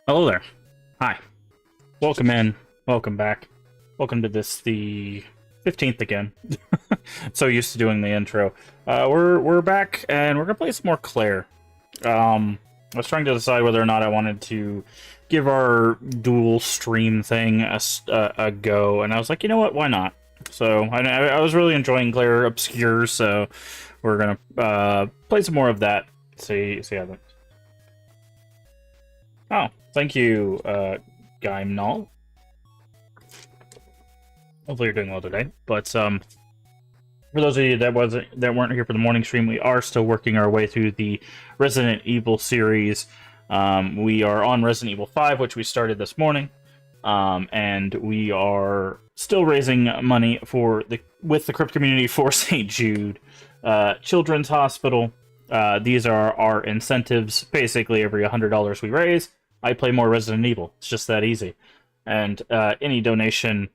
Hello there. Hi. Welcome in. Welcome back. Welcome to this, the 15th again. So used to doing the intro. We're back, and we're gonna play some more Clair. I was trying to decide whether or not I wanted to give our dual stream thing a go, and I was like, you know what? Why not? So I was really enjoying Clair Obscur, so we're gonna play some more of that. See how that. Oh, thank you, Gaimnal. Hopefully you're doing well today. But for those of you that weren't here for the morning stream, we are still working our way through the Resident Evil series. We are on Resident Evil 5, which we started this morning, and we are still raising money with the crypt community for St. Jude Children's Hospital. These are our incentives. Basically, every $100 we raise, I play more Resident Evil. It's just that easy. And any donation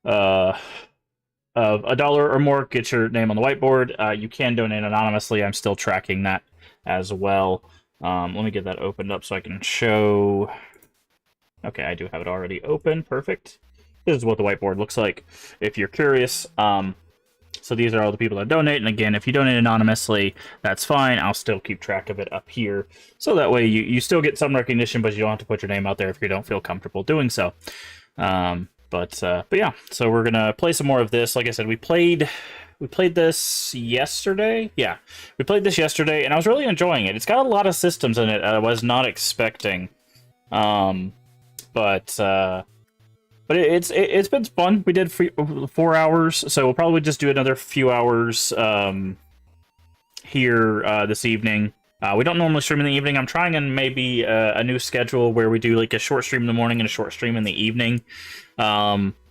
of $1 or more gets your name on the whiteboard. You can donate anonymously. I'm still tracking that as well. Let me get that opened up so I can show. Okay, I do have it already open. Perfect. This is what the whiteboard looks like if you're curious. So these are all the people that donate, and again, if you donate anonymously, that's fine. I'll still keep track of it up here, so that way you still get some recognition, but you don't have to put your name out there if you don't feel comfortable doing so. But yeah, so we're gonna play some more of this. Like I said, we played this yesterday. Yeah, we played this yesterday, and I was really enjoying it. It's got a lot of systems in it I was not expecting. But it's been fun. We did 4 hours, so we'll probably just do another few hours here this evening. We don't normally stream in the evening. I'm trying in maybe a new schedule where we do like a short stream in the morning and a short stream in the evening,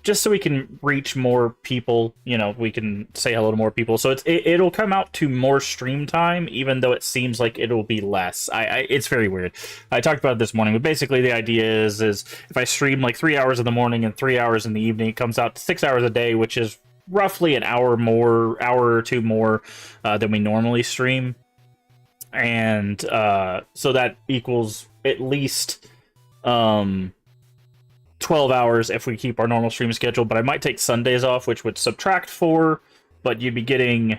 just so we can reach more people. You know, we can say hello to more people. So it'll come out to more stream time, even though it seems like it'll be less. It's very weird. I talked about it this morning, but basically the idea is if I stream like 3 hours in the morning and 3 hours in the evening, it comes out to 6 hours a day, which is roughly an hour or two more than we normally stream. And so that equals at least 12 hours if we keep our normal stream schedule, but I might take Sundays off, which would subtract 4, but you'd be getting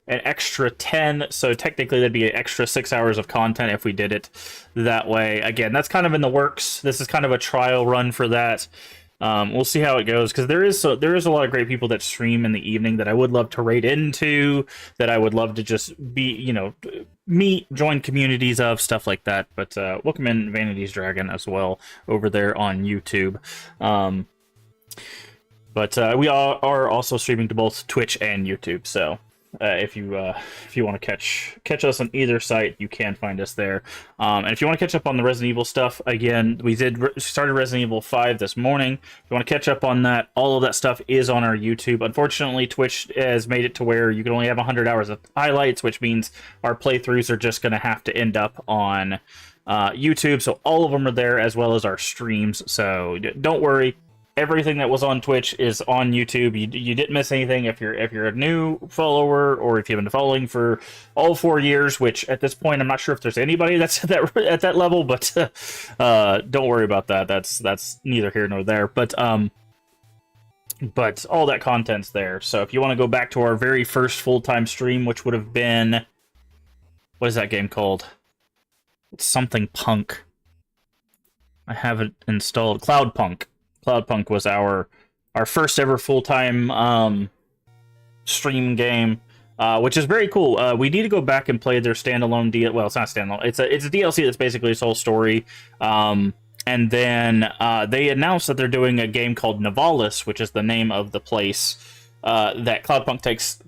an extra 10, so technically that'd be an extra 6 hours of content if we did it that way. Again, that's kind of in the works. This is kind of a trial run for that. We'll see how it goes, because there is a lot of great people that stream in the evening that I would love to raid into, that I would love to just be, you know, meet, join communities of, stuff like that. But welcome in Vanity's Dragon as well over there on YouTube. But we are also streaming to both Twitch and YouTube, so if you want to catch us on either site, you can find us there. And if you want to catch up on the Resident Evil stuff, again, we started Resident Evil 5 this morning. If you want to catch up on that, all of that stuff is on our YouTube. Unfortunately, Twitch has made it to where you can only have 100 hours of highlights, which means our playthroughs are just going to have to end up on YouTube. So all of them are there, as well as our streams. So don't worry. Everything that was on Twitch is on YouTube. You didn't miss anything if you're a new follower, or if you've been following for all 4 years. Which at this point, I'm not sure if there's anybody that's at that level. But don't worry about that. That's neither here nor there. But all that content's there. So if you want to go back to our very first full-time stream, which would have been, what is that game called? It's something Punk. I have it installed. Cloudpunk. Cloudpunk was our first ever full-time stream game, which is very cool. We need to go back and play their standalone DLC. Well, it's not standalone. It's a DLC that's basically its whole story. And then they announced that they're doing a game called Nivalis, which is the name of the place that Cloudpunk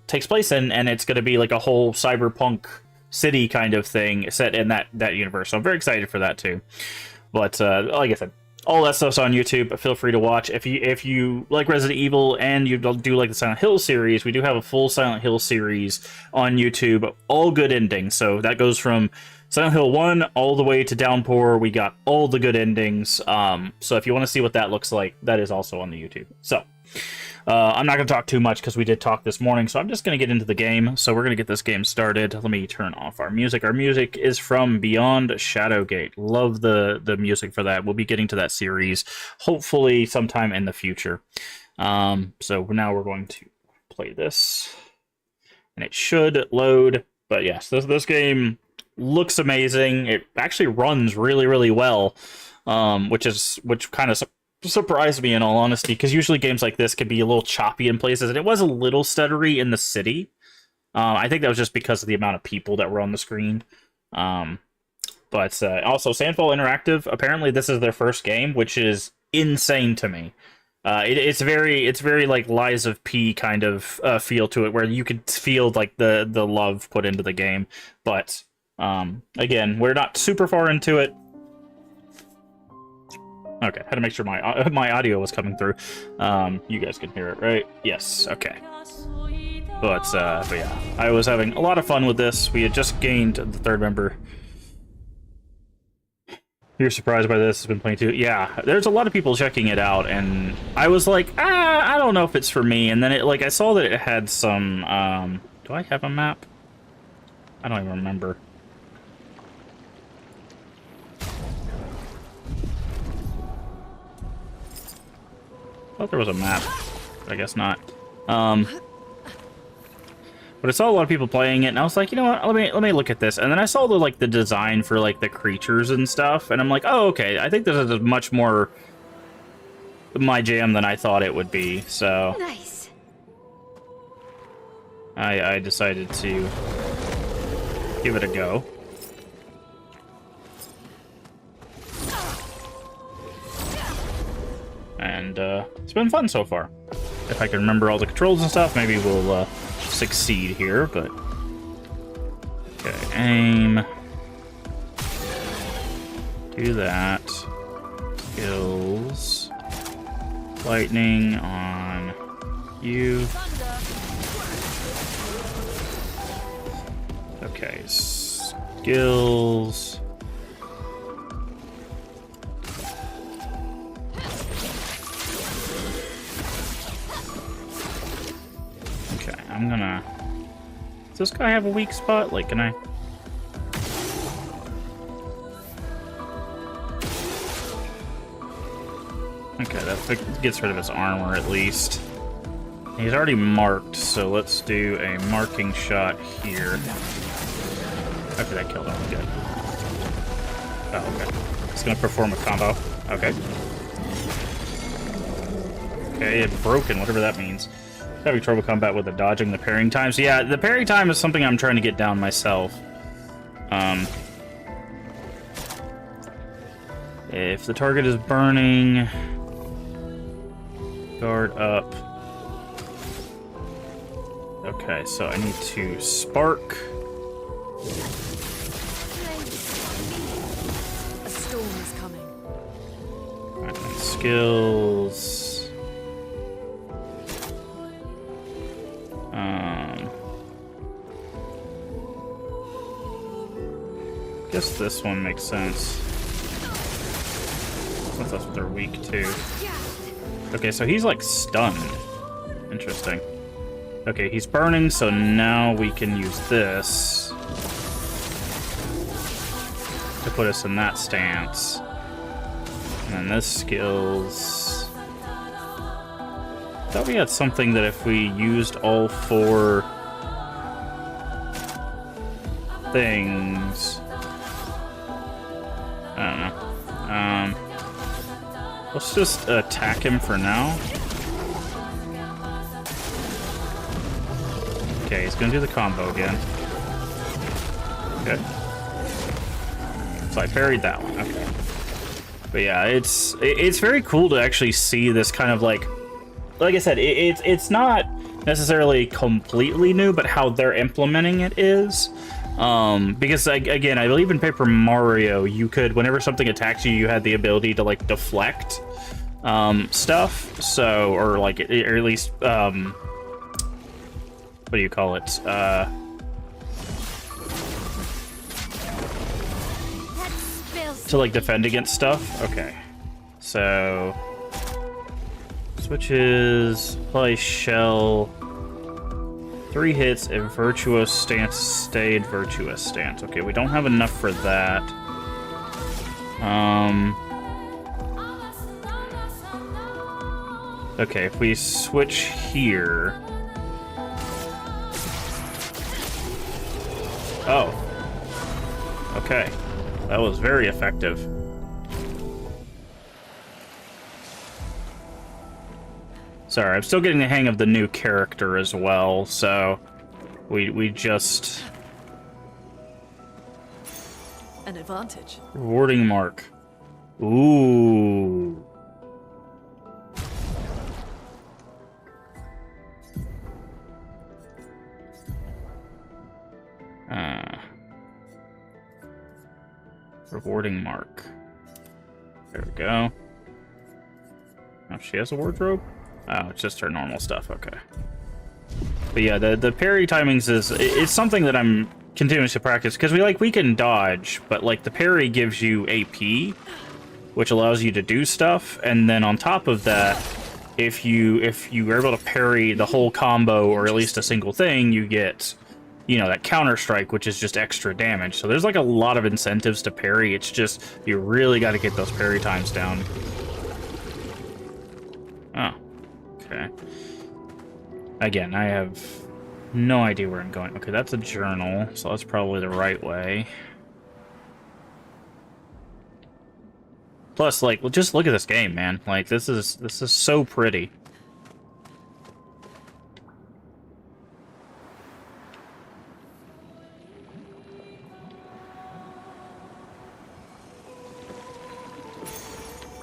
takes place in, and it's going to be like a whole cyberpunk city kind of thing set in that universe. So I'm very excited for that too. But like I said, all that stuff's on YouTube, but feel free to watch. If you like Resident Evil and you do like the Silent Hill series, we do have a full Silent Hill series on YouTube, all good endings. So that goes from Silent Hill 1 all the way to Downpour, we got all the good endings. So if you want to see what that looks like, that is also on the YouTube. So I'm not going to talk too much because we did talk this morning, so I'm just going to get into the game. So we're going to get this game started. Let me turn off our music. Our music is from Beyond Shadowgate. Love the music for that. We'll be getting to that series hopefully sometime in the future. So now we're going to play this, and it should load. But yes, this game looks amazing. It actually runs really, really well, which kind of surprised me in all honesty, because usually games like this can be a little choppy in places, and it was a little stuttery in the city. I think that was just because of the amount of people that were on the screen. But also, Sandfall Interactive, apparently this is their first game, which is insane to me. It's very like Lies of P kind of feel to it, where you could feel like the love put into the game. But again, we're not super far into it. Okay, had to make sure my audio was coming through. You guys can hear it, right? Yes. Okay. But yeah, I was having a lot of fun with this. We had just gained the third member. You're surprised by this? Has been playing too. Yeah, there's a lot of people checking it out, and I was like, I don't know if it's for me. And then I saw that it had some. Do I have a map? I don't even remember. I thought there was a map, but I guess not. But I saw a lot of people playing it, and I was like, you know what? Let me look at this. And then I saw the design for the creatures and stuff, and I'm like, oh, okay. I think this is much more my jam than I thought it would be. So nice. I decided to give it a go. And it's been fun so far. If I can remember all the controls and stuff, maybe we'll succeed here, but... Okay, aim. Do that. Skills. Lightning on you. Okay, skills... I'm gonna... Does this guy have a weak spot? Can I... Okay, that gets rid of his armor at least. He's already marked, so let's do a marking shot here. Okay, that killed him. Good. Oh, okay. It's gonna perform a combo. Okay. Okay, it's broken, whatever that means. Having trouble combat with the dodging, the parrying times. Yeah, the parrying time is something I'm trying to get down myself. If the target is burning, guard up. Okay, so I need to spark. A storm is coming. And skills. I guess this one makes sense. Since that's what they're weak to. Okay, so he's stunned. Interesting. Okay, he's burning, so now we can use this to put us in that stance. And then this skills... I thought we had something that if we used all 4 things... I don't know. Let's just attack him for now. Okay, he's gonna do the combo again. Good. So I parried that one. Okay. But yeah, it's very cool to actually see this kind of like I said, it's not necessarily completely new, but how they're implementing it is. Because again, I believe in Paper Mario, you could, whenever something attacks you, you had the ability to deflect stuff. So, or or at least what do you call it? to like defend against stuff. Okay, so switches, play shell, 3 hits, a virtuous stance, stayed virtuous stance. Okay, we don't have enough for that. Okay, if we switch here. Oh. Okay. That was very effective. Sorry, I'm still getting the hang of the new character as well, so we just... An advantage. Rewarding mark. Ooh. Rewarding mark. There we go. Oh, she has a wardrobe? Oh, it's just her normal stuff. Okay. But yeah, the parry timings it's something that I'm continuing to practice because we can dodge, but like the parry gives you AP, which allows you to do stuff, and then on top of that, if you are able to parry the whole combo or at least a single thing, you get, you know, that counter strike, which is just extra damage. So there's like a lot of incentives to parry. It's just you really got to get those parry times down. Oh, okay. Again, I have no idea where I'm going. Okay, that's a journal, so that's probably the right way. Plus, like, just look at this game, man. Like, this is so pretty.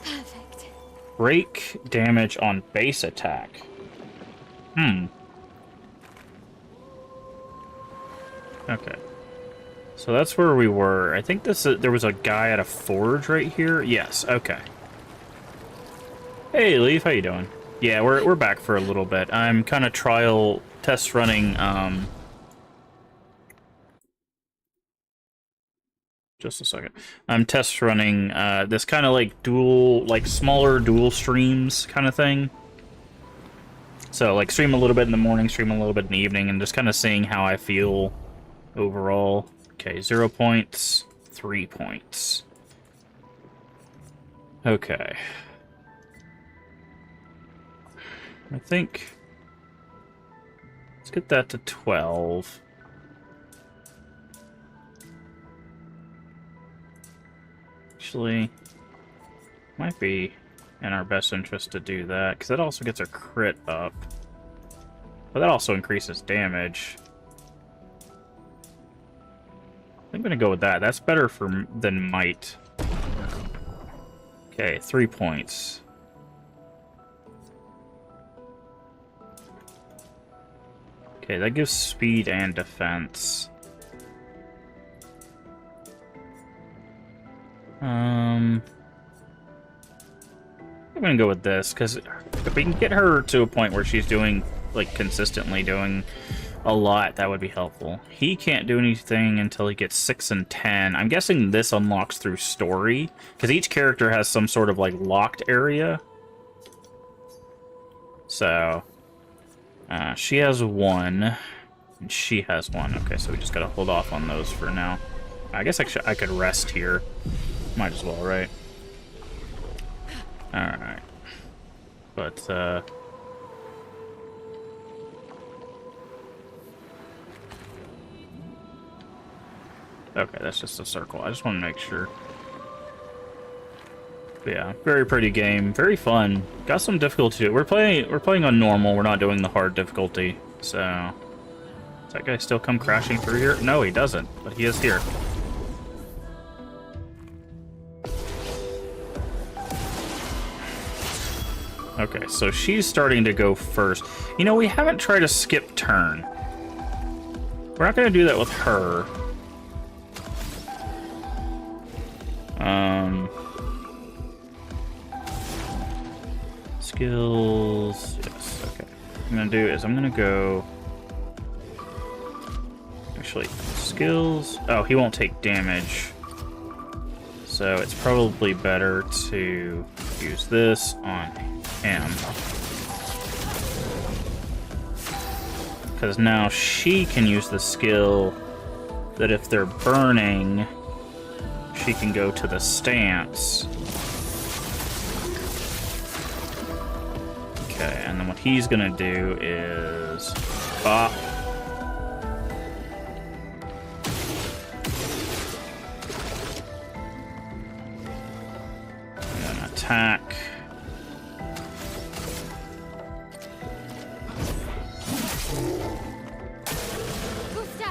Perfect. Break damage on base attack. Okay. So that's where we were. I think there was a guy at a forge right here. Yes, okay. Hey, Leaf, how you doing? Yeah, we're back for a little bit. I'm kind of trial test running, just a second. I'm test running, this kind of like smaller dual streams kind of thing. So, like, stream a little bit in the morning, stream a little bit in the evening, and just kind of seeing how I feel overall. Okay, 0 points, 3 points. Okay. I think... let's get that to 12. Actually, might be in our best interest to do that, because that also gets our crit up. But that also increases damage. I'm gonna go with that. That's better than might. Okay, 3 points. Okay, that gives speed and defense. I'm gonna go with this, because if we can get her to a point where she's doing, like, consistently doing a lot, that would be helpful. He can't do anything until he gets 6 and 10. I'm guessing this unlocks through story, because each character has some sort of, like, locked area. So, she has 1, and she has 1. Okay, so we just gotta hold off on those for now. I guess I could rest here. Might as well, right? Alright. But, okay, that's just a circle. I just want to make sure. But yeah, very pretty game. Very fun. Got some difficulty to it. We're playing on normal. We're not doing the hard difficulty. So, does that guy still come crashing through here? No, he doesn't. But he is here. Okay, so she's starting to go first. You know, we haven't tried a skip turn. We're not going to do that with her. Skills. Yes, okay. What I'm going to do is I'm going to go... actually, skills... oh, he won't take damage. So it's probably better to use this on him. Because now she can use the skill that if they're burning, she can go to the stance. Okay, and then what he's gonna do is bop. And then attack.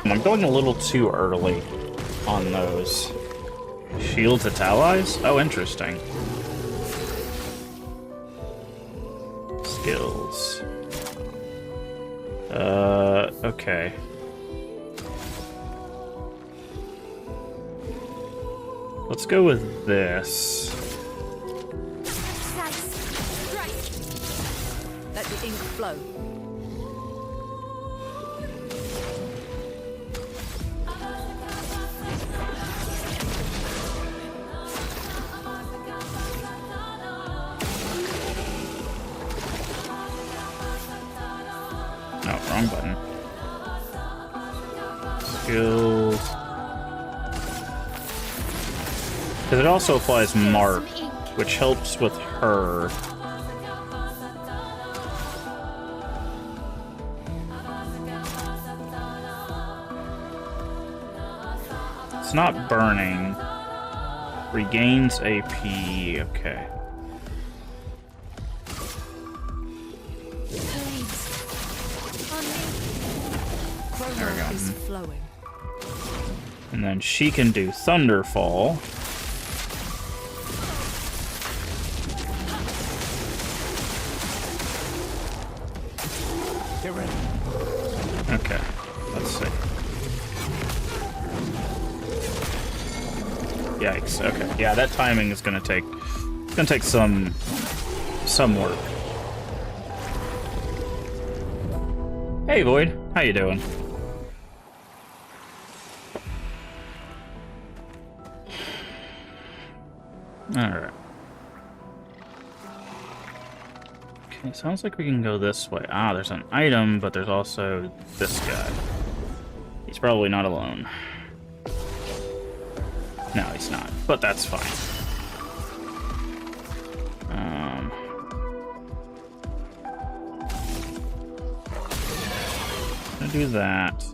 I'm going a little too early on those. Shields its allies? Oh, interesting. Skills. Okay. Let's go with this. Let the ink flow. Oh, wrong button. Skills. Because it also applies Mark, which helps with her. It's not burning. Regains AP. Okay. There we go. Is flowing. And then she can do Thunderfall. Get ready. Okay, let's see. Yikes. Okay, yeah, that timing is gonna take some work. Hey, Void, how you doing? All right. Okay, sounds like we can go this way. Ah, there's an item, but there's also this guy. He's probably not alone. No, he's not, but that's fine. Gonna do that.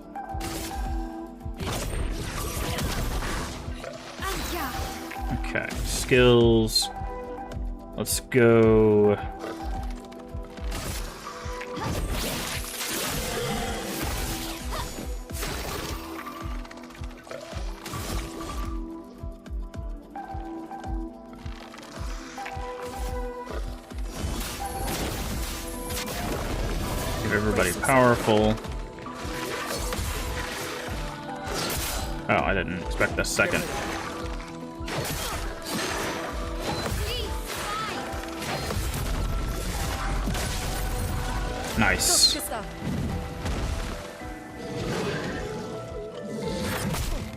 Okay, skills. Let's go. Give everybody powerful. Oh, I didn't expect the second. Nice.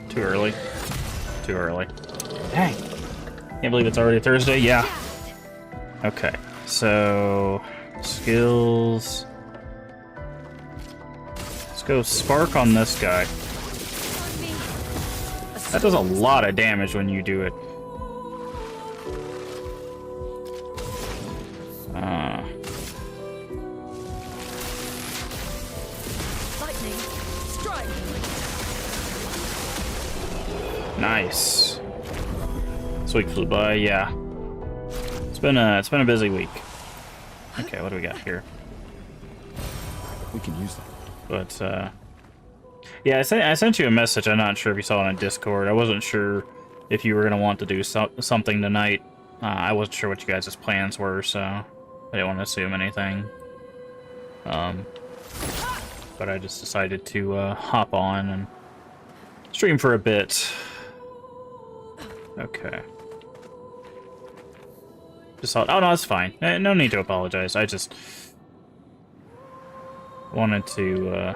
Too early. Too early. Dang. Can't believe it's already Thursday. Yeah. Okay. So, skills. Let's go Spark on this guy. That does a lot of damage when you do it. Lightning, strike. Nice. This week flew by. Yeah. It's been a busy week. Okay, what do we got here? We can use that. But yeah, I sent you a message. I'm not sure if you saw it on Discord. I wasn't sure if you were gonna want to do something tonight. I wasn't sure what you guys' plans were, so I didn't want to assume anything. But I just decided to hop on and stream for a bit. Okay. Just thought, oh no, it's fine. No need to apologize. I just wanted to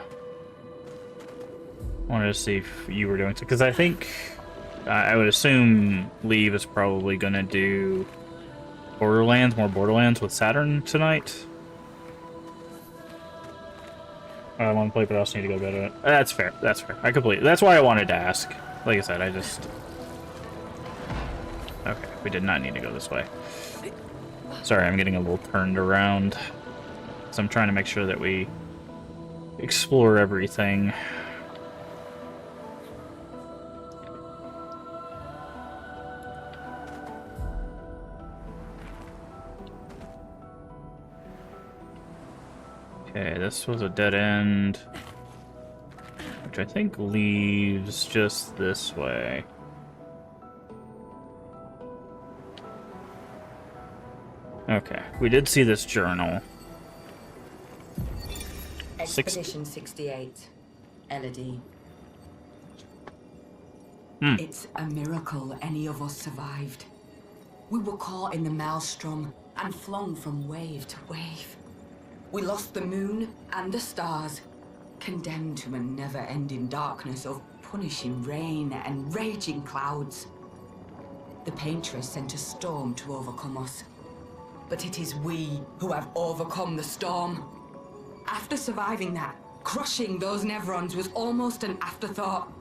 see if you were doing so, because I think I would assume Leave is probably going to do Borderlands, more Borderlands with Saturn tonight. I want to play, but I also need to go to it. That's fair. That's fair. I completely. That's why I wanted to ask. Like I said, I just. Okay, we did not need to go this way. Sorry, I'm getting a little turned around. So I'm trying to make sure that we explore everything. Okay, this was a dead end, which I think leaves just this way. Okay, we did see this journal. Expedition 68, Elodie. It's a miracle any of us survived. We were caught in the maelstrom and flung from wave to wave. We lost the moon and the stars, condemned to a never-ending darkness of punishing rain and raging clouds. The Paintress sent a storm to overcome us, but it is we who have overcome the storm. After surviving that, crushing those Nevrons was almost an afterthought.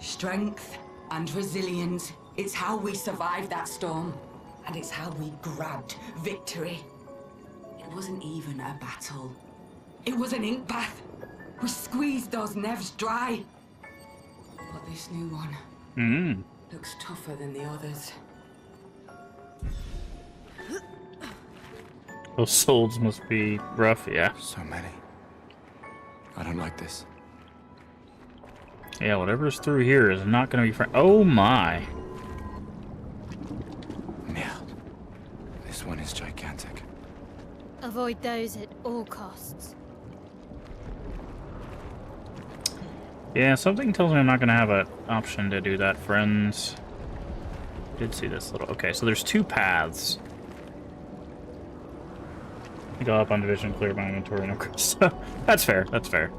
Strength and resilience, it's how we survived that storm, and it's how we grabbed victory. It wasn't even a battle. It was an ink bath. We squeezed those Nevs dry. But this new one looks tougher than the others. Those souls must be rough, yeah. So many. I don't like this. Yeah, whatever's through here is not going to be friend. Oh my. Yeah. This one is gigantic. Avoid those at all costs. Yeah, something tells me I'm not going to have an option to do that, friends. Did see this little... Okay, so there's two paths. Go up on division, clear my inventory, no cross. That's fair, that's fair.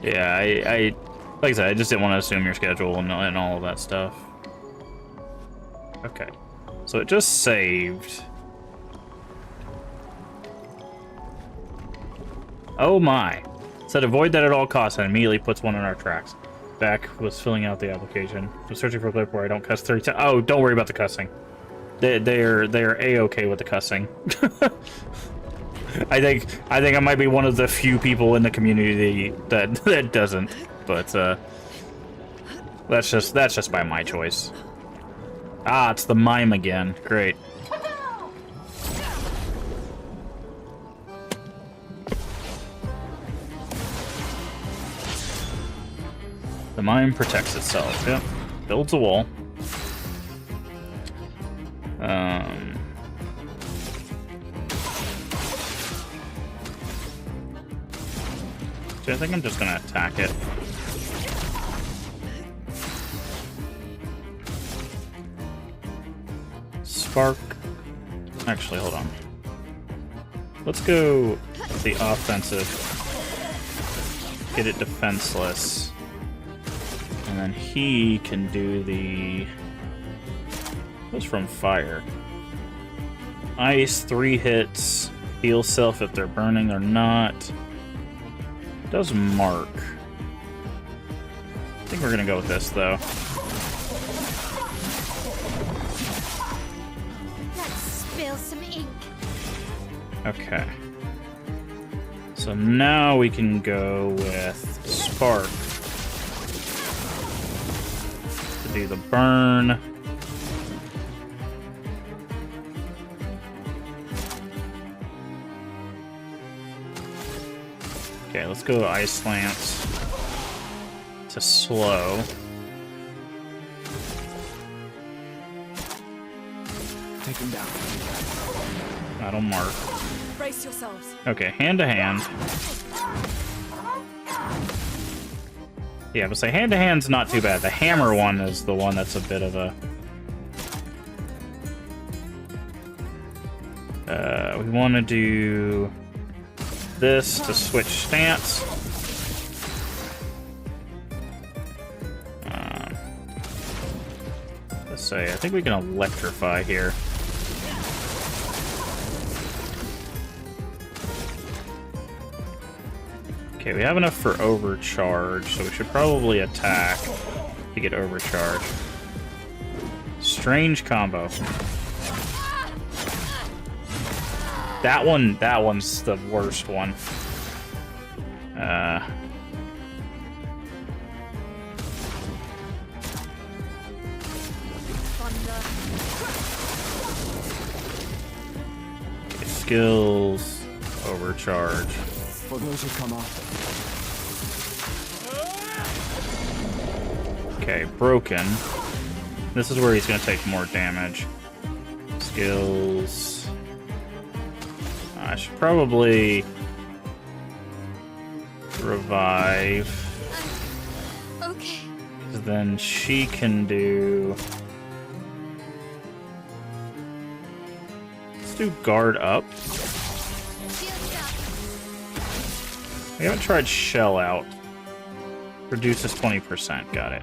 Yeah, I like I said, I just didn't want to assume your schedule and all of that stuff. Okay, so it just saved. Oh my. Said avoid that at all costs and immediately puts one in our tracks. Back was filling out the application. I'm searching for a clip where I don't cuss 30 times. Oh, don't worry about the cussing. They're A-okay with the cussing. I think I might be one of the few people in the community that doesn't, but that's just by my choice. Ah, it's the mime again. Great. The mime protects itself. Yep. Builds a wall. So I think I'm just gonna attack it. Spark. Actually, hold on. Let's go the offensive. Get it defenseless. And then he can do the... What's from fire? Ice, 3 hits. Heal self if they're burning or not. Does mark. I think we're gonna go with this though. Let's spill some ink. Okay. So now we can go with Spark to do the burn. Okay, let's go Ice Lance to slow. Take him down. That'll mark. Brace yourselves. Okay, hand to hand. Yeah, but say hand to hand's not too bad. The hammer one is the one that's a bit of a... we want to do this to switch stance. say, I think we can electrify here. Okay, we have enough for overcharge, so we should probably attack to get overcharge. Strange combo. That one's the worst one. Skills, overcharge. For those who come after. Okay, broken. This is where he's gonna take more damage. Skills. I should probably revive. Okay. 'Cause then she can do. Let's do guard up. Shields up. We haven't tried shell out. Reduces 20%. Got it.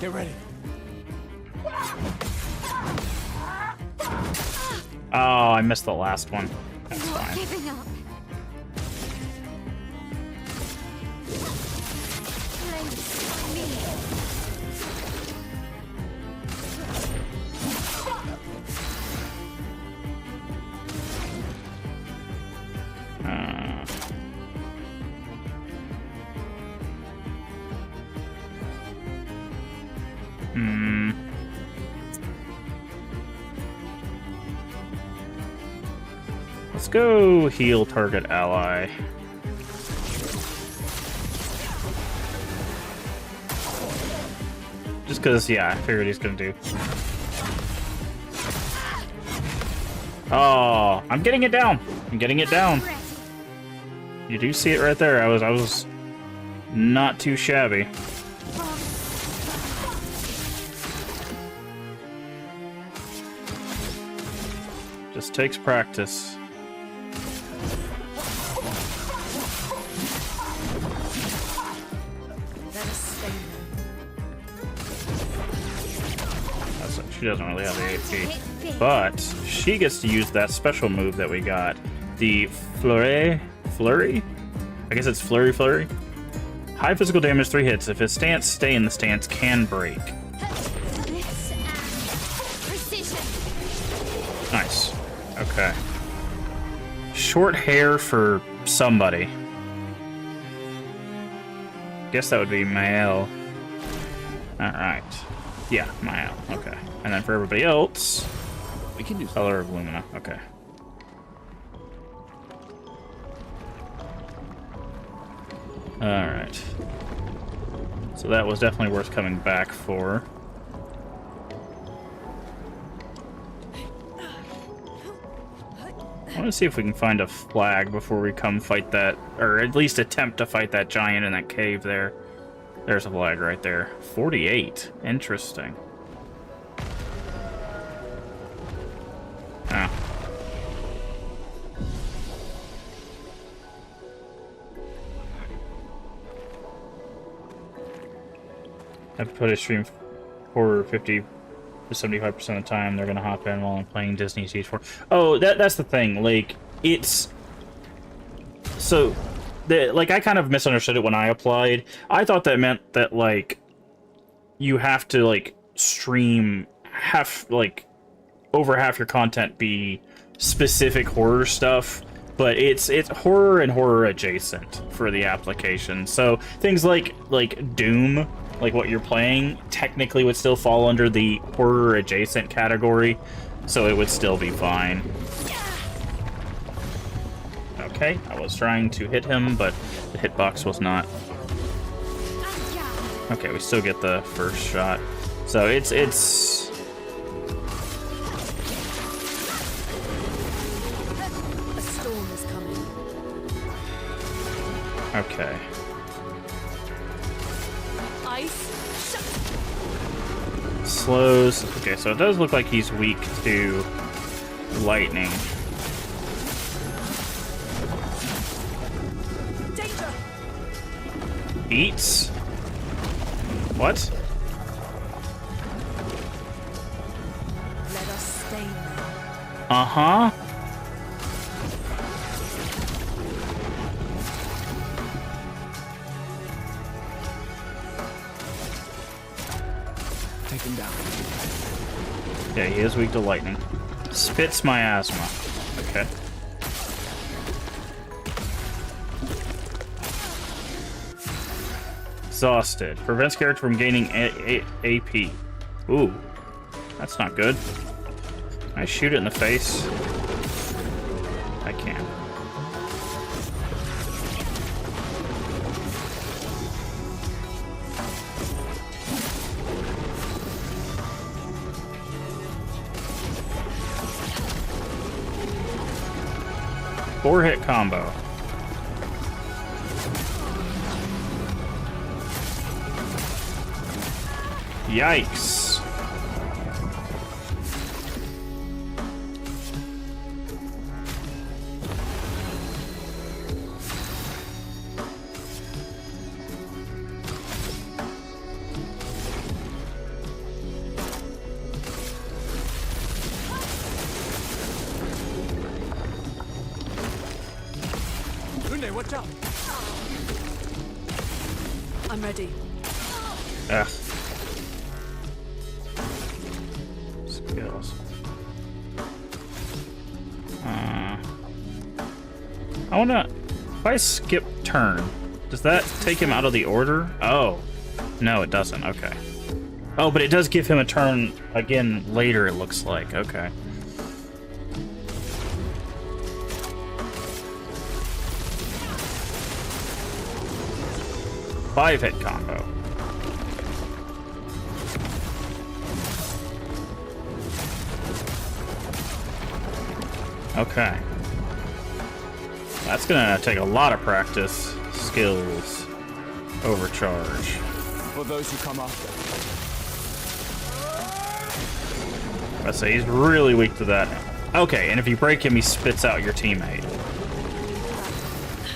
Get ready. Oh, I missed the last one. That's Not fine. giving up. Place me. Uh, hmm. Let's go heal target ally. Just because, yeah, I figured he's gonna do. Oh, I'm getting it down. I'm getting it down. Ready. You do see it right there. I was not too shabby. Just takes practice. Let us stay She doesn't really have the Hit AP. big. But she gets to use that special move that we got. The Flurry? I guess it's Flurry. High physical damage, 3 hits. If his stance, stay in the stance, can break. Blitz and precision. Nice. Okay. Short hair for somebody. Guess that would be Mael. Alright. Yeah, Mael. Okay. And then for everybody else, We can do Color of Lumina. Okay. Alright. So that was definitely worth coming back for. I want to see if we can find a flag before we come fight that, or at least attempt to fight that giant in that cave there. There's a flag right there. 48. Interesting. Oh. I've put a stream horror 50 to 75% of the time. They're gonna hop in while I'm playing Disney Siege 4. Oh, that's the thing. Like, it's so like I kind of misunderstood it when I applied. I thought that meant that like you have to like stream over half your content be specific horror stuff, but it's horror and horror adjacent for the application. So things like Doom, like what you're playing, technically would still fall under the horror adjacent category, so it would still be fine. Okay, I was trying to hit him, but the hitbox was not. Okay, we still get the first shot. So it's A storm is coming. okay. slows. Okay, so it does look like he's weak to lightning. Danger! Eats? What? Let us stain them. Uh-huh. Take him down. Yeah, he is weak to lightning. Spits miasma. Okay. Exhausted. Prevents character from gaining AP. Ooh. That's not good. Can I shoot it in the face? I can. Four-hit combo. Yikes. Watch out! I'm ready. Ugh. Skills. I wanna... If I skip turn, does that take him out of the order? Oh. No, it doesn't. Okay. Oh, but it does give him a turn again later, it looks like. Okay. Five-hit combo. Okay. That's gonna take a lot of practice. Skills. Overcharge. For those who come after. Let's say he's really weak to that. Okay, and if you break him, he spits out your teammate.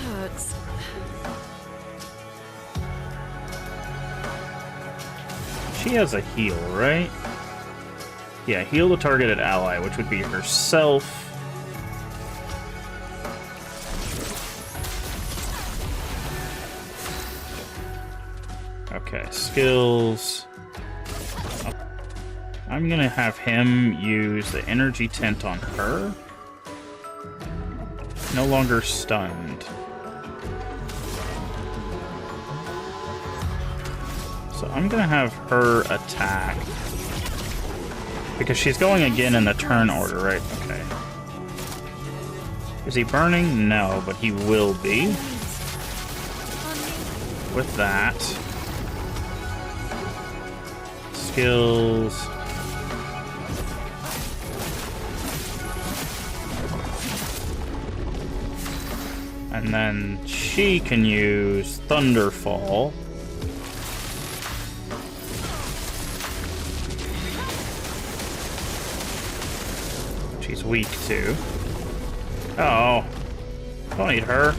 Hurts. She has a heal, right? Yeah, heal the targeted ally, which would be herself. Okay, skills. Oh. I'm gonna have him use the energy tent on her. No longer stunned. So I'm gonna have her attack. Because she's going again in the turn order, right? Okay. Is he burning? No, but he will be. With that. Skills. And then she can use Thunderfall. She's weak too. Oh. Don't need her.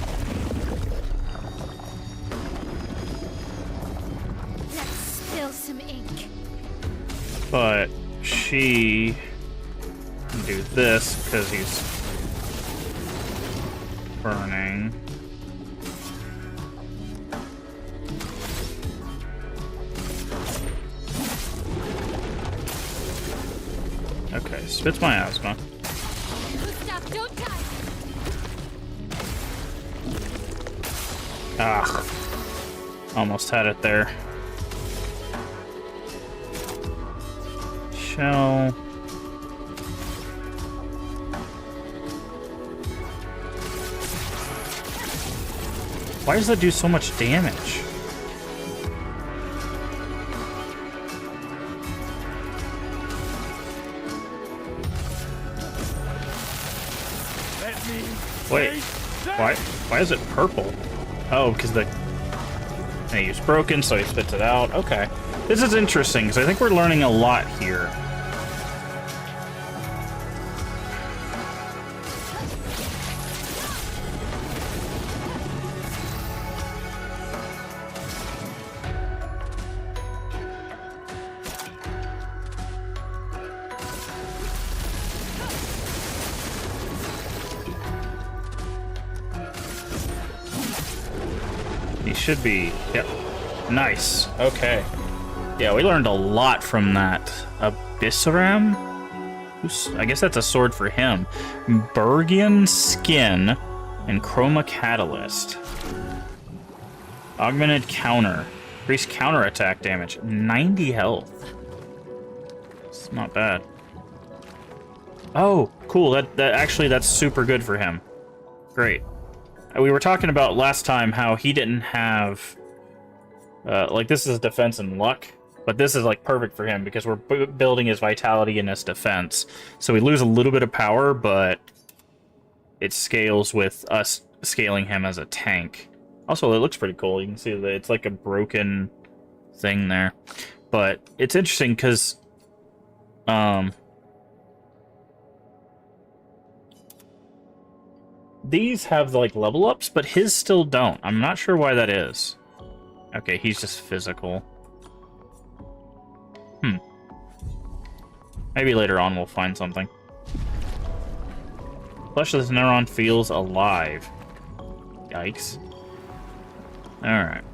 Let's spill some ink. But she can do this because he's burning. Okay, spits miasma. Stop, don't die. Ah, almost had it there. Shell. Why does that do so much damage? Wait, why is it purple? Oh, because the... He was broken, so he spits it out. Okay. This is interesting, because I think we're learning a lot here. He should be... Yep. Nice. Okay. Yeah, we learned a lot from that. Abyssaram? I guess that's a sword for him. Bergian Skin and Chroma Catalyst. Augmented Counter. Increased counterattack damage. 90 health. It's not bad. Oh, cool. That's super good for him. Great. We were talking about last time how he didn't have... like, this is defense and luck. But this is, like, perfect for him because we're building his vitality and his defense. So we lose a little bit of power, but it scales with us scaling him as a tank. Also, it looks pretty cool. You can see that it's like a broken thing there. But it's interesting because... these have, like, level ups, but his still don't. I'm not sure why that is. Okay, he's just physical. Maybe later on we'll find something. Fleshless Neuron feels alive. Yikes. Alright.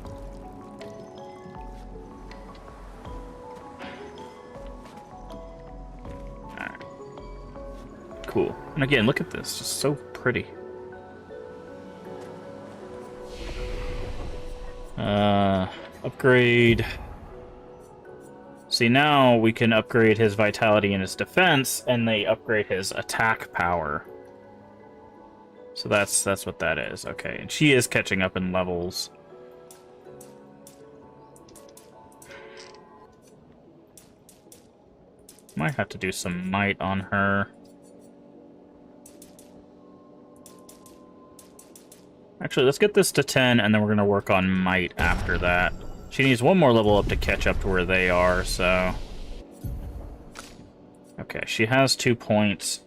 Alright. Cool. And again, look at this. Just so pretty. Upgrade... See, now we can upgrade his vitality and his defense, and they upgrade his attack power. So that's what that is. Okay, and she is catching up in levels. Might have to do some might on her. Actually, let's get this to 10, and then we're going to work on might after that. She needs one more level up to catch up to where they are, so... Okay, she has 2 points.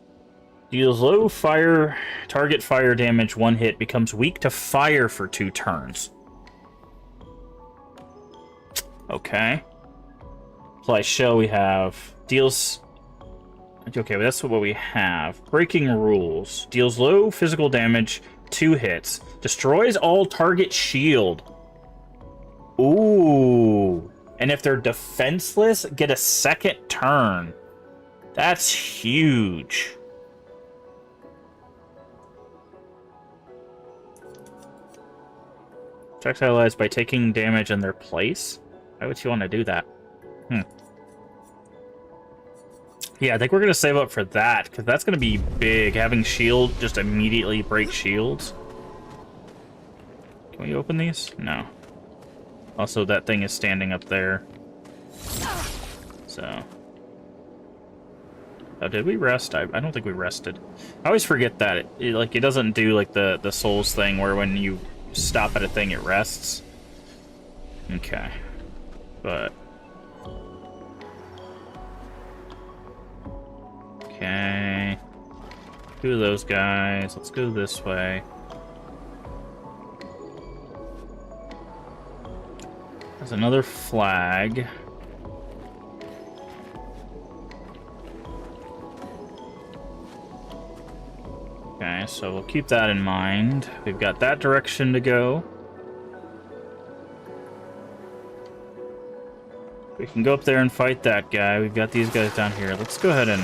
Deals low fire, target fire damage, 1 hit, becomes weak to fire for 2 turns. Okay. Apply shell we have. Deals... Okay, well, that's what we have. Breaking rules. Deals low physical damage, 2 hits. Destroys all target shield. Ooh. And if they're defenseless, get a 2nd turn. That's huge. Attacks allies by taking damage in their place? Why would you want to do that? Yeah, I think we're going to save up for that, because that's going to be big. Having shield just immediately break shields. Can we open these? No. Also, that thing is standing up there. So. Oh, did we rest? I don't think we rested. I always forget that. It doesn't do, like, the Souls thing where when you stop at a thing, it rests. Okay. But... Okay. 2 of those guys. Let's go this way. There's another flag. Okay, so we'll keep that in mind. We've got that direction to go. We can go up there and fight that guy. We've got these guys down here. Let's go ahead and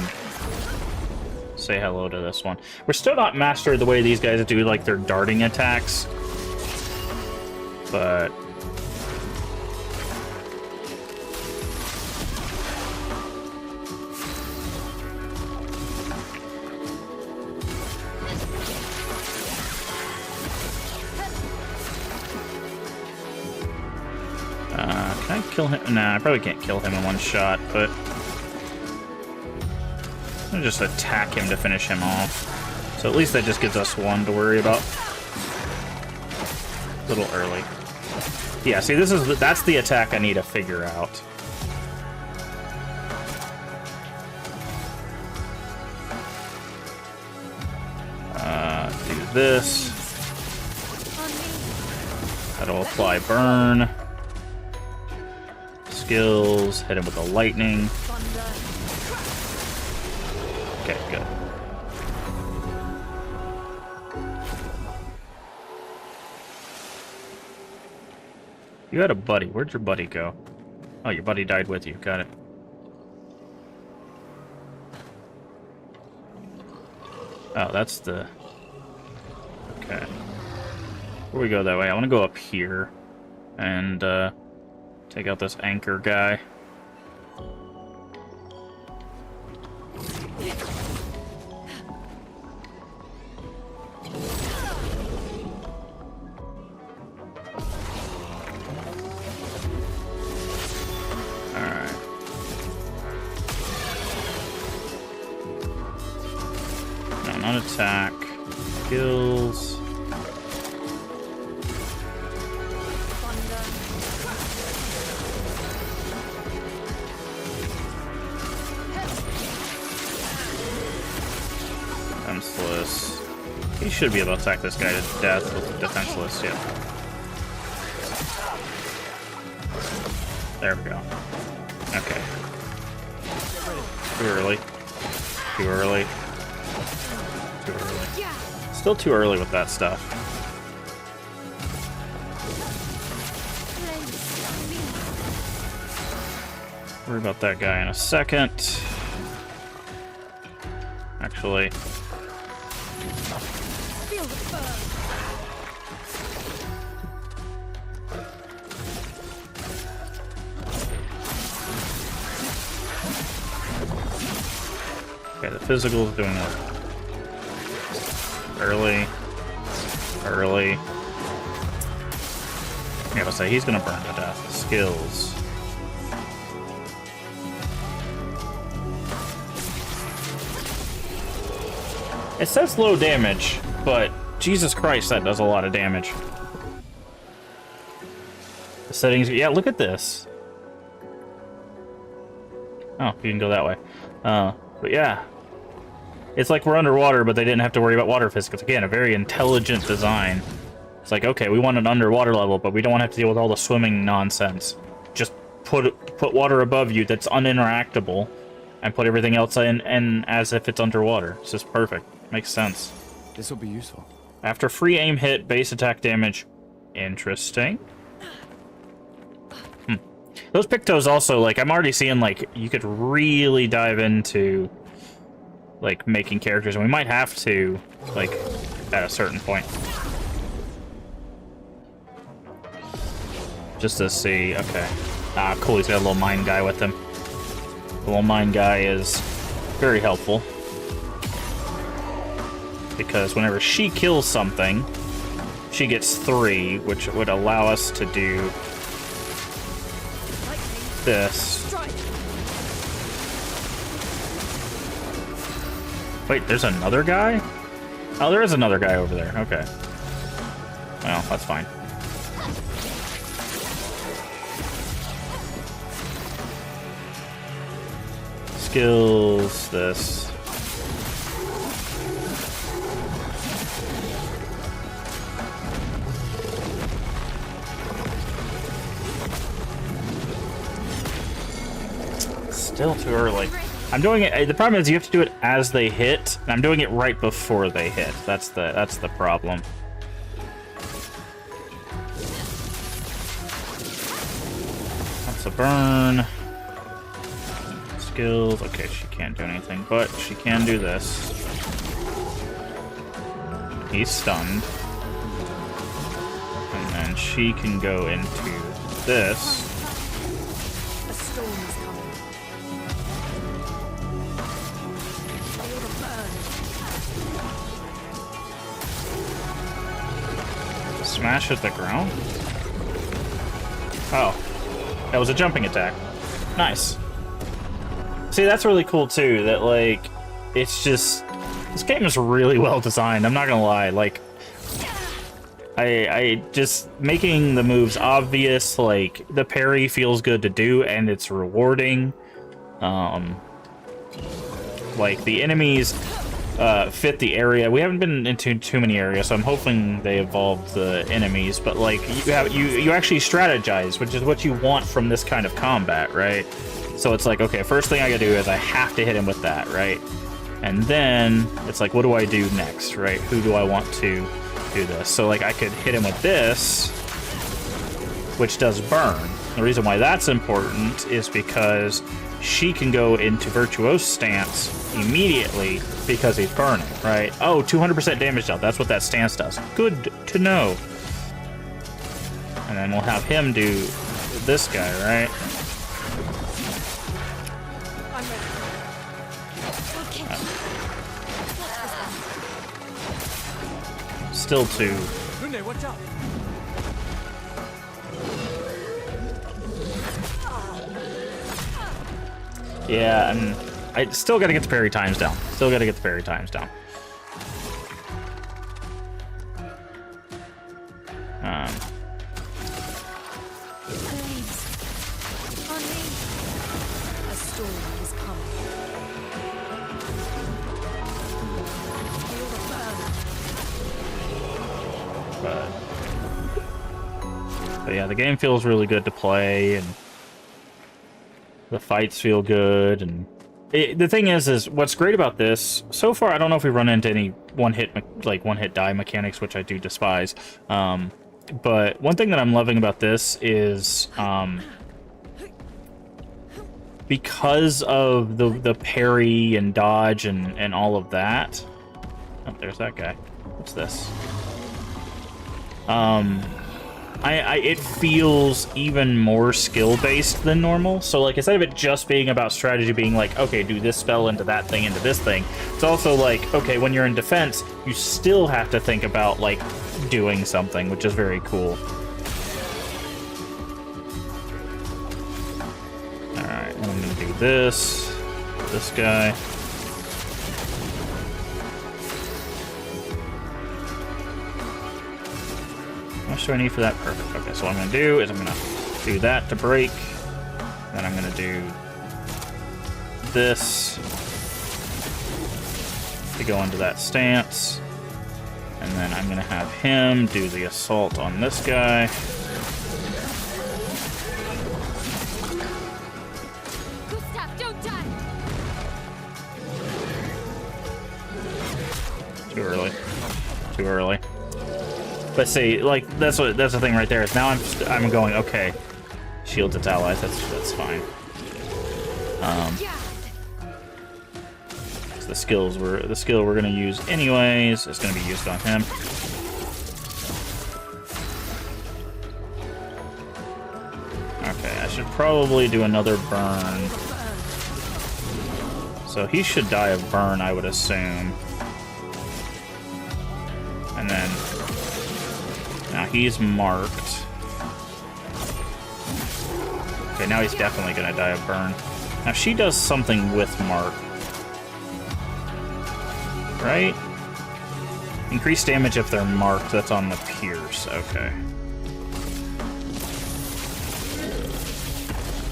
say hello to this one. We're still not mastered the way these guys do, like, their darting attacks. But... can I kill him? Nah, I probably can't kill him in one shot, but... I'll just attack him to finish him off. So at least that just gives us one to worry about. A little early. Yeah, see, that's the attack I need to figure out. this. On me. That'll apply burn. Skills, hit him with the lightning. Thunder. Okay, good. You had a buddy. Where'd your buddy go? Oh, your buddy died with you. Got it. Oh, that's the... Okay. Before we go that way, I want to go up here and take out this anchor guy. Alright. No, not attack. Skills. Defenseless. He should be able to attack this guy to death with defenseless, yeah. There we go. Okay. Too early. Too early. Too early. Still too early with that stuff. Worry about that guy in a second. Actually. Feel the burn. Okay, the physical's doing what? Early. Early. Yeah, I'll say he's gonna burn to death. Skills. It says low damage, but Jesus Christ, that does a lot of damage. The settings, yeah, look at this. Oh, you can go that way. But yeah. It's like we're underwater, but they didn't have to worry about water physics. Again, a very intelligent design. It's like, okay, we want an underwater level, but we don't want to have to deal with all the swimming nonsense. Just put water above you that's uninteractable, and put everything else in as if it's underwater. It's just perfect. Makes sense. This will be useful. After free aim hit, base attack damage. Interesting. Those Pictos also, like, I'm already seeing, like, you could really dive into, like, making characters, and we might have to, like, at a certain point. Just to see, okay. Ah, cool, he's got a little mine guy with him. The little mine guy is very helpful. Because whenever she kills something, she gets 3, which would allow us to do this. Wait, there's another guy? Oh, there is another guy over there. Okay. Well, that's fine. Skills, this. Still too early. I'm doing it. The problem is you have to do it as they hit, and I'm doing it right before they hit. That's the problem. That's a burn. Skills. Okay, she can't do anything, but she can do this. He's stunned, and then she can go into this. A storm is coming. Feel the burn. Smash at the ground? Oh. That was a jumping attack. Nice. See, that's really cool too, that, like, it's just... This game is really well designed, I'm not gonna lie. Like, I just... Making the moves obvious, like, the parry feels good to do, and it's rewarding. Like, the enemies... fit the area. We haven't been into too many areas, so I'm hoping they evolved the enemies. But like you actually strategize, which is what you want from this kind of combat, right? So it's like, okay, first thing I gotta do is I have to hit him with that, right? And then it's like, what do I do next, right? Who do I want to do this? So like I could hit him with this, which does burn. The reason why that's important is because she can go into Virtuose stance immediately because he's burning, right? Oh, 200% damage dealt. That's what that stance does. Good to know. And then we'll have him do this guy, right? I'm ready. Okay. Still two. Rune, watch out! Yeah, and I still gotta get the parry times down. Still gotta get the parry times down. Flames. On me. A storm is coming. Feel the burn. But yeah, the game feels really good to play, and the fights feel good, and the thing is what's great about this so far. I don't know if we run into any one-hit die mechanics, which I do despise. But one thing that I'm loving about this is because of the parry and dodge and all of that. Oh, there's that guy. What's this? It feels even more skill-based than normal. So, like, instead of it just being about strategy, being like, okay, do this spell into that thing, into this thing, it's also like, okay, when you're in defense, you still have to think about, like, doing something, which is very cool. Alright, I'm gonna do this guy. How much do I need for that? Perfect. Okay, so what I'm going to do is I'm going to do that to break. Then I'm going to do this to go into that stance. And then I'm going to have him do the assault on this guy. Gustav, don't die. Too early. Too early. But see, like, that's the thing right there. Is now I'm going, okay, shields its allies. That's fine. So the skill we're gonna use anyways is gonna be used on him. Okay, I should probably do another burn. So he should die of burn, I would assume. And then now he's marked. Okay, now he's definitely gonna die of burn. Now she does something with mark. Right? Increase damage if they're marked. That's on the pierce. Okay.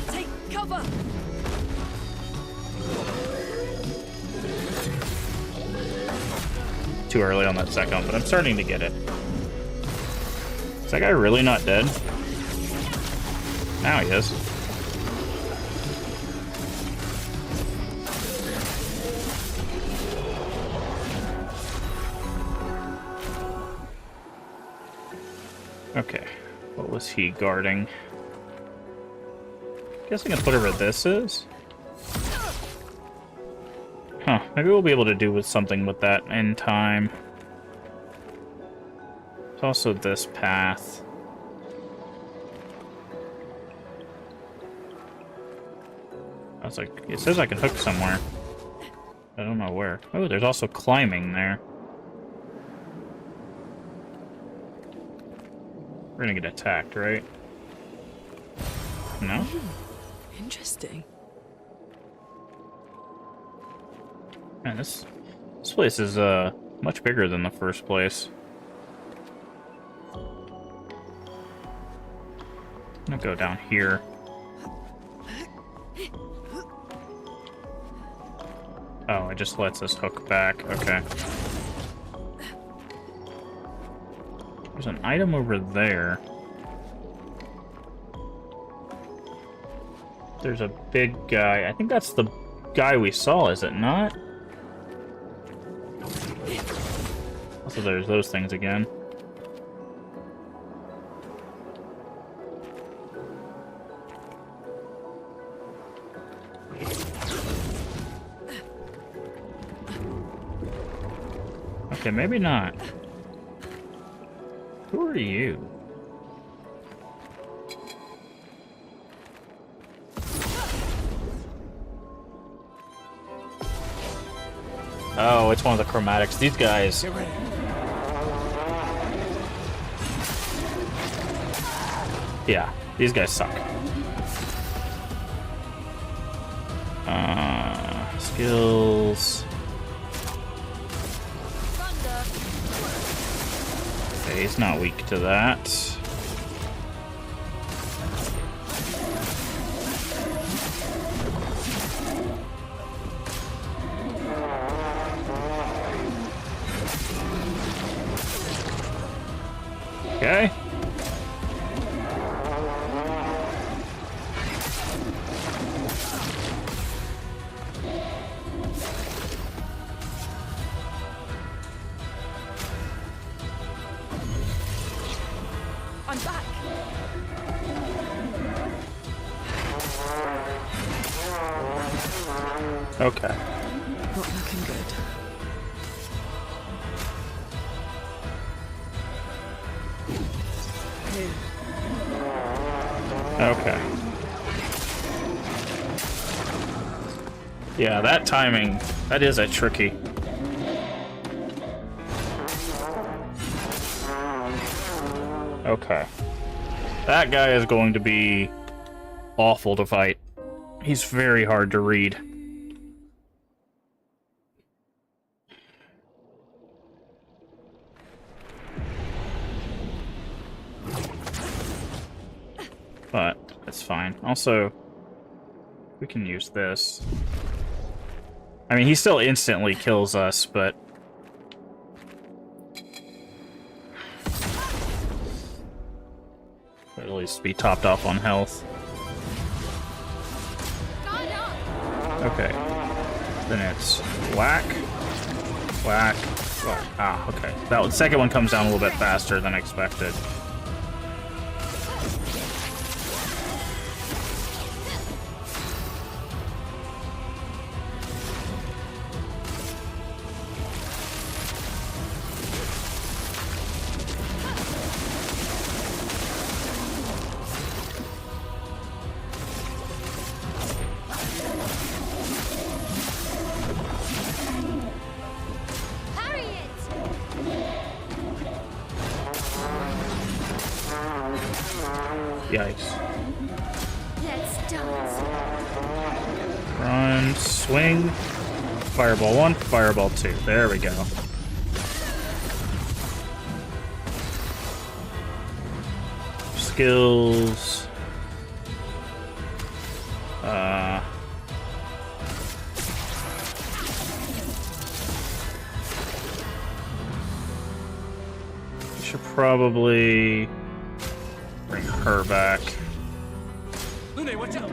Take cover. Too early on that second one, but I'm starting to get it. Is that guy really not dead? Now he is. Okay. What was he guarding? Guessing it's whatever this is. Huh. Maybe we'll be able to do with something with that in time. It's also this path. I was like, it says I can hook somewhere. I don't know where. Oh, there's also climbing there. We're gonna get attacked, right? No? Interesting. Man, this place is much bigger than the first place. I'm gonna go down here. Oh, it just lets us hook back. Okay. There's an item over there. There's a big guy. I think that's the guy we saw, is it not? Also, there's those things again. Okay, maybe not. Who are you? Oh, it's one of the chromatics. These guys. Get ready. Yeah, these guys suck. Skills. Okay, he's not weak to that. Okay. I'm back. Okay. Not looking good. Okay. Yeah, that timing, that is a tricky. Okay. That guy is going to be awful to fight. He's very hard to read. But it's fine. Also, we can use this. I mean, he still instantly kills us, but at least be topped off on health. Okay. Then it's whack, whack, whack. Ah, okay. That second one comes down a little bit faster than expected. Yikes. Let's dance. Run, swing, fireball 1, fireball 2. There we go. Skills. We should probably bring her back. Lune, watch out!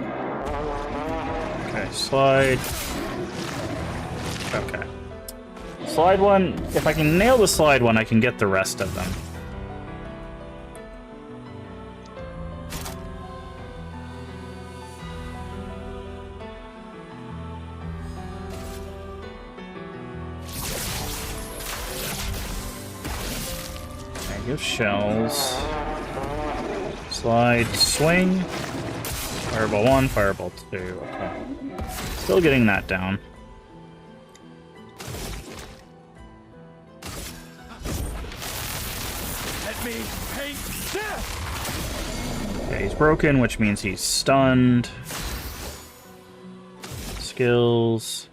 Okay, slide. Okay. Slide one. If I can nail the slide one, I can get the rest of them. Okay, give shells. Slide, swing. Fireball 1, fireball 2. Okay. Still getting that down. Let me paint death! Okay, he's broken, which means he's stunned. Skills.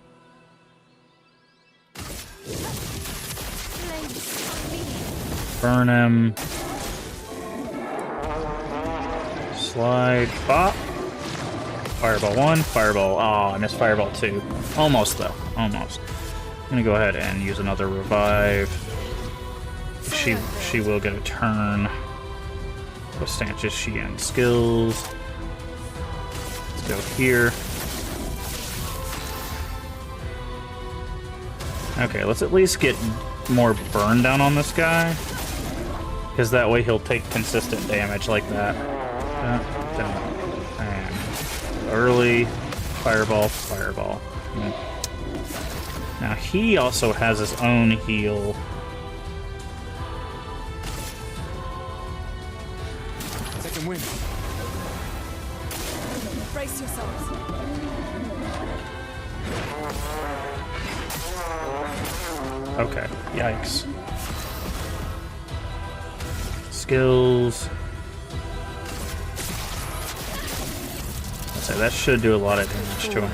Burn him. Slide, pop. Fireball 1, Fireball... Oh, I missed Fireball 2. Almost, though. Almost. I'm gonna go ahead and use another Revive. She will get a turn. What stance is she in? Skills. Let's go here. Okay, let's at least get more burn down on this guy. Because that way he'll take consistent damage like that. And early Fireball, Fireball. Now he also has his own heal. Second wind. Brace yourselves. Okay, yikes. Skills. I'd say that should do a lot of damage to him.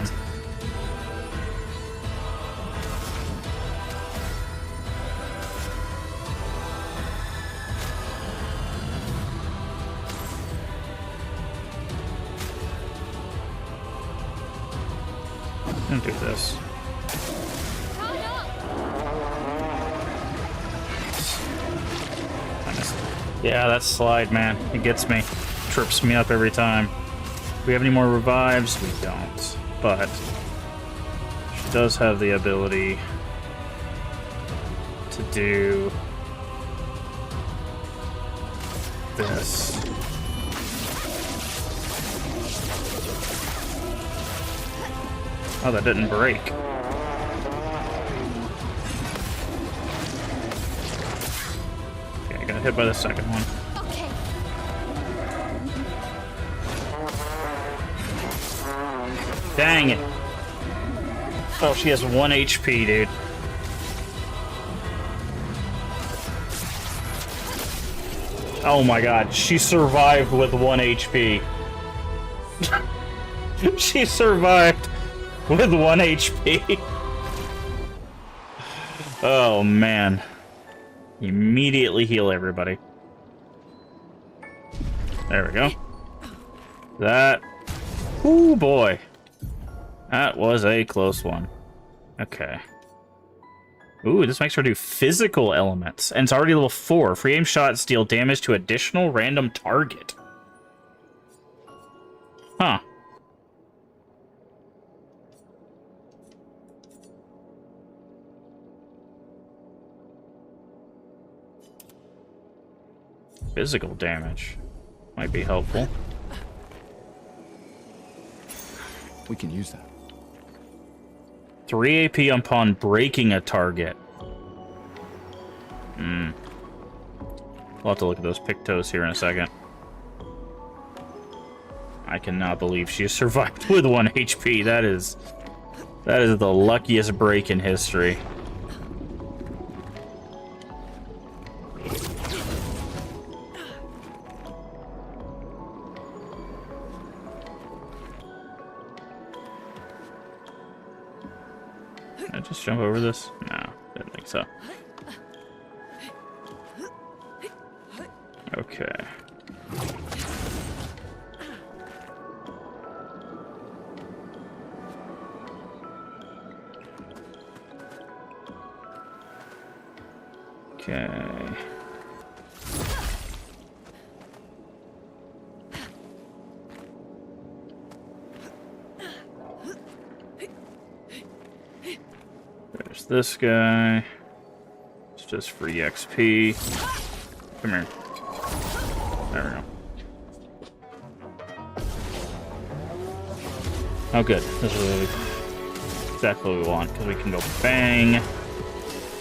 I'm gonna do this. Yeah, that slide, man. It gets me. Trips me up every time. Do we have any more revives? We don't. But she does have the ability to do this. Oh, that didn't break. Okay, I got hit by the second one. Okay. Dang it. Oh, she has 1 HP, dude. Oh my god, she survived with 1 HP. She survived with 1 HP. Oh man. Immediately heal everybody. There we go. That... Ooh boy. That was a close one. Okay. Ooh, this makes her do physical elements. And it's already level 4. Free aim shots deal damage to additional random target. Huh. Physical damage might be helpful. We can use that. 3 AP upon breaking a target. We'll have to look at those pictos here in a second. I cannot believe she survived with 1 HP. That is the luckiest break in history. Did I just jump over this? No, didn't think so. Okay. Okay. There's this guy. It's just free XP. Come here. There we go. Oh good. This is exactly what we want, because we can go bang. And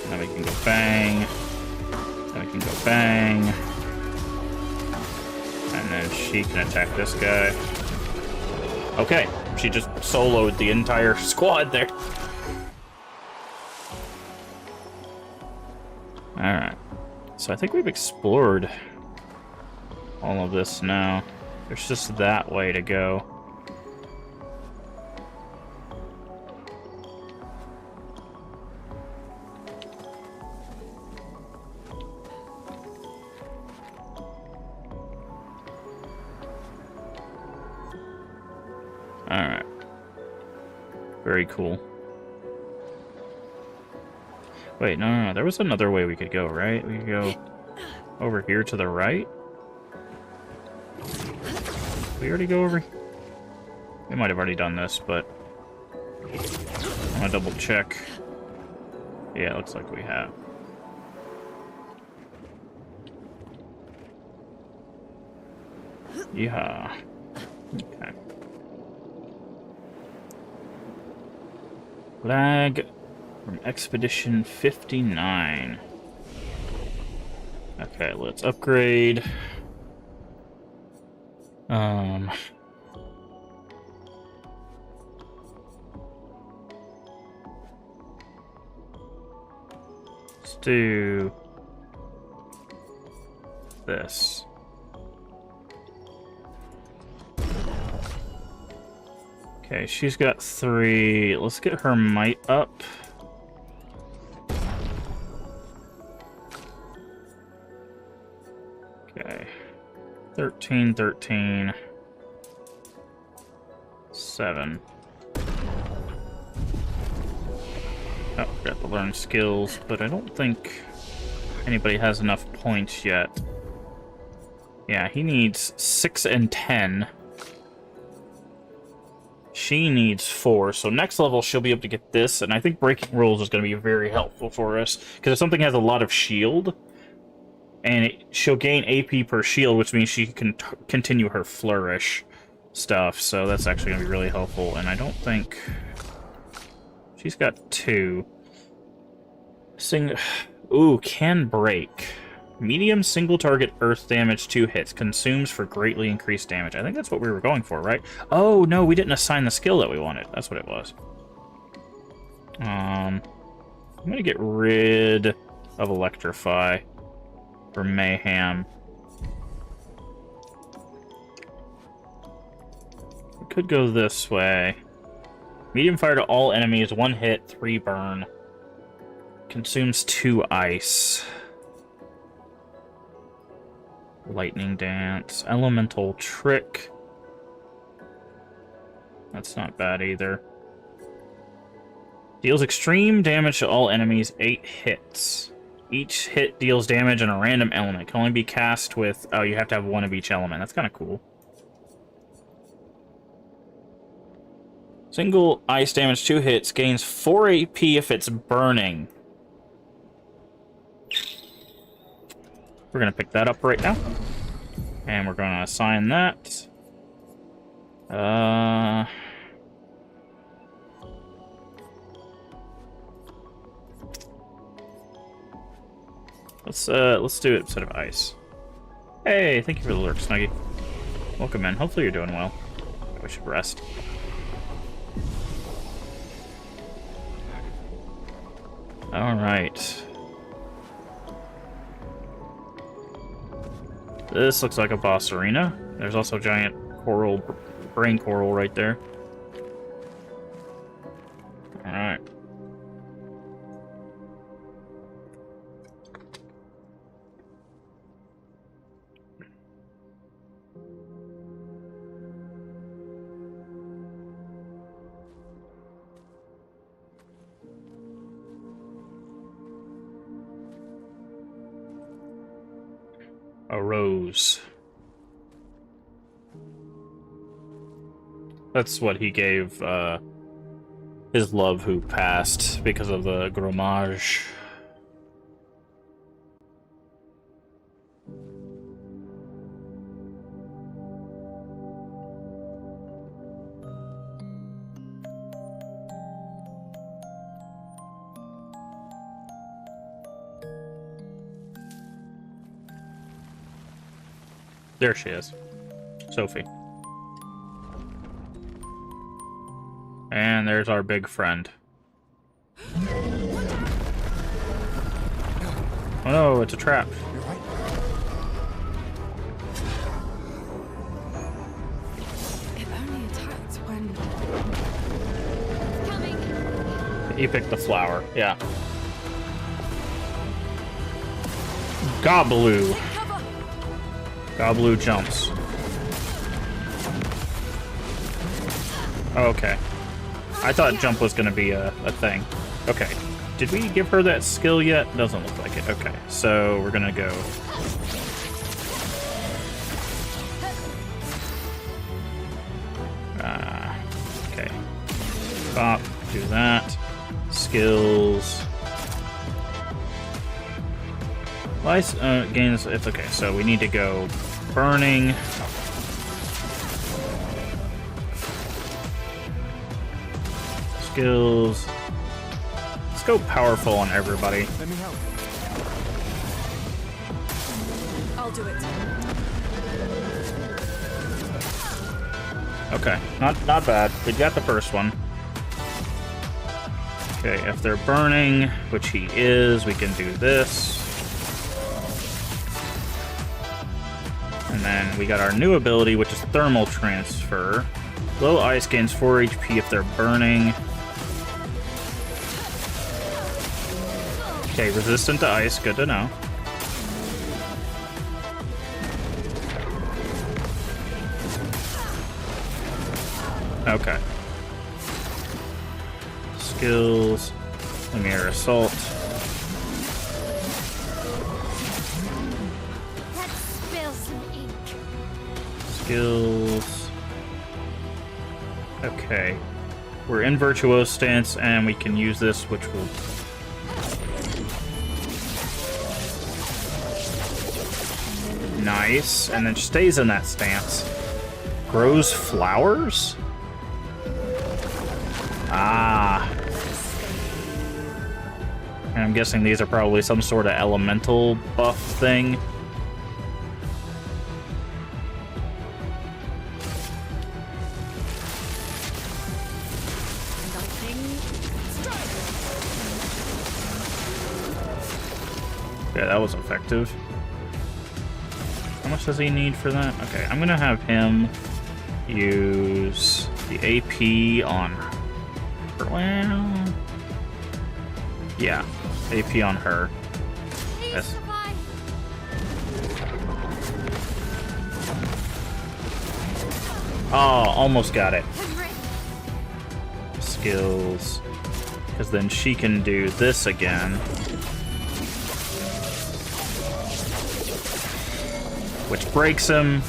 then we can go bang. Then we can go bang. And then she can attack this guy. Okay, she just soloed the entire squad there. Alright. So I think we've explored all of this now. There's just that way to go. Alright. Very cool. Wait, no. There was another way we could go, right? We could go over here to the right? We already go over... We might have already done this, but... I'm gonna double check. Yeah, it looks like we have. Yeah. Okay. Lag from Expedition 59. Okay, let's upgrade. Let's do this. Okay, she's got 3. Let's get her might up. Okay. 13, 13. 7. Oh, got to learn skills, but I don't think anybody has enough points yet. Yeah, he needs 6 and 10. She needs 4, so next level she'll be able to get this, and I think breaking rules is going to be very helpful for us, because if something has a lot of shield, and she'll gain AP per shield, which means she can continue her flourish stuff, so that's actually going to be really helpful, and I don't think... She's got 2. Ooh, can break. Medium single target earth damage 2 hits. Consumes for greatly increased damage. I think that's what we were going for, right? Oh, no, we didn't assign the skill that we wanted. That's what it was. I'm going to get rid of Electrify for Mayhem. We could go this way. Medium fire to all enemies. 1 hit, 3 burn. Consumes 2 ice. Lightning Dance. Elemental Trick. That's not bad either. Deals extreme damage to all enemies. 8 hits. Each hit deals damage on a random element. Can only be cast with... Oh, you have to have 1 of each element. That's kind of cool. Single ice damage 2 hits. Gains 4 AP if it's burning. We're going to pick that up right now. And we're going to assign that. Let's do it instead of ice. Hey, thank you for the lurk, Snuggie. Welcome in. Hopefully you're doing well. We should rest. Alright. This looks like a boss arena. There's also a giant coral, brain coral right there. Alright. A rose. That's what he gave his love who passed because of the gromage. There she is. Sophie. And there's our big friend. Oh no, it's a trap. It only attacks when... Coming. He picked the flower, yeah. Gobloo. Gobloo jumps. Okay. I thought jump was going to be a thing. Okay. Did we give her that skill yet? Doesn't look like it. Okay. So we're going to go... okay. Pop. Do that. Skills. Lice gains... It's okay. So we need to go burning. Skills. Let's go powerful on everybody. Let me help. I'll do it. Okay, not bad. We got the first one. Okay, if they're burning, which he is, we can do this. And then we got our new ability, which is thermal transfer. Low ice gains 4 HP if they're burning. Okay, resistant to ice, good to know. Okay. Skills. Mirror Assault. Let's spill some ink. Skills. Okay. We're in Virtuose stance, and we can use this, which will... Nice. And then stays in that stance. Grows flowers? Ah. And I'm guessing these are probably some sort of elemental buff thing. Yeah, that was effective. How much does he need for that? Okay, I'm gonna have him use the AP on her. Well, yeah, AP on her. Please Yes. survive. Oh, almost got it. I'm ready. Skills. Because then she can do this again. Which breaks him.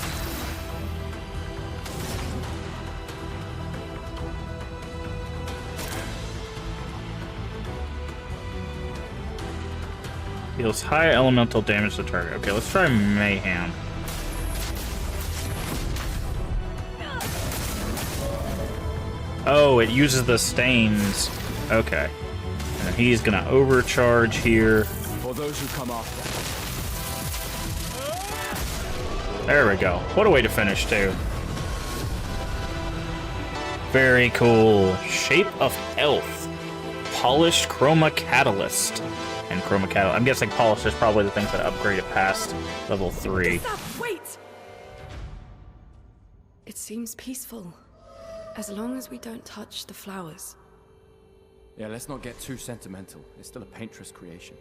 Deals high elemental damage to the target. Okay, let's try Mayhem. Oh, it uses the stains. Okay. And he's gonna overcharge here. For those who come after. There we go. What a way to finish, too. Very cool. Shape of Health. Polished Chroma Catalyst. And Chroma Catalyst. I'm guessing Polished is probably the things that upgrade it past level 3. Wait! It seems peaceful. As long as we don't touch the flowers. Yeah, let's not get too sentimental. It's still a painter's creation.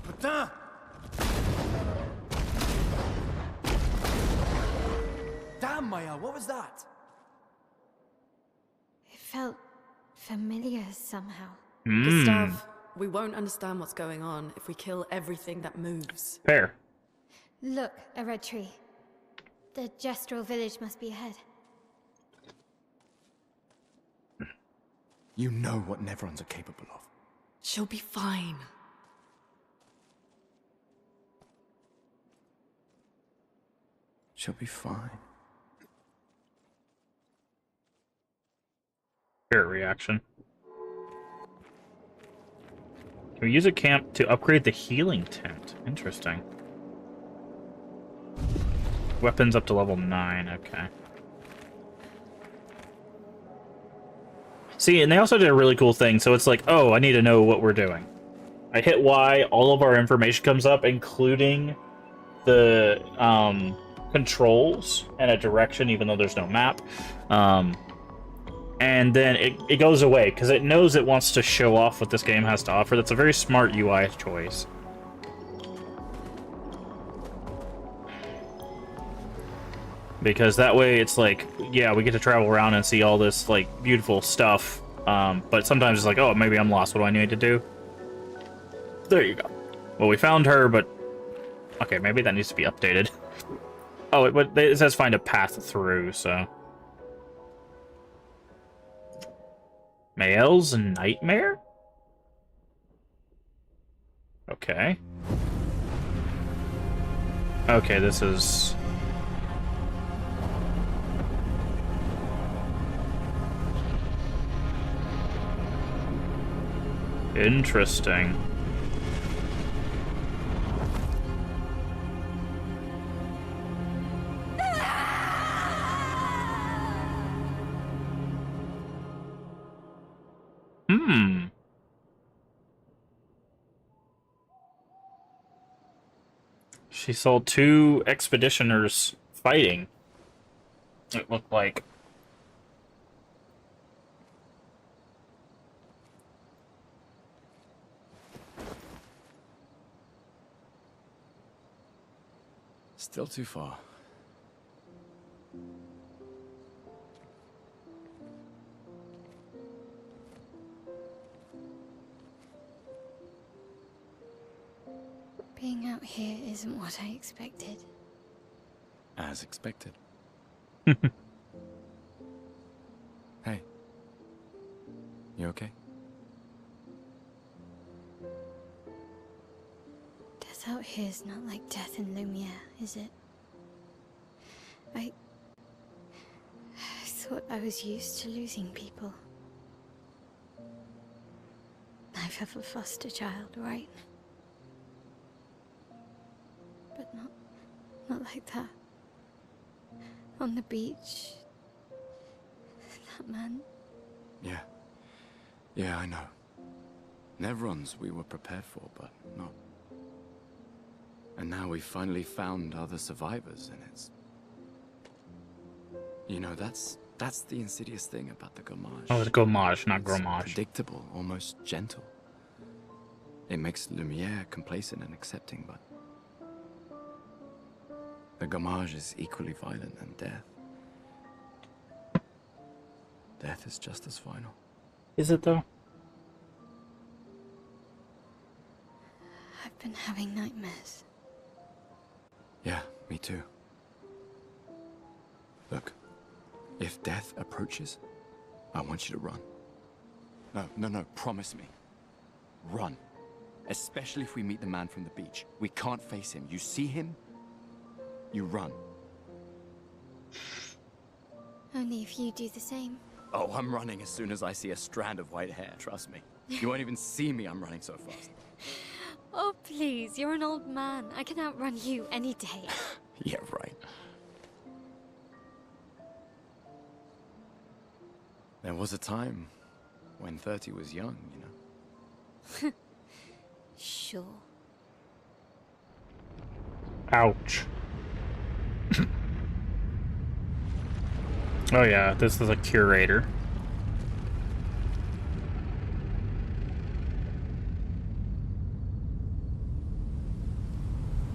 Putain! Damn, Maya, what was that? It felt familiar somehow. Gustav, we won't understand what's going on if we kill everything that moves. Fair. Look, a red tree. The Gestural village must be ahead. You know what Neverons are capable of. She'll be fine. She'll be fine. Fair reaction. Can we use a camp to upgrade the healing tent? Interesting. Weapons up to level 9, okay. See, and they also did a really cool thing, so it's like, oh, I need to know what we're doing. I hit Y, all of our information comes up, including the controls and a direction, even though there's no map. And then it goes away, because it knows it wants to show off what this game has to offer. That's a very smart UI choice. Because that way it's like, yeah, we get to travel around and see all this, like, beautiful stuff. But sometimes it's like, oh, maybe I'm lost. What do I need to do? There you go. Well, we found her, but... Okay, maybe that needs to be updated. Oh, it says find a path through, so... Mael's Nightmare? Okay. Okay, this is... Interesting. She saw two expeditioners fighting, it looked like. Still too far. Being out here isn't what I expected. As expected. Hey. You okay? Death out here's not like death in Lumiere, is it? I thought I was used to losing people. I've had a foster child, right? But not like that. On the beach. That man. Yeah. Yeah, I know. Nevrons we were prepared for, but not. And now we've finally found other survivors, and it's... You know, that's the insidious thing about the Gommage. Oh, it's Gommage, not It's Gromage. predictable, almost gentle. It makes Lumiere complacent and accepting, but... The Gommage is equally violent than death. Death is just as final. Is it, though? I've been having nightmares. Yeah, me too. Look, if death approaches, I want you to run. No, promise me. Run. Especially if we meet the man from the beach. We can't face him. You see him, you run. Only if you do the same. Oh, I'm running as soon as I see a strand of white hair, trust me. You won't even see me, I'm running so fast. Oh, please, you're an old man. I can outrun you any day. Yeah, right. There was a time when 30 was young, you know? Sure. Ouch. Oh yeah, this is a curator.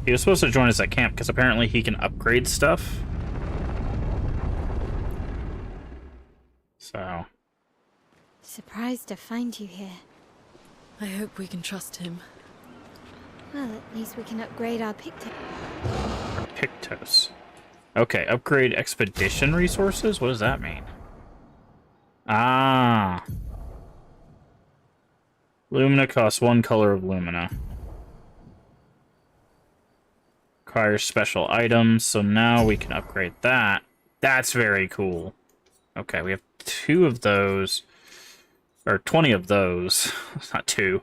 He was supposed to join us at camp because apparently he can upgrade stuff. So. Surprised to find you here. I hope we can trust him. Well, at least we can upgrade our Pictos. Pictos. Okay, upgrade expedition resources? What does that mean? Ah. Lumina costs 1 color of lumina. Requires special items, so now we can upgrade that. That's very cool. Okay, we have 2 of those. Or 20 of those. It's not 2.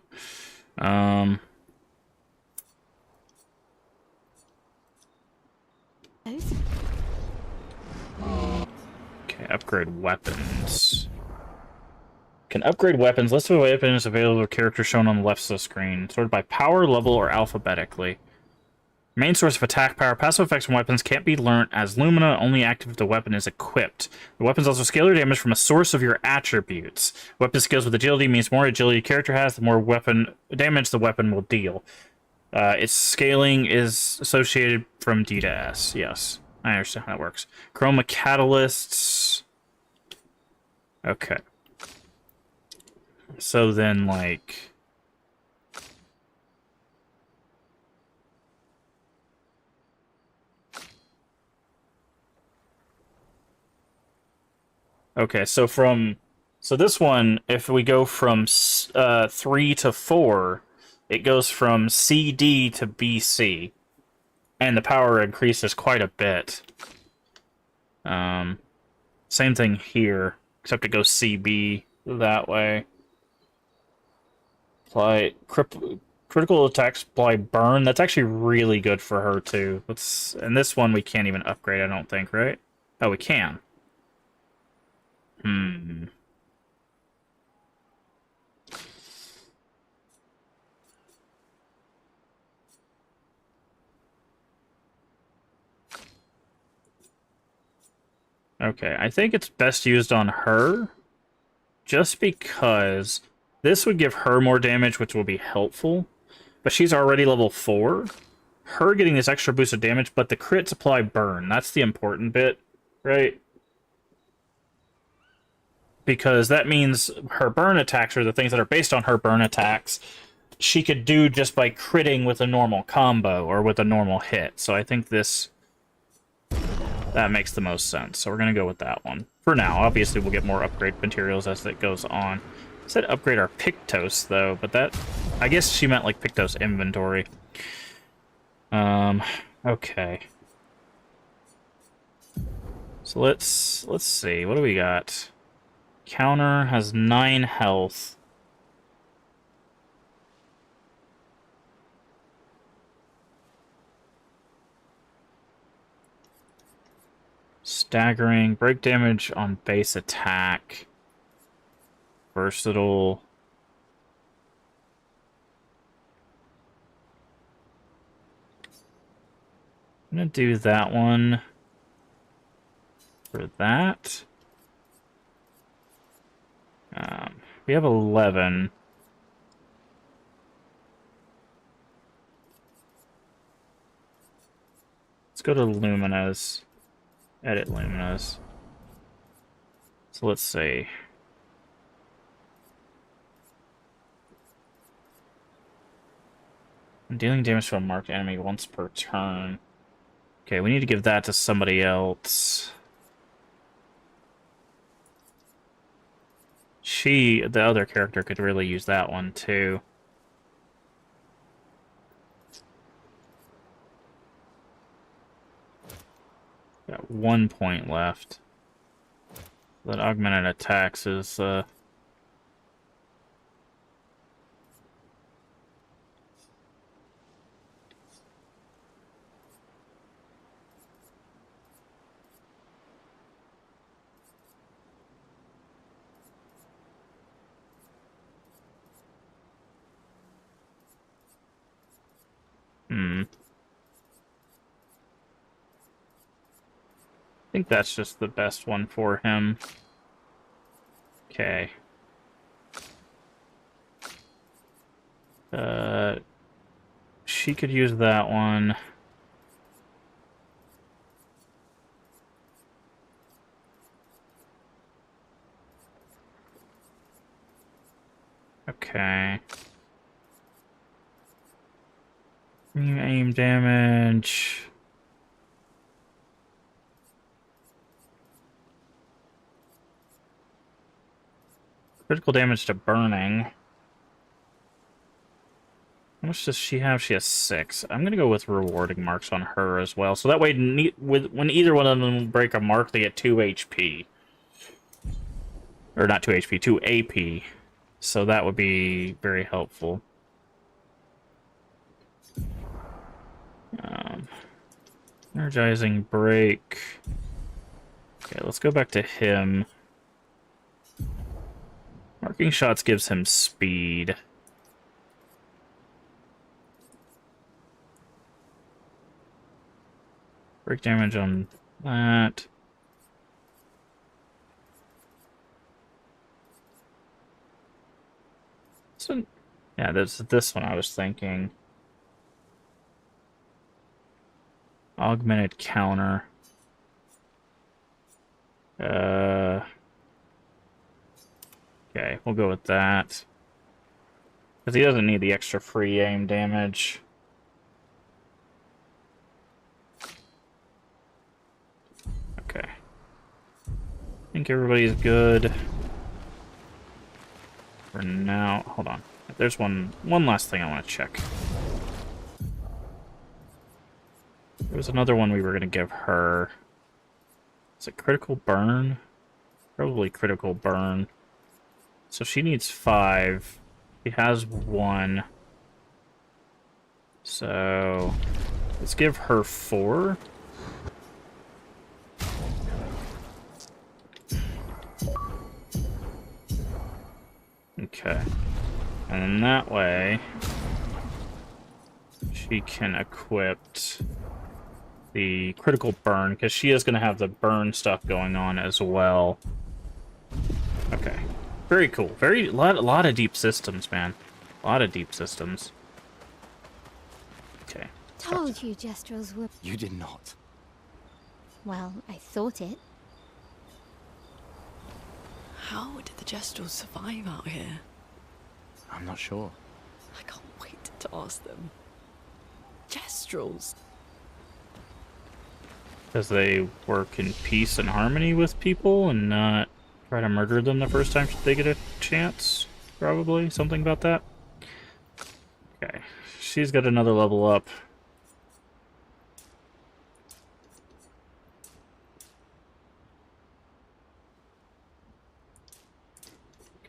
Okay, upgrade weapons. Can upgrade weapons. List of weapons available to characters shown on the left of the screen. Sorted by power, level, or alphabetically. Main source of attack power. Passive effects from weapons can't be learnt as Lumina, only active if the weapon is equipped. The weapons also scalar damage from a source of your attributes. Weapon skills with agility means more agility a character has, the more weapon damage the weapon will deal. Its scaling is associated from D to S. Yes, I understand how that works. Chroma catalysts. Okay. So then, like... Okay, so this one, if we go from 3 to 4, it goes from CD to BC, and the power increases quite a bit. Same thing here, except it goes CB that way. Apply critical attacks, apply burn. That's actually really good for her too. And this one we can't even upgrade, I don't think, right? Oh, we can. Okay, I think it's best used on her, just because this would give her more damage, which will be helpful, but she's already level 4. Her getting this extra boost of damage, but the crits apply burn. That's the important bit, right? Because that means her burn attacks, or the things that are based on her burn attacks, she could do just by critting with a normal combo, or with a normal hit. So I think that makes the most sense. So we're going to go with that one. For now, obviously we'll get more upgrade materials as it goes on. I said upgrade our Pictos, though, but that... I guess she meant, like, Pictos inventory. Okay. So let's see. What do we got? Counter has 9 health. Staggering, break damage on base attack. Versatile. I'm gonna do that one for that. We have 11. Let's go to Lumina's. Edit Lumina's. So let's see. Dealing damage to a marked enemy once per turn. Okay, we need to give that to somebody else. The other character, could really use that one too. Got 1 point left. That augmented attacks is, I think that's just the best one for him. Okay. She could use that one. Okay. New aim damage. Critical damage to burning. How much does she have? She has 6. I'm going to go with rewarding marks on her as well. So that way, when either one of them break a mark, they get 2 HP. Or not 2 HP, 2 AP. So that would be very helpful. Energizing break. Okay, let's go back to him. Marking shots gives him speed. Break damage on that. So, yeah, there's this one I was thinking. Augmented counter. Okay, we'll go with that. Because he doesn't need the extra free aim damage. Okay. I think everybody's good. For now, hold on. There's one last thing I want to check. There was another one we were going to give her. Is it critical burn? Probably critical burn. So she needs 5. She has 1. So let's give her 4. Okay. And then that way she can equip the critical burn, because she is going to have the burn stuff going on as well. Okay. Very cool. A lot of deep systems, man. A lot of deep systems. Okay. Told you Jestrels were... You did not. Well, I thought it. How did the Jestrels survive out here? I'm not sure. I can't wait to ask them. Jestrels? Because they work in peace and harmony with people and not try to murder them the first time they get a chance. Probably. Something about that. Okay. She's got another level up.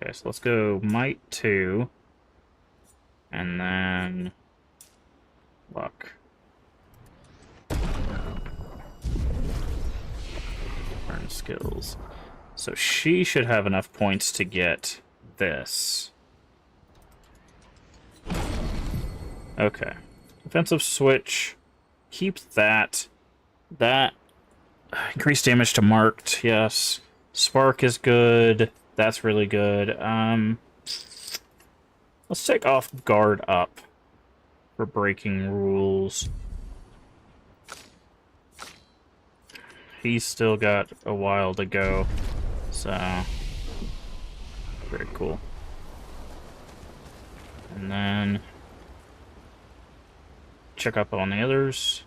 Okay, so let's go Might 2. And then... Luck. Burn skills. So she should have enough points to get this. Okay. Defensive switch. Keep that. That. Increased damage to marked, yes. Spark is good. That's really good. Let's take off guard up for breaking rules. He's still got a while to go, so very cool. And then check up on the others.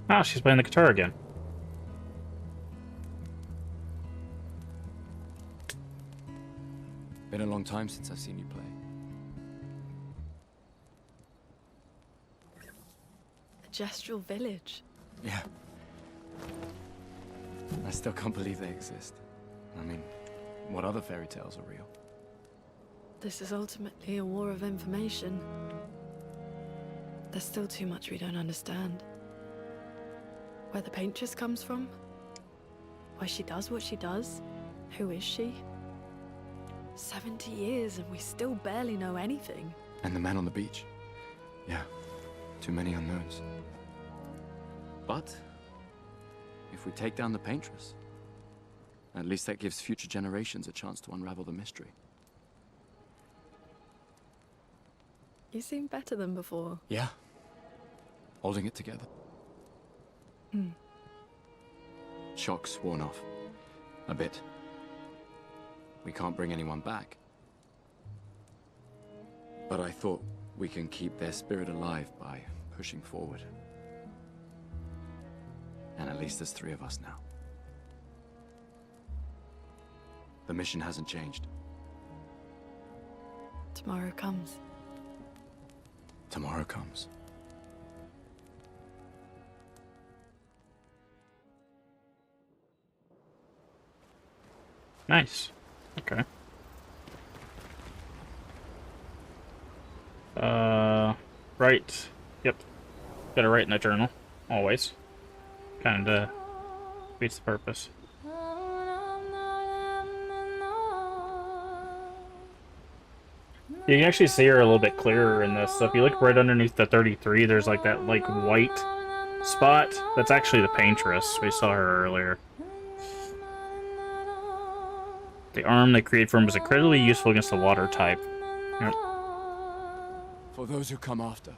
Ah, she's playing the guitar again. Been a long time since I've seen you play. A Jestral village? Yeah. I still can't believe they exist. I mean, what other fairy tales are real? This is ultimately a war of information. There's still too much we don't understand. Where the paintress comes from? Why she does what she does? Who is she? 70 years and we still barely know anything. And the man on the beach. Yeah, too many unknowns. But if we take down the paintress, at least that gives future generations a chance to unravel the mystery. You seem better than before. Yeah. Holding it together. Shock's worn off. A bit. We can't bring anyone back. But I thought we can keep their spirit alive by pushing forward. And at least there's 3 of us now. The mission hasn't changed. Tomorrow comes. Tomorrow comes. Nice. Okay. Right. Yep. Gotta write in the journal. Always. Kinda beats the purpose. You can actually see her a little bit clearer in this. So if you look right underneath the 33, there's like that like white spot. That's actually the paintress. We saw her earlier. The arm they create for him is incredibly useful against the water type. Yep. For those who come after.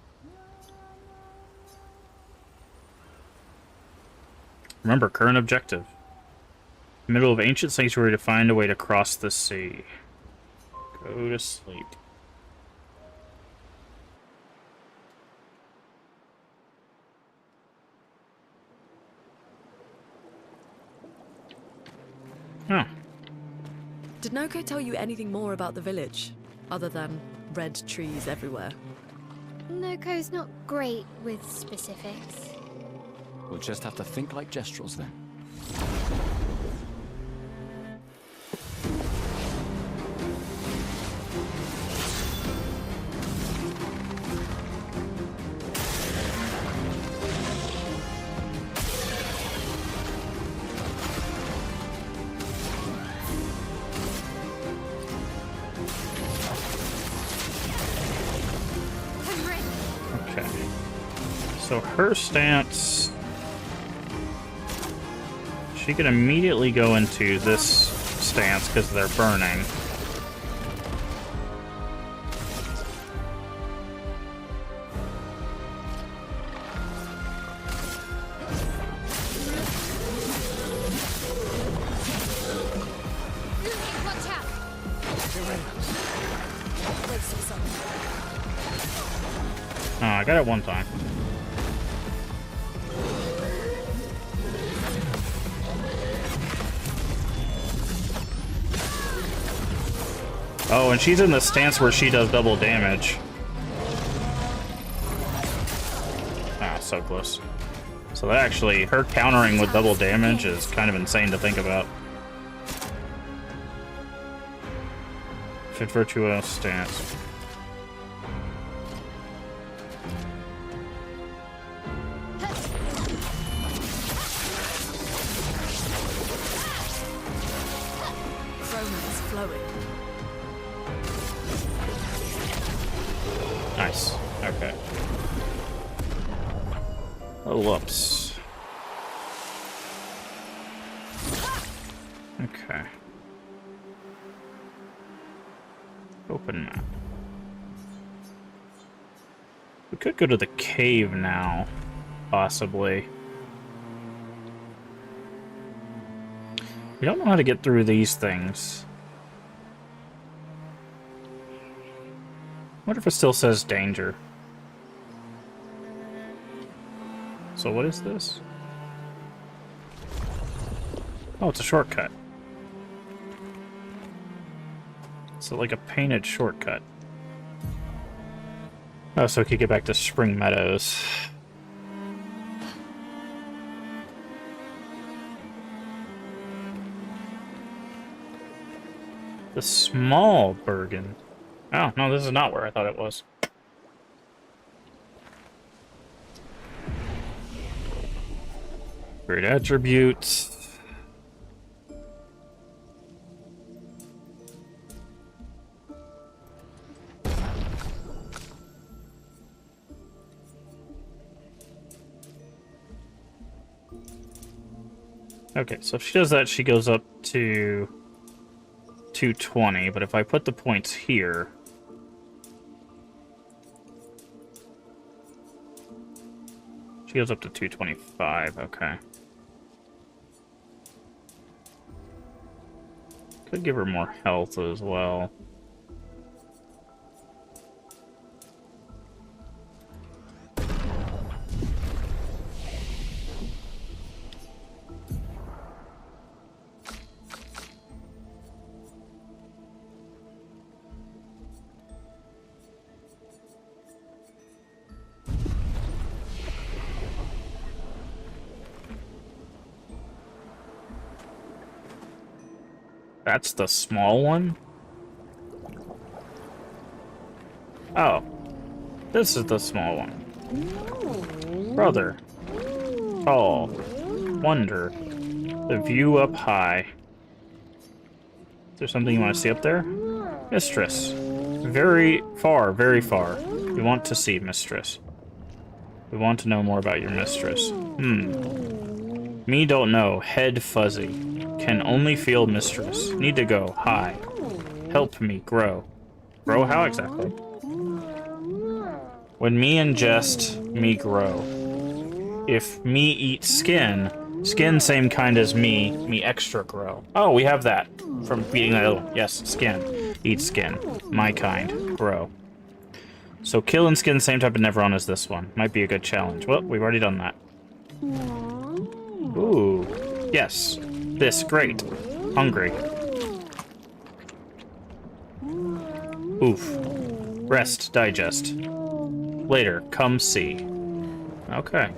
Remember, current objective. Middle of ancient sanctuary to find a way to cross the sea. Go to sleep. Oh. Did Noko tell you anything more about the village, other than red trees everywhere? Noko's not great with specifics. We'll just have to think like Gestrels then. Okay. So her stance... She can immediately go into this stance because they're burning. Watch out! Oh, I got it one time. Oh, and she's in the stance where she does double damage. Ah, so close. So that actually, her countering with double damage is kind of insane to think about. Fit Virtuoso stance. Chroma is flowing. Nice. Okay. Oh, whoops. Okay. Open map. We could go to the cave now, possibly. We don't know how to get through these things. What if it still says danger? So what is this? Oh, it's a shortcut. It's like a painted shortcut. Oh, so we could get back to Spring Meadows. The small Bergen. Oh, no, this is not where I thought it was. Great attributes. Okay, so if she does that, she goes up to 220, but if I put the points here... She goes up to 225, okay. Could give her more health as well. That's the small one? Oh. This is the small one. Brother. Tall. Wonder. The view up high. Is there something you want to see up there? Mistress. very far, very far. We want to see, mistress. We want to know more about your mistress. Me don't know. Head fuzzy. Can only feel mistress. Need to go. Hi. Help me grow. Grow how exactly? When me ingest, me grow. If me eat skin, skin same kind as me extra grow. Oh, we have that from beating that other one. Yes, skin. Eat skin. My kind. Grow. So kill and skin same type of Neveron as this one. Might be a good challenge. Well, we've already done that. Ooh. Yes. This. Great. Hungry. Oof. Rest. Digest. Later. Come see. Okay.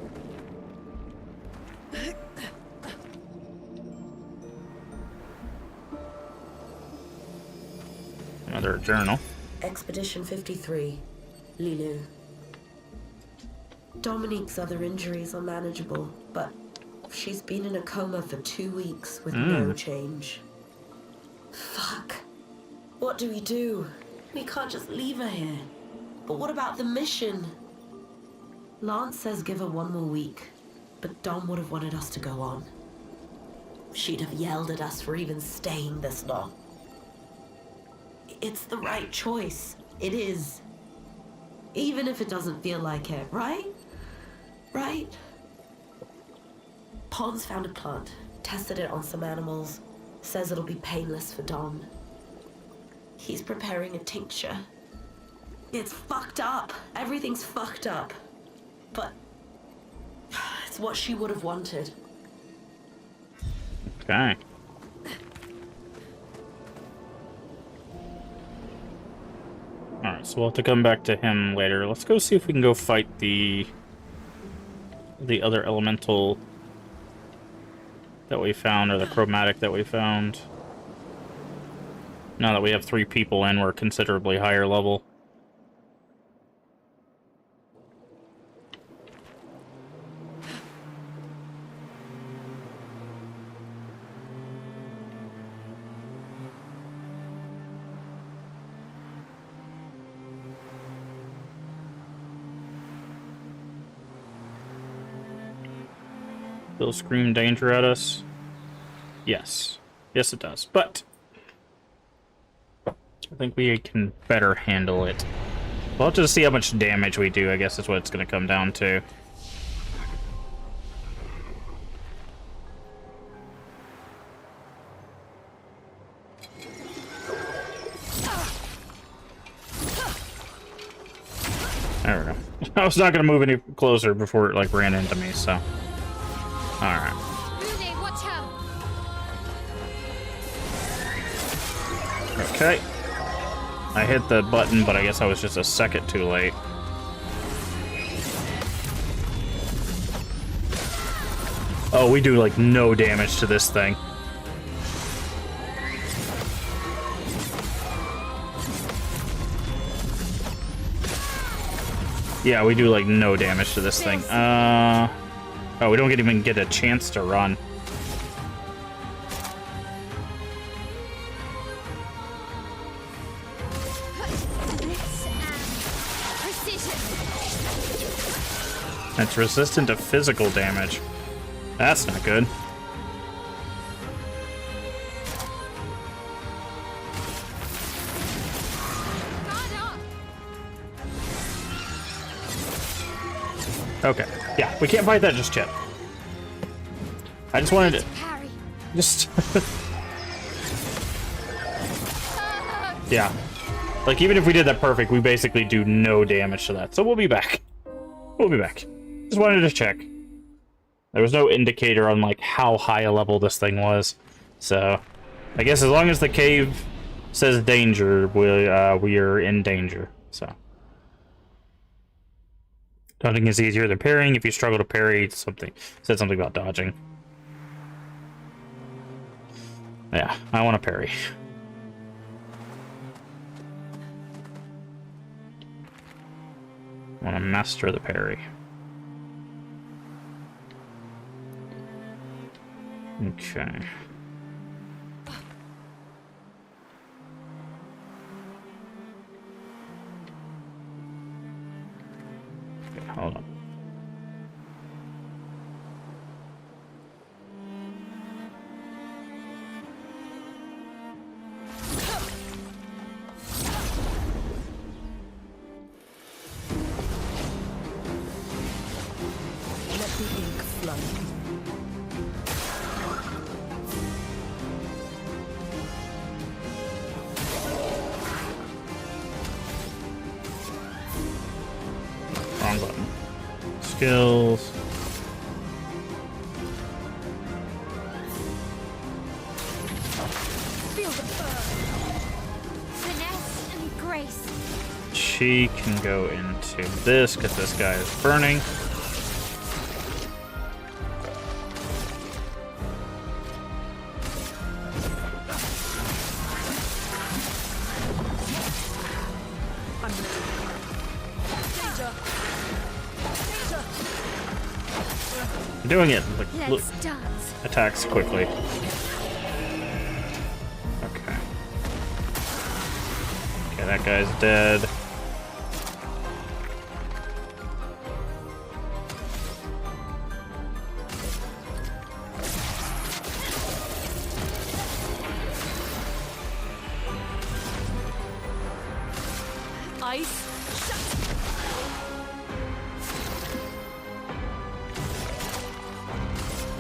Another journal. Expedition 53, Lilu. Dominique's other injuries are manageable, but she's been in a coma for 2 weeks with no change. Fuck. What do we do? We can't just leave her here. But what about the mission? Lance says give her 1 more week, but Dom would have wanted us to go on. She'd have yelled at us for even staying this long. It's the right choice. It is. Even if it doesn't feel like it, right? Right? Pons found a plant, tested it on some animals, says it'll be painless for Dom. He's preparing a tincture. It's fucked up. Everything's fucked up. But it's what she would have wanted. Okay. Alright, so we'll have to come back to him later. Let's go see if we can go fight the other elemental that we found, or the chromatic that we found. Now that we have 3 people in, we're considerably higher level. It'll scream danger at us. Yes. Yes, it does. But I think we can better handle it. We'll have to see how much damage we do, I guess is what it's going to come down to. There we go. I was not going to move any closer before it, like, ran into me, so... Alright. Okay. I hit the button, but I guess I was just a second too late. Oh, we do, like, no damage to this thing. Yeah, we do, like, no damage to this thing. Oh, we don't even get a chance to run. It's resistant to physical damage. That's not good. Okay. Yeah, we can't fight that just yet. I just wanted to... Just... Yeah. Like, even if we did that perfect, we basically do no damage to that. So we'll be back. We'll be back. Just wanted to check. There was no indicator on, like, how high a level this thing was. So, I guess as long as the cave says danger, we are in danger. So. Dodging is easier than parrying. If you struggle to parry, said something about dodging. Yeah, I want to parry. I want to master the parry. Okay. skills. Feel the burn. Finesse and grace. She can go into this because this guy is burning. Doing it like Let's dance. attacks quickly. Okay. Okay, that guy's dead. Ice.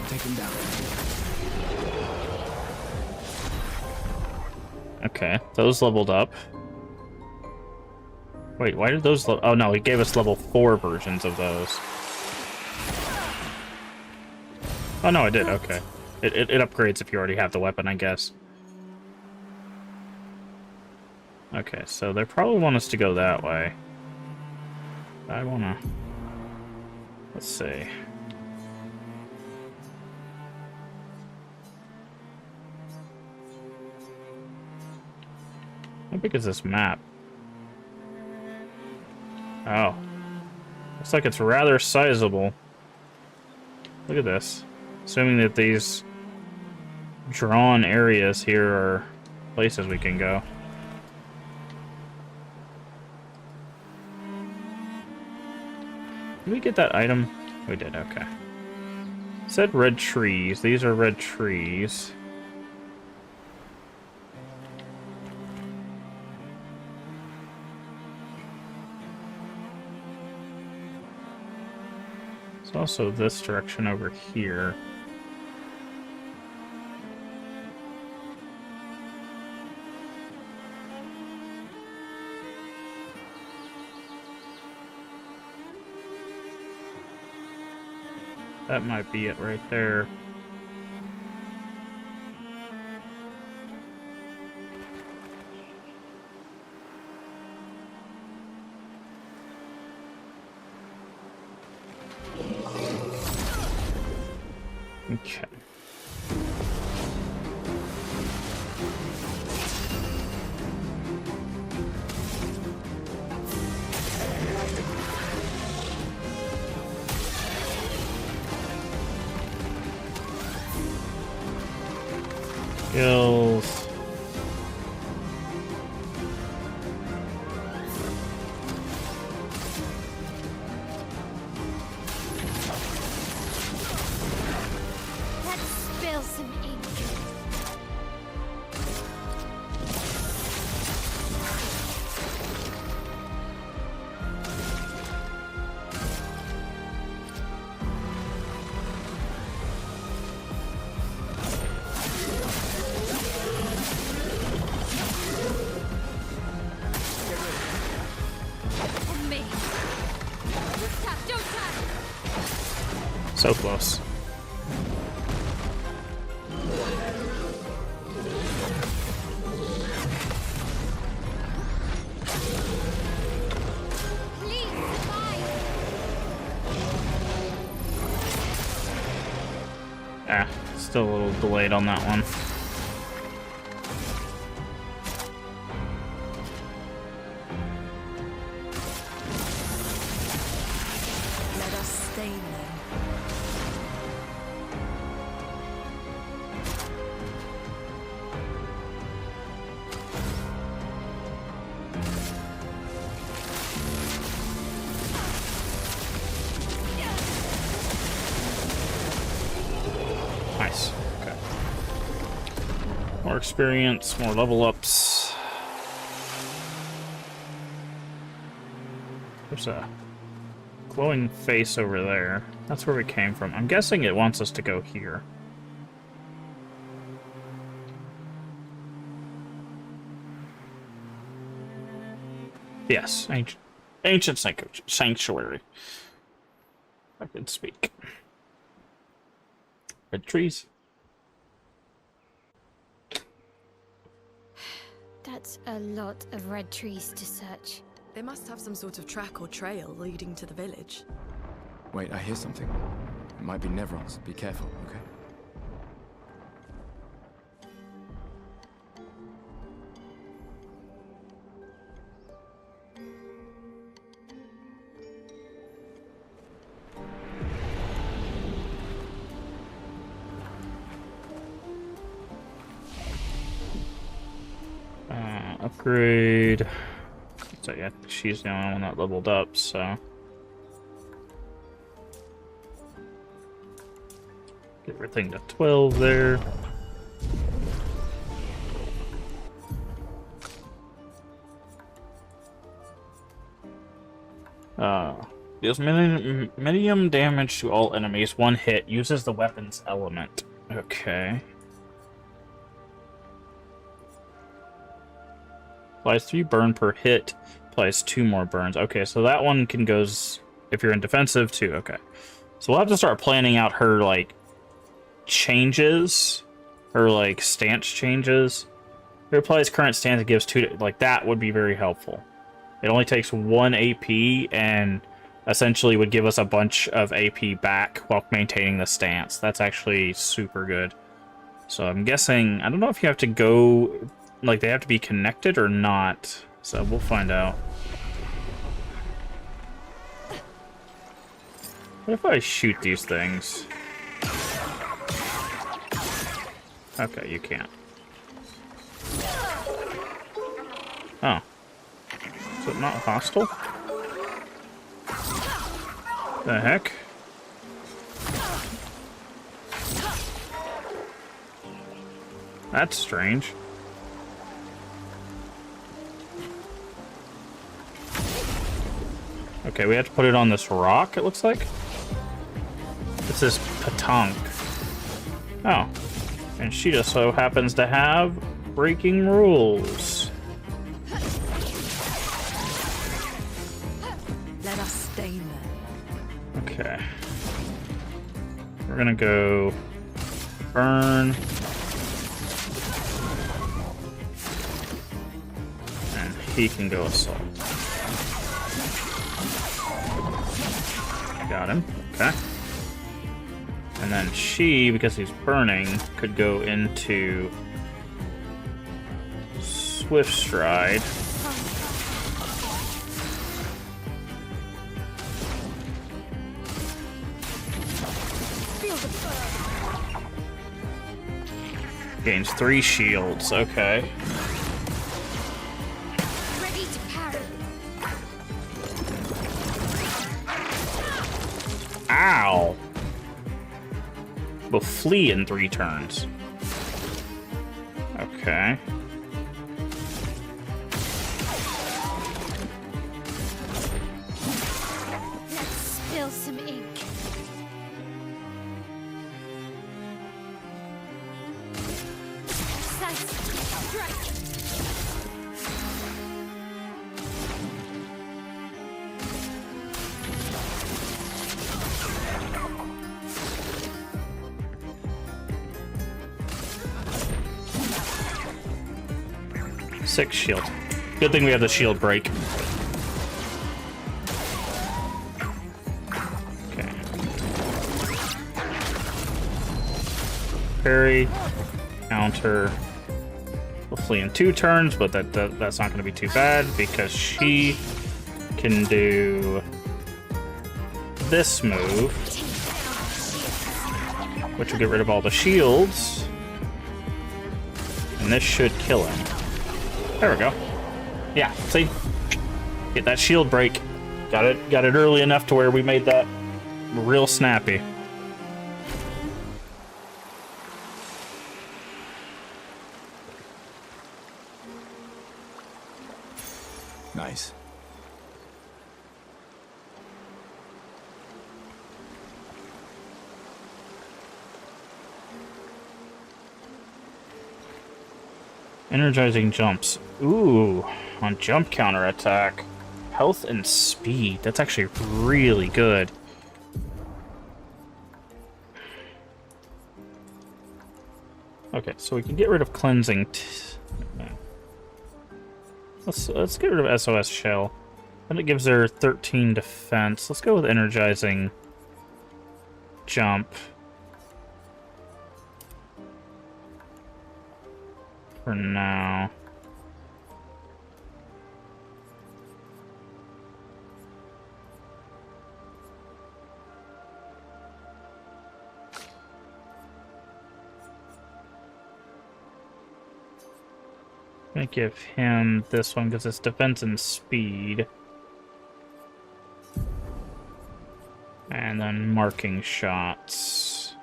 Take him down. Okay, those leveled up. Wait, why did those oh no, he gave us level 4 versions of those. Oh no, I did, okay. It upgrades if you already have the weapon, I guess. Okay, so they probably want us to go that way. I wanna... Let's see. How big is this map? Oh. Looks like it's rather sizable. Look at this. Assuming that these drawn areas here are places we can go. Did we get that item? We did, okay. It said red trees. These are red trees. There's also this direction over here. That might be it right there. Okay. Skills. Let's spill some ink. And me. Don't tap. So close. Please survive. Ah, still a little delayed on that one. Let us stain them. Nice. Okay. More experience, more level ups. There's a glowing face over there. That's where we came from. I'm guessing it wants us to go here. Yes, ancient sanctuary. I can speak. Red trees. That's a lot of red trees to search. They must have some sort of track or trail leading to the village. Wait, I hear something. It might be Nevrons. Be careful, okay? Upgrade. So yeah, she's the only one that leveled up, so. Get everything to 12 there. Deals medium damage to all enemies. One hit. Uses the weapon's element. Okay. Applies 3 burn per hit. Applies 2 more burns. Okay, so that one can goes if you're in defensive too. Okay. So we'll have to start planning out her, like, changes. Her, like, stance changes. It applies current stance, it gives 2... Like, that would be very helpful. It only takes 1 AP and essentially would give us a bunch of AP back while maintaining the stance. That's actually super good. So I'm guessing... I don't know if you have to go... Like, they have to be connected or not. So we'll find out. What if I shoot these things? Okay, you can't. Oh. Is it not hostile? The heck? That's strange. Okay, we have to put it on this rock, it looks like. This is Patank. Oh. And she just so happens to have breaking rules. Let us stay there. Okay. We're gonna go burn. And he can go assault. Got him. Okay. And then she, because he's burning, could go into Swift Stride. Gains 3 shields. Okay. Ready to parry. Ow! Will flee in 3 turns. Okay. Let's spill some ink. Strike. Six shield. Good thing we have the shield break. Okay. Parry. Counter. We'll flee in 2 turns, but that's not going to be too bad because she can do this move, which will get rid of all the shields, and this should kill him. There we go. Yeah, see? Get that shield break. Got it early enough to where we made that real snappy. Nice. Energizing jumps. Ooh, on jump counter attack. Health and speed. That's actually really good. Okay, so we can get rid of cleansing. Let's get rid of SOS shell. And it gives her 13 defense. Let's go with energizing jump. For now. I'm gonna give him this one because it's defense and speed. And then marking shots.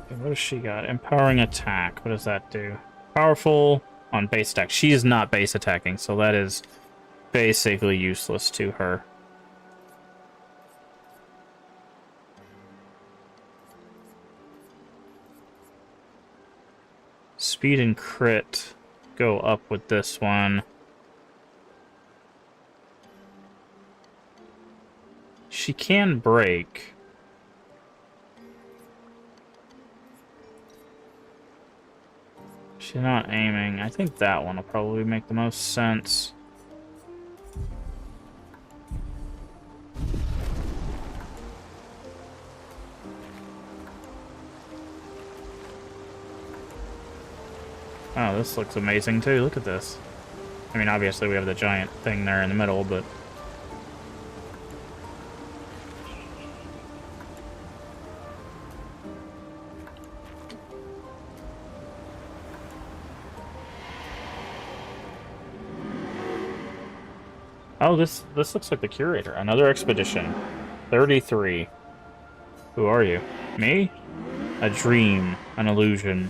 Okay, what does she got? Empowering attack. What does that do? Powerful on base attack. She is not base attacking, so that is basically useless to her. Speed and crit go up with this one. She can break. She's not aiming. I think that one will probably make the most sense. Oh, this looks amazing too. Look at this. I mean, obviously we have the giant thing there in the middle, but... Oh, this looks like the curator. Another expedition. 33. Who are you? Me? A dream. An illusion.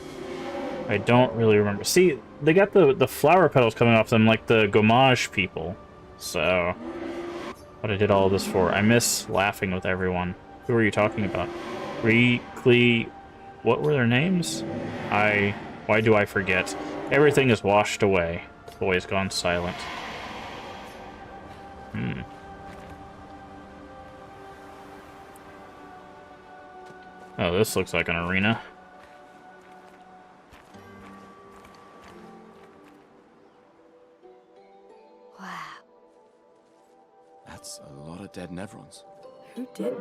I don't really remember. See, they got the flower petals coming off them like the Gommage people. So, what I did all this for. I miss laughing with everyone. Who are you talking about? What were their names? Why do I forget? Everything is washed away. The boy has gone silent. Oh, this looks like an arena. Wow. That's a lot of dead Nevrons. Who did?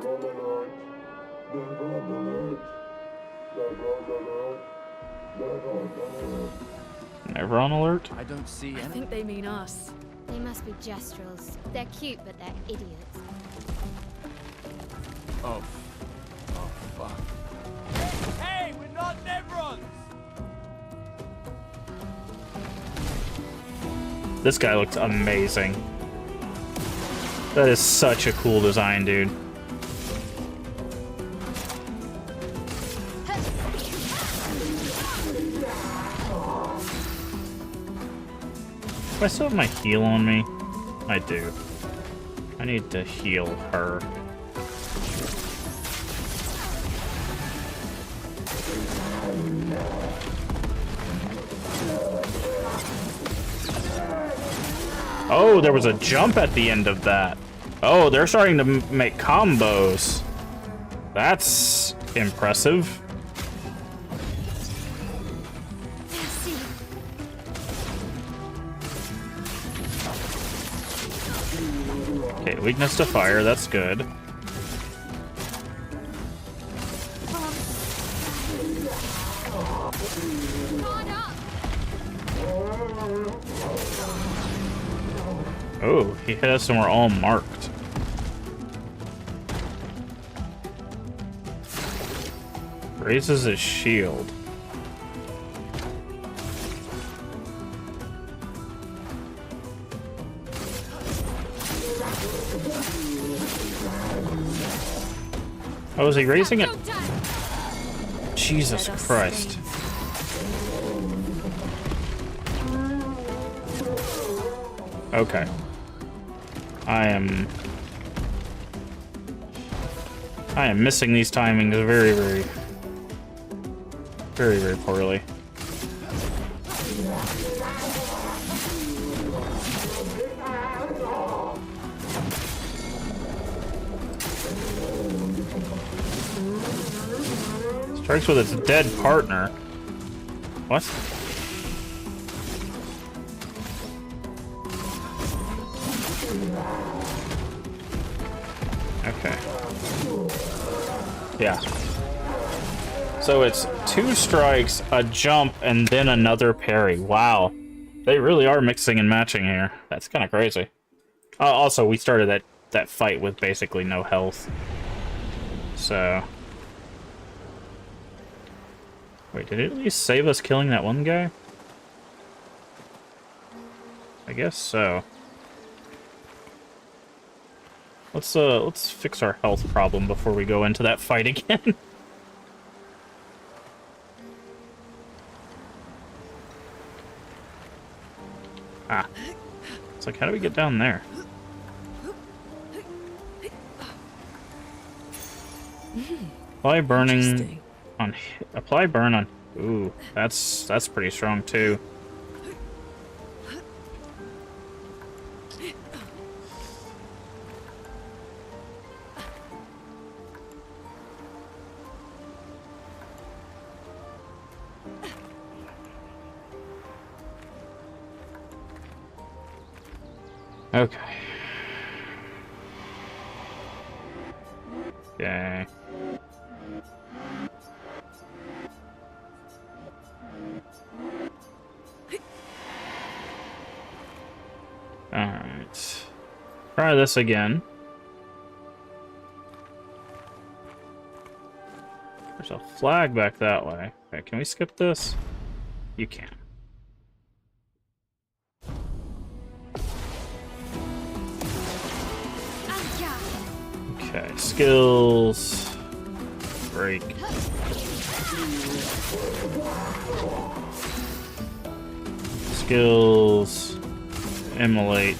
Nevron alert? I don't see I any. think they mean us. They must be Jestrels. They're cute, but they're idiots. Oh. Oh, fuck. Hey, we're not Nevrons! This guy looks amazing. That is such a cool design, dude. Do I still have my heal on me? I do. I need to heal her. Oh, there was a jump at the end of that. Oh, they're starting to make combos. That's impressive. Okay, weakness to fire, that's good. Oh, he hit us and we're all marked. Raises his shield. Oh, is he raising it? Jesus Christ. Okay. I am missing these timings very, very poorly. Strikes with its dead partner. What? Okay. Yeah. So it's 2 strikes, a jump, and then another parry. Wow. They really are mixing and matching here. That's kind of crazy. Also, we started that fight with basically no health. So... Wait, did it at least save us killing that one guy? I guess so. Let's fix our health problem before we go into that fight again. Ah. It's like, how do we get down there? Apply burning on... Apply burn on... Ooh, that's pretty strong, too. Okay. Okay. Alright. Try this again. There's a flag back that way. Okay, can we skip this? You can. Okay, skills. Break. Skills. Immolate.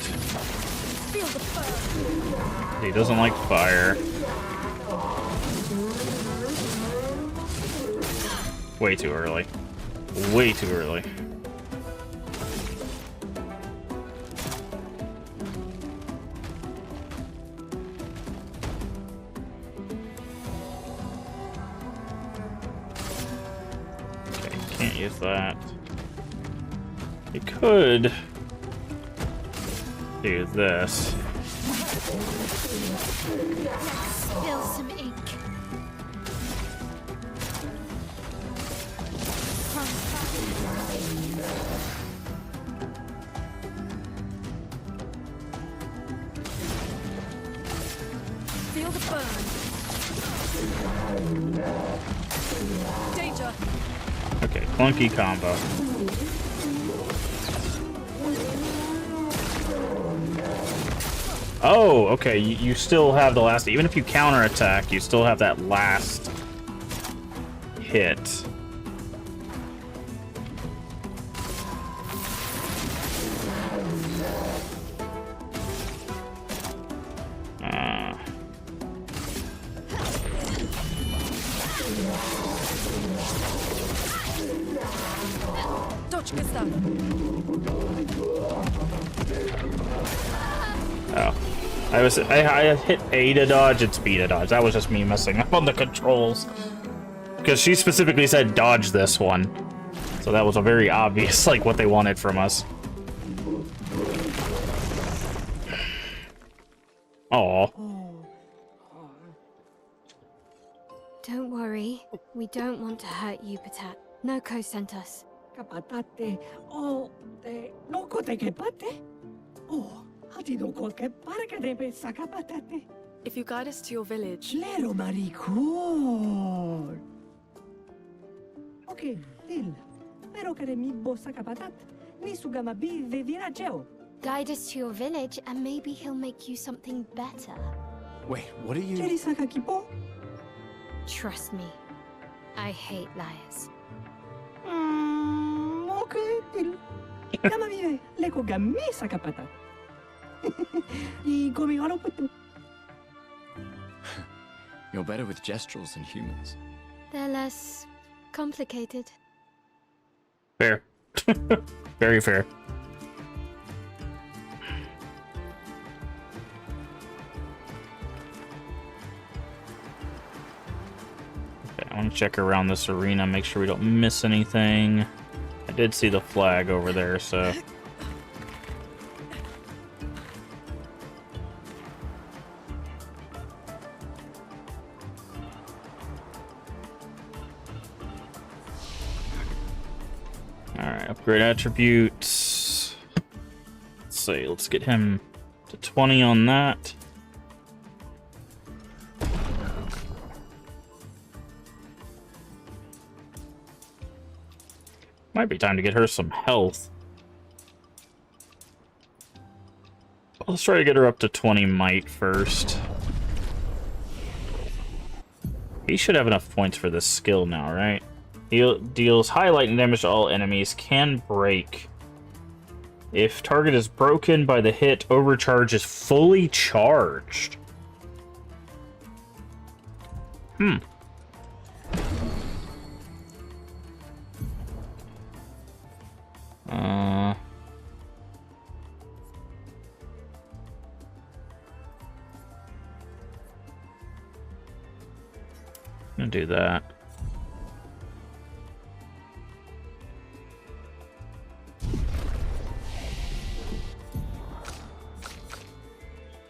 He doesn't like fire. Way too early. Way too early. Okay, can't use that. You could do this. Spill some ink. Feel the burn. Danger. Okay, clunky combo. Oh, okay, you still have the last... Even if you counterattack, you still have that last hit. Dodge questa. Oh. I hit A to dodge, it's B to dodge. That was just me messing up on the controls. Because she specifically said dodge this one. So that was a very obvious, like, what they wanted from us. Oh. Don't worry. We don't want to hurt you, Patat. Noko sent us. Kapatate, oh, te, noko te kepate? Oh, hati noko ke parka debe sakapatate. If you guide us to your village, Lero maricor. Okay, Dil. Pero kare mi bossa kapatat. Ni sugama bi de virageo. Guide us to your village and maybe he'll make you something better. Wait, what are you... Cheri sakakipo? Trust me. I hate liars. Okay, Dil. Kama vive, leko gami sakapatat. I gomi haloputu. You're better with gestural than humans. They're less complicated. Fair. Very fair. Okay, I want to check around this arena, make sure we don't miss anything. I did see the flag over there, so... Alright, upgrade attributes. Let's see, let's get him to 20 on that. Might be time to get her some health. Let's try to get her up to 20 might first. He should have enough points for this skill now, right? He deals high lightning damage to all enemies, can break. If target is broken by the hit, overcharge is fully charged. I'm gonna do that.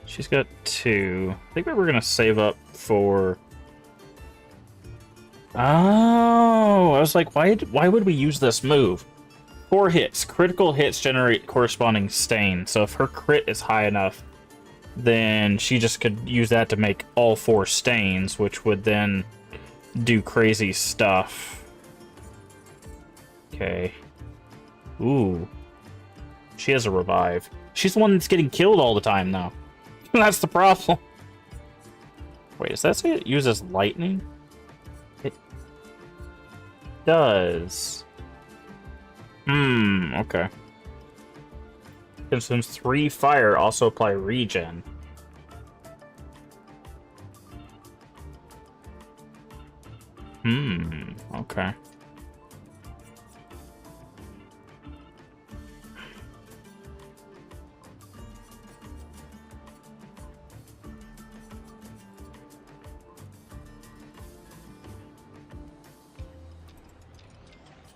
She's got 2. I think we were gonna save up for... Oh, I was like, why would we use this move? 4 hits. Critical hits generate corresponding stain. So if her crit is high enough, then she just could use that to make all 4 stains, which would then do crazy stuff. Okay. Ooh. She has a revive. She's the one that's getting killed all the time, though. That's the problem. Wait, does that say it uses lightning? It does. Okay. Consumes 3 fire, also apply regen. Okay.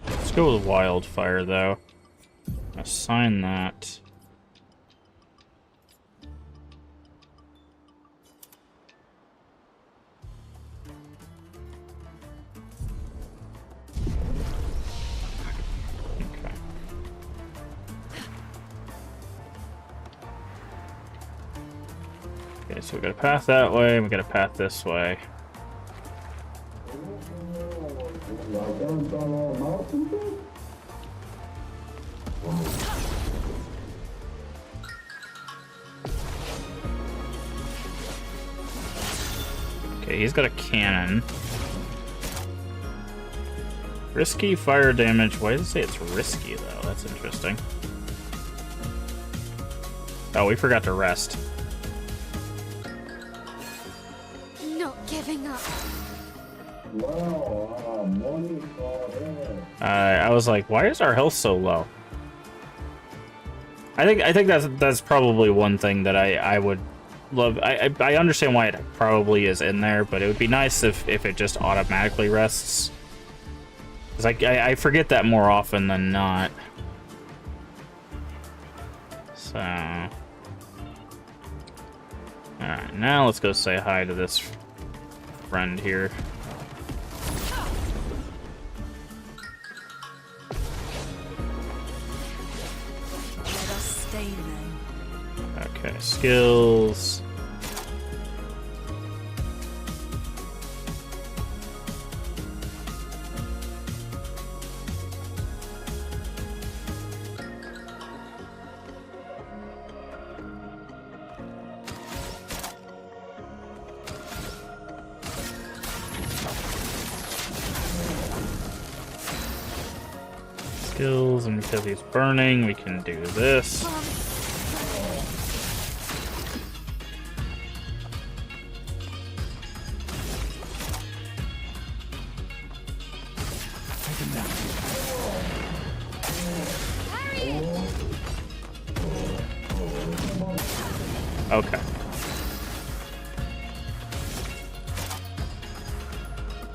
Let's go with wildfire, though. Assign that. Okay, so we got a path that way, and we got a path this way. Okay, he's got a cannon. Risky fire damage. Why does it say it's risky, though? That's interesting. Oh, we forgot to rest. Not giving up. I was like, why is our health so low? I think that's probably one thing that I would love. I understand why it probably is in there, but it would be nice if it just automatically rests. 'Cause I forget that more often than not. So, alright, now let's go say hi to this friend here. Okay, skills. Skills, and because he's burning, we can do this. Okay.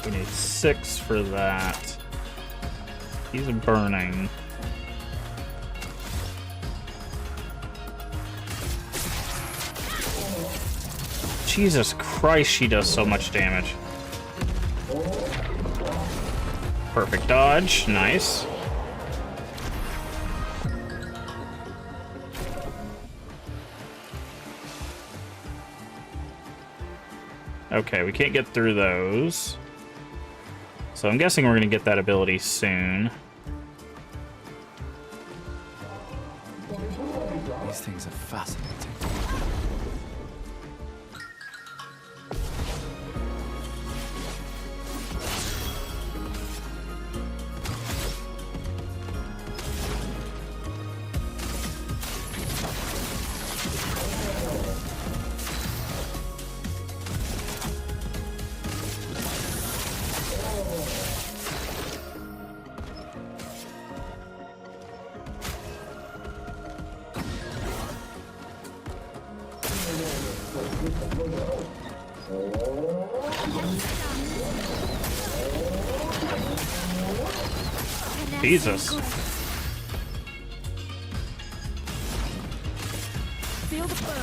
We need 6 for that. He's burning. Jesus Christ, she does so much damage. Perfect dodge. Nice. Okay, we can't get through those. So I'm guessing we're going to get that ability soon. These things are fascinating. Jesus. Feel the burn.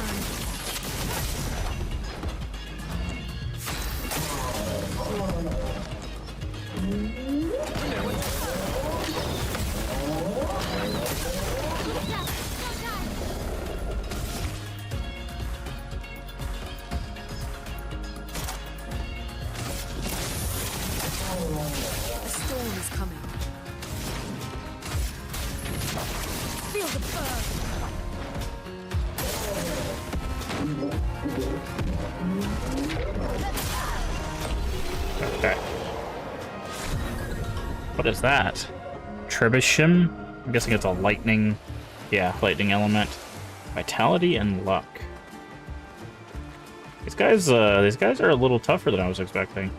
A storm is coming. Feel the burn. Okay. What is that? Trebuchet? I'm guessing it's a lightning. Yeah, lightning element. Vitality and luck. These guys are a little tougher than I was expecting.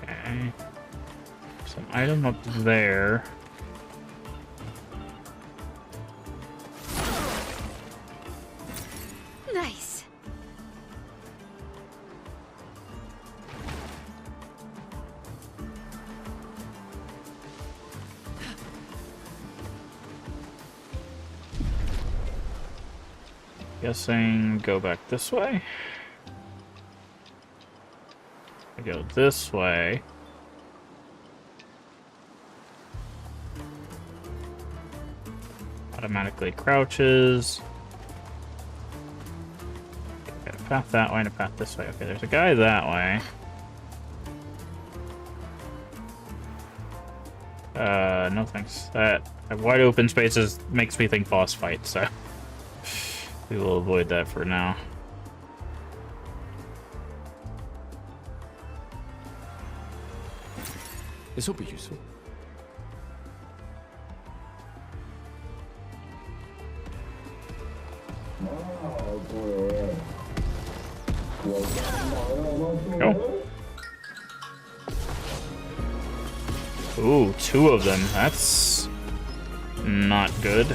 Okay. Some item up there. Nice. Guessing go back this way. I go this way. Automatically crouches. Okay, a path that way and a path this way. Okay, there's a guy that way. No thanks. That wide open spaces makes me think boss fight, so we will avoid that for now. This will be useful. Go. Ooh, 2 of them. That's not good.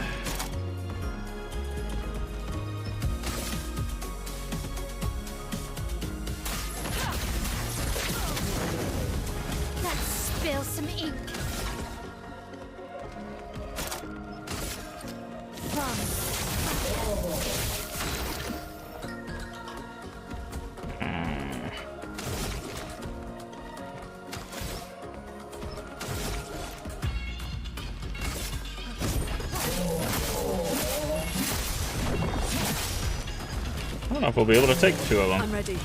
Let's spill some ink. I don't know if we'll be able to take 2 of them. I'm ready.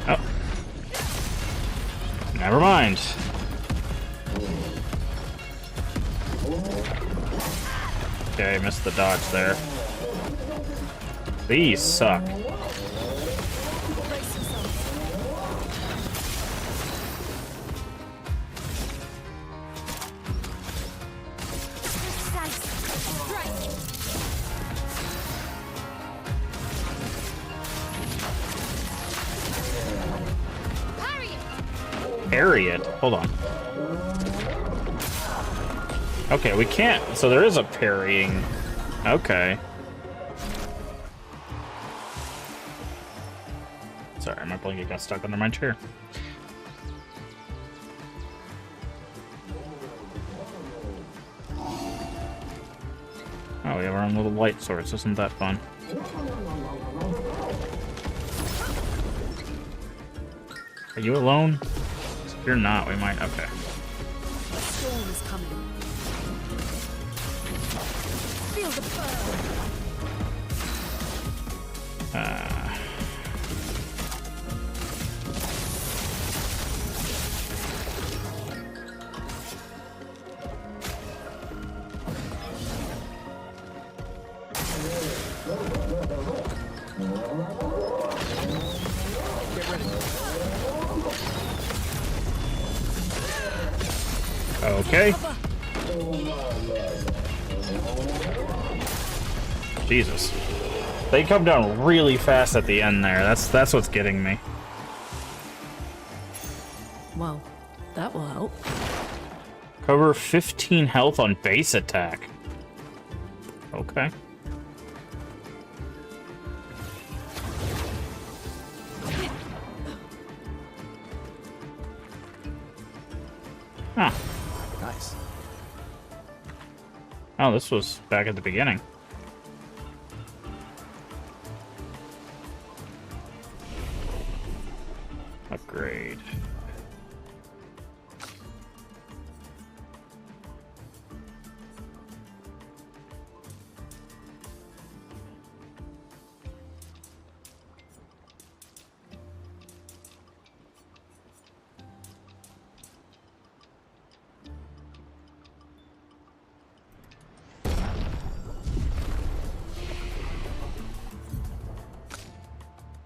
Oh. Never mind. Okay, missed the dodge there. These suck. parry it. Hold on. Okay, we can't. So there is a parrying. Okay. Sorry, my blanket got stuck under my chair. Oh, we have our own little light source. Isn't that fun? Are you alone? If you're not, we might. Okay. The storm is coming. Feel the burn. Okay. Jesus. They come down really fast at the end there. That's what's getting me. Well, that will help. Cover 15 health on base attack. Okay. Huh. Nice. Oh, this was back at the beginning. Upgrade.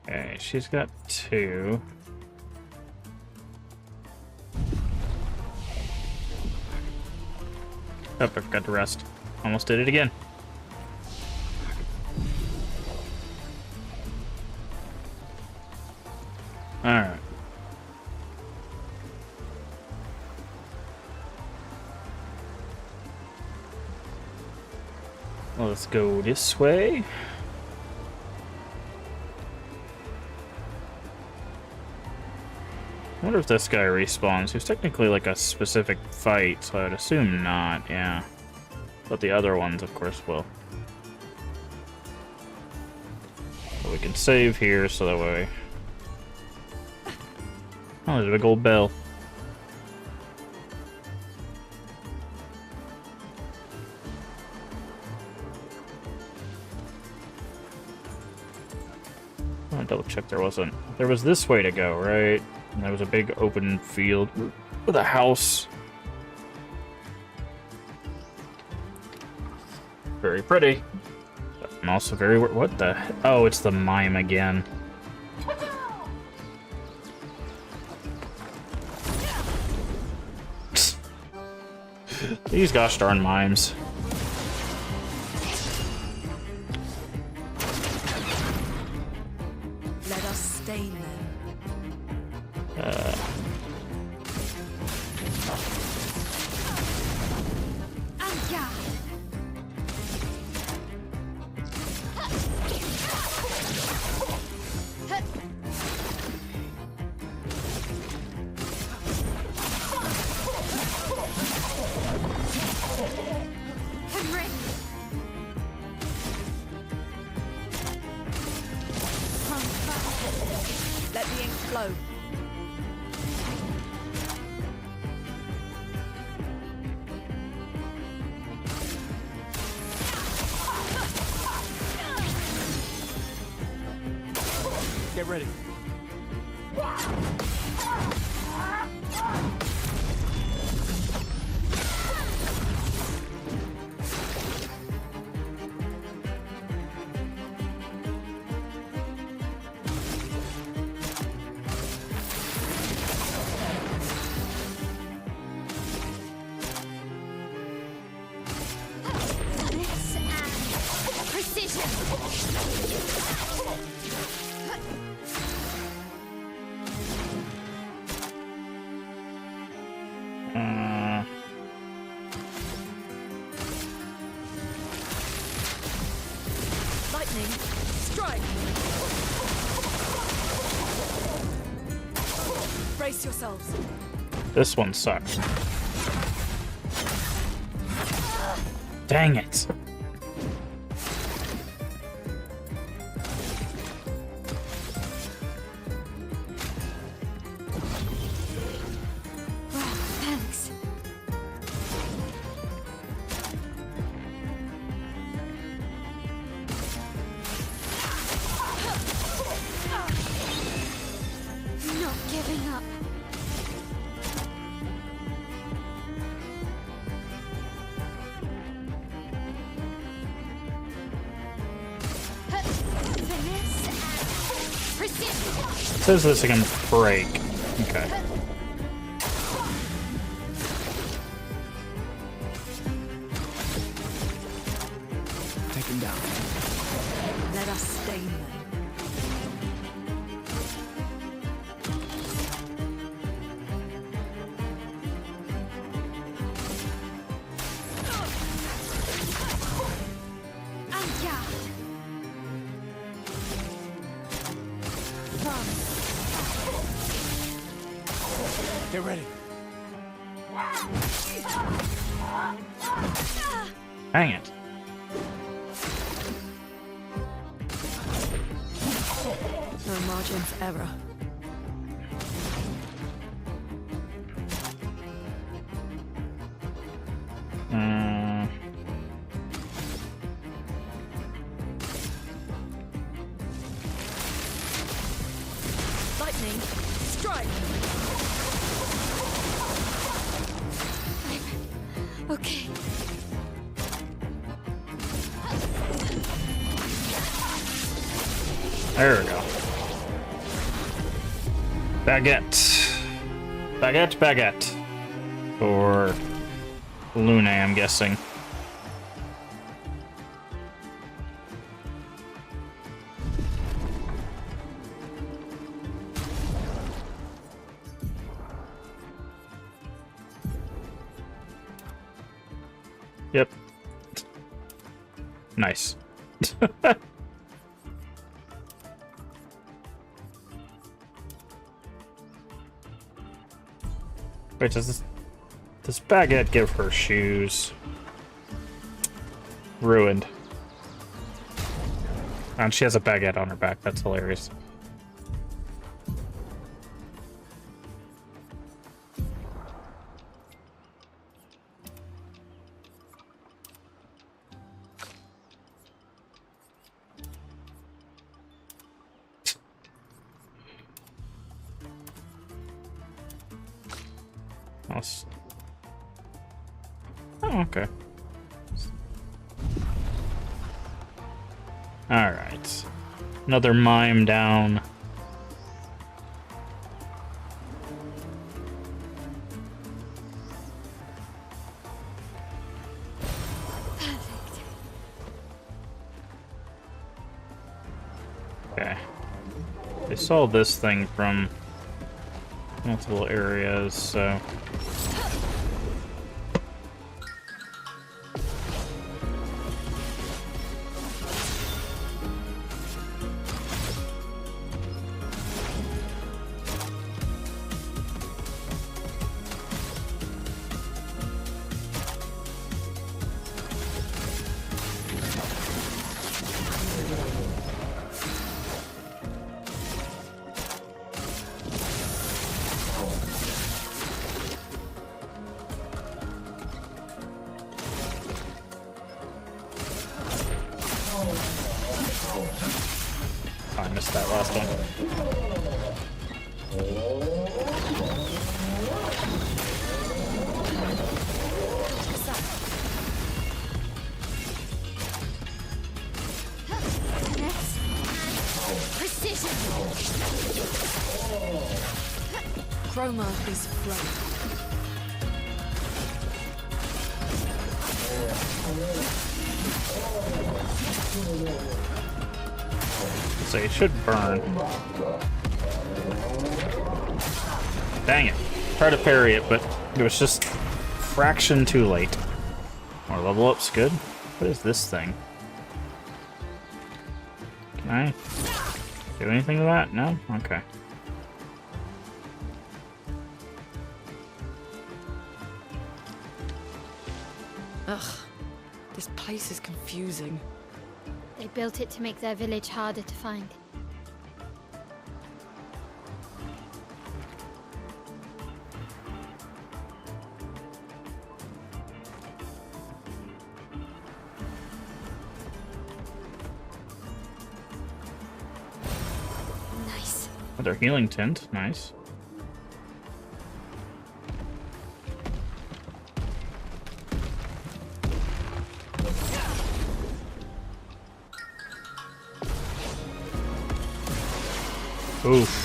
Okay, she's got 2. Oh, I forgot to rest. Almost did it again. Alright. Well, let's go this way. I wonder if this guy respawns. He was technically like a specific fight, so I'd assume not, yeah. But the other ones, of course, will. So we can save here, so that way... Oh, there's a big old bell. I want to double check there wasn't. There was this way to go, right? And there was a big open field with a house. Very pretty. But I'm also very... What the... Oh, it's the mime again. These gosh darn mimes. Let us stain them. Let the ink flow. Get ready. Strike! Brace yourselves. This one sucks. Dang it. Wow, thanks. Not giving up. Finesse and precision. It says this again, break. Okay. Take him down. Let us stain them. And guard. Get ready. Dang it. No margin for error. Mm, Lightning, strike! Okay. there we go. Baguette. Baguette, baguette. For Luna, I'm guessing. Yep. Nice. Wait, does Baguette give her shoes? Ruined. And she has a baguette on her back. That's hilarious. Oh, okay. Alright. Another mime down. Okay. They saw this thing from multiple areas, so... I missed that last one. Finesse and precision. Chroma is flowing. So it should burn. Dang it. Tried to parry it, but it was just fraction too late. More level up's good. What is this thing? Nice. Do anything to that? No? Okay. Ugh, this place is confusing. They built it to make their village harder to find. Nice. Another healing tint. Nice. Oof.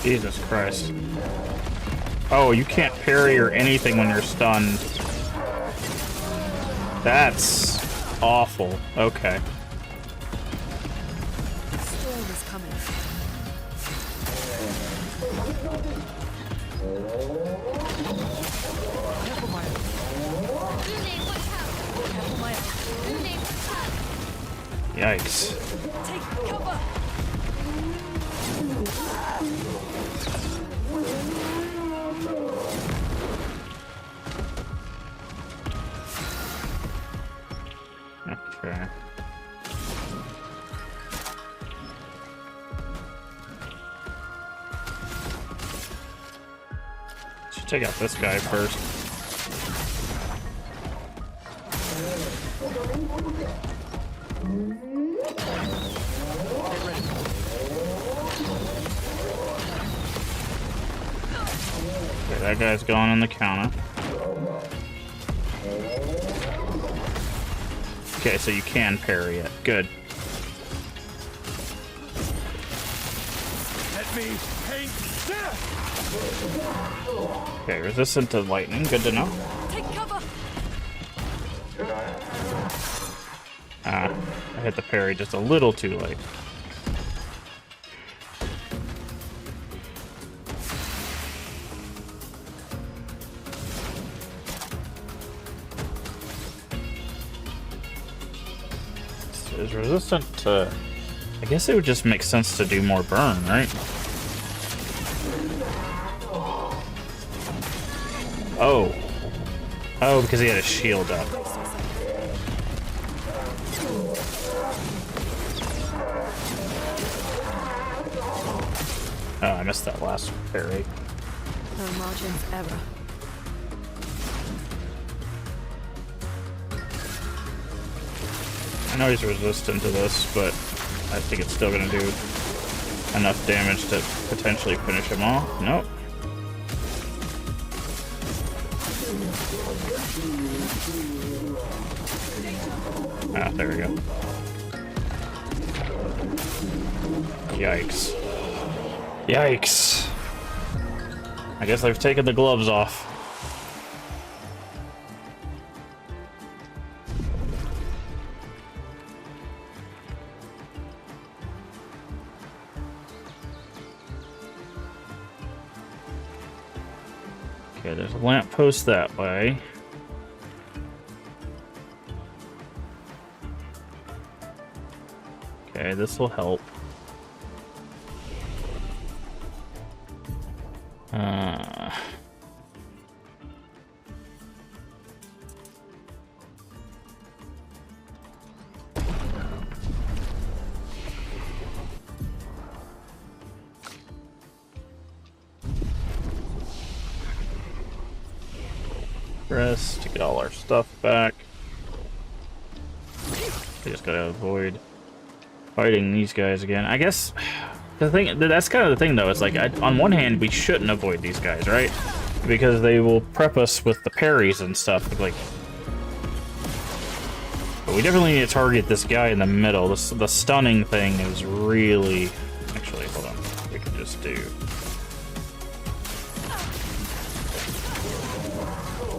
Jesus Christ. Oh, you can't parry or anything when you're stunned. That's awful. Okay. Storm is coming. Yikes. Take cover! Okay. Should take out this guy first. Okay, that guy's going on the counter. Okay, so you can parry it. Good. Let me paint death! Okay, resistant to lightning. Good to know. Take cover! Ah, I hit the parry just a little too late. Is resistant to... I guess it would just make sense to do more burn, right? Oh. Oh, because he had a shield up. Oh, I missed that last parry. No margin for error. I know he's resistant to this, but I think it's still going to do enough damage to potentially finish him off. Nope. Ah, there we go. Yikes. Yikes. I guess I've taken the gloves off. Okay, there's a lamppost that way. Okay, this will help. Press to get all our stuff back. We just gotta avoid fighting these guys again. I guess the thing, that's kind of the thing though, is like, on one hand, we shouldn't avoid these guys, right? Because they will prep us with the parries and stuff, like... But we definitely need to target this guy in the middle. The stunning thing is really... Actually, hold on. We can just do...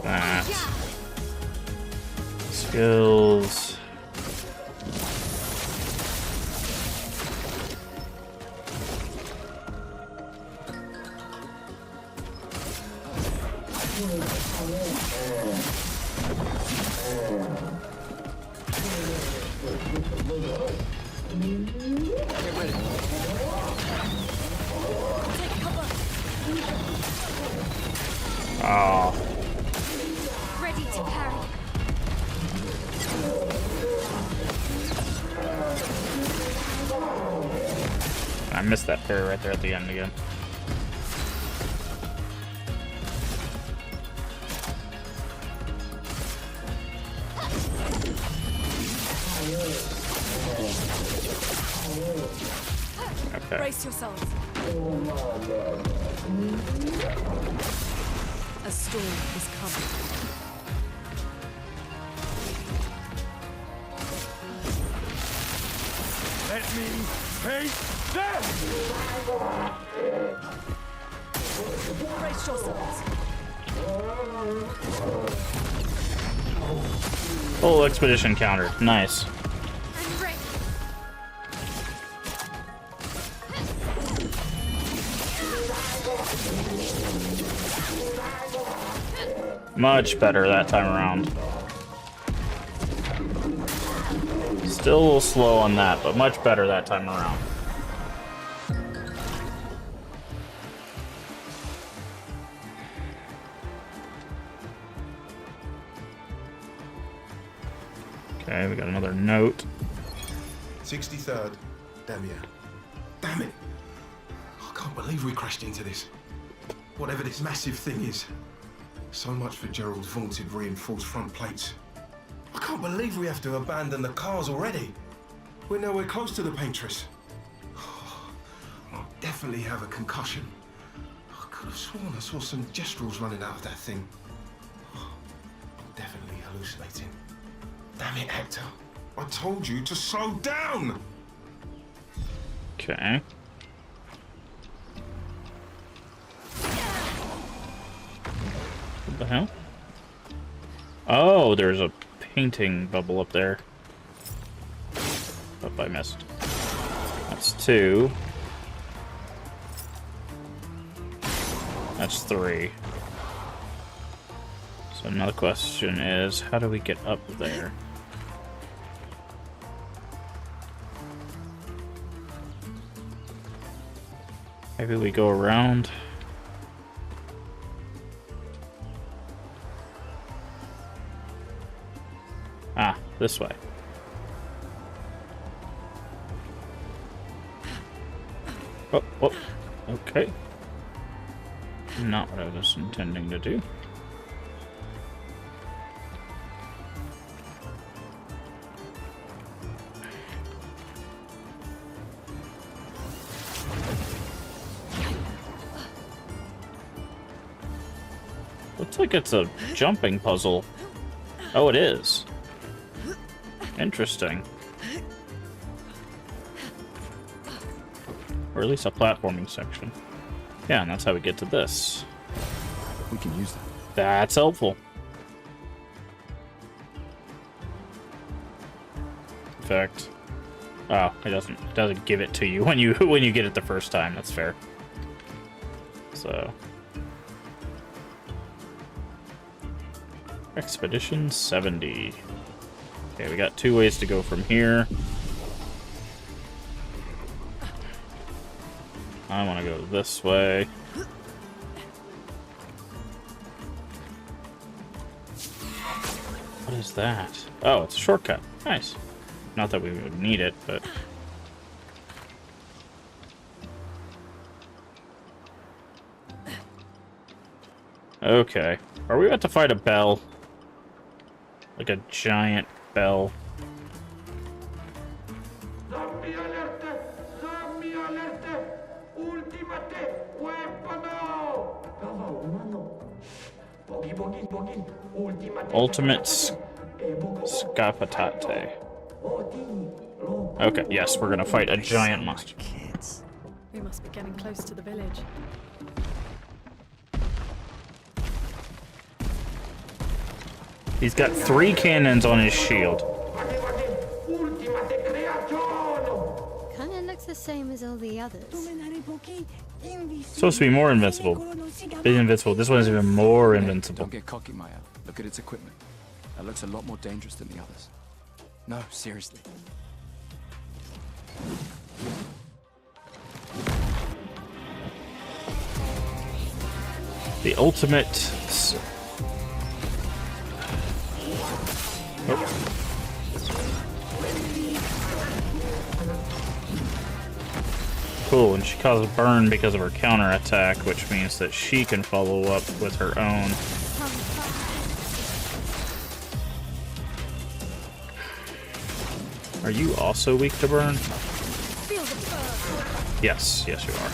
that. Skills... Oh. Ready to parry. I missed that parry right there at the end again. Okay. Brace yourselves. A storm is coming. Let me paint them! Brace yourselves. Full expedition counter. Nice. I'm ready. Much better that time around. Still a little slow on that, but much better that time around. Okay, we got another note. 63rd, Damien. Damn it! I can't believe we crashed into this. Whatever this massive thing is. So much for Gerald's vaunted reinforced front plates. I can't believe we have to abandon the cars already. We're nowhere close to the Paintress. I'll definitely have a concussion. I could have sworn I saw some gestrels running out of that thing. I'm definitely hallucinating. Damn it, Hector. I told you to slow down! Okay. What the hell? Oh, there's a painting bubble up there. Oh, I missed. That's 2. That's 3. So another question is, how do we get up there? Maybe we go around. Ah, this way. Oh, oh, okay. Not what I was intending to do. Looks like it's a jumping puzzle. Oh, it is. Interesting. Or at least a platforming section. Yeah, and that's how we get to this. We can use that. That's helpful. In fact, oh, it doesn't give it to you when you get it the first time. That's fair. So, Expedition 70. Okay, we got 2 ways to go from here. I want to go this way. What is that? Oh, it's a shortcut. Nice. Not that we would need it, but... Okay. Are we about to fight a bell? Like a giant bell? Don't be Ultimate Scapatate. Okay, yes, we're gonna fight a giant monster. We must be getting close to the village. He's got 3 cannons on his shield. Kinda looks the same as all the others. Supposed to be more invincible. Big invincible. This one is even more invincible. Don't get cocky, Maya. Look at its equipment. That looks a lot more dangerous than the others. No, seriously. The ultimate... Oh. Cool, and she causes burn because of her counterattack, which means that she can follow up with her own. Are you also weak to burn? Yes, yes you are.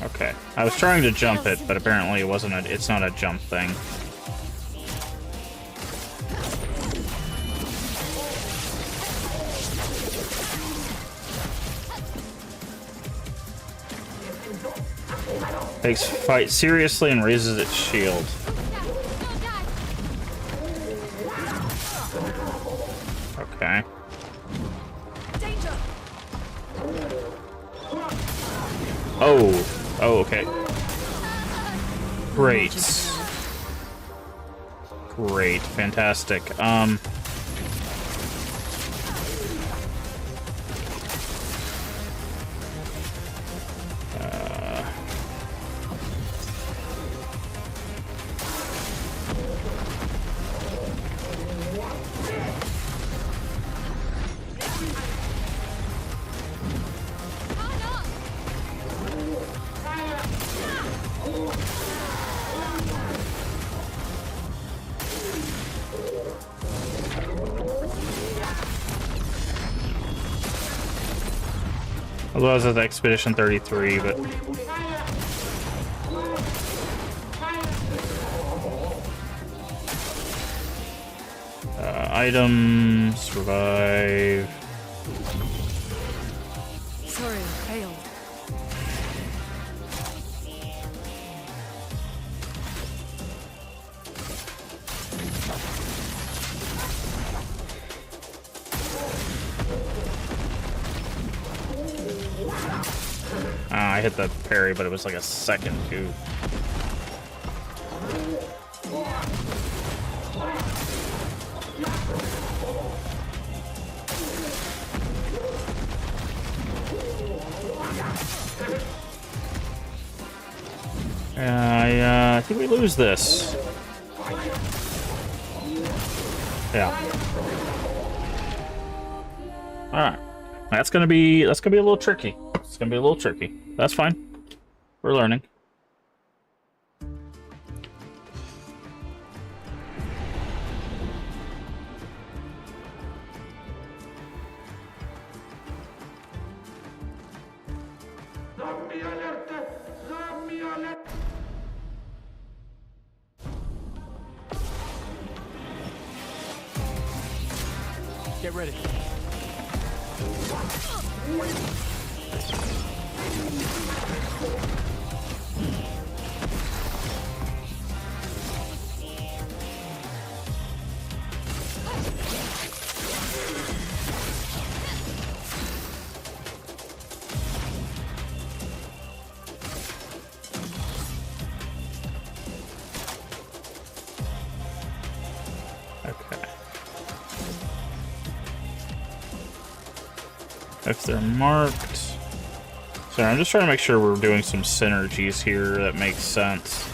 Okay, I was trying to jump it, but apparently it wasn't a, it's not a jump thing. Takes fight seriously and raises its shield. Okay. Oh. Oh, okay. Great. Great. Fantastic. Although I was at Expedition 33, but... Items, survive... Sorry, failed. I hit the parry, but it was like a second too. I think we lose this. Yeah. All right. That's gonna be a little tricky. It's gonna be a little tricky. That's fine. We're learning. Get ready. If they're marked... Sorry, I'm just trying to make sure we're doing some synergies here that makes sense.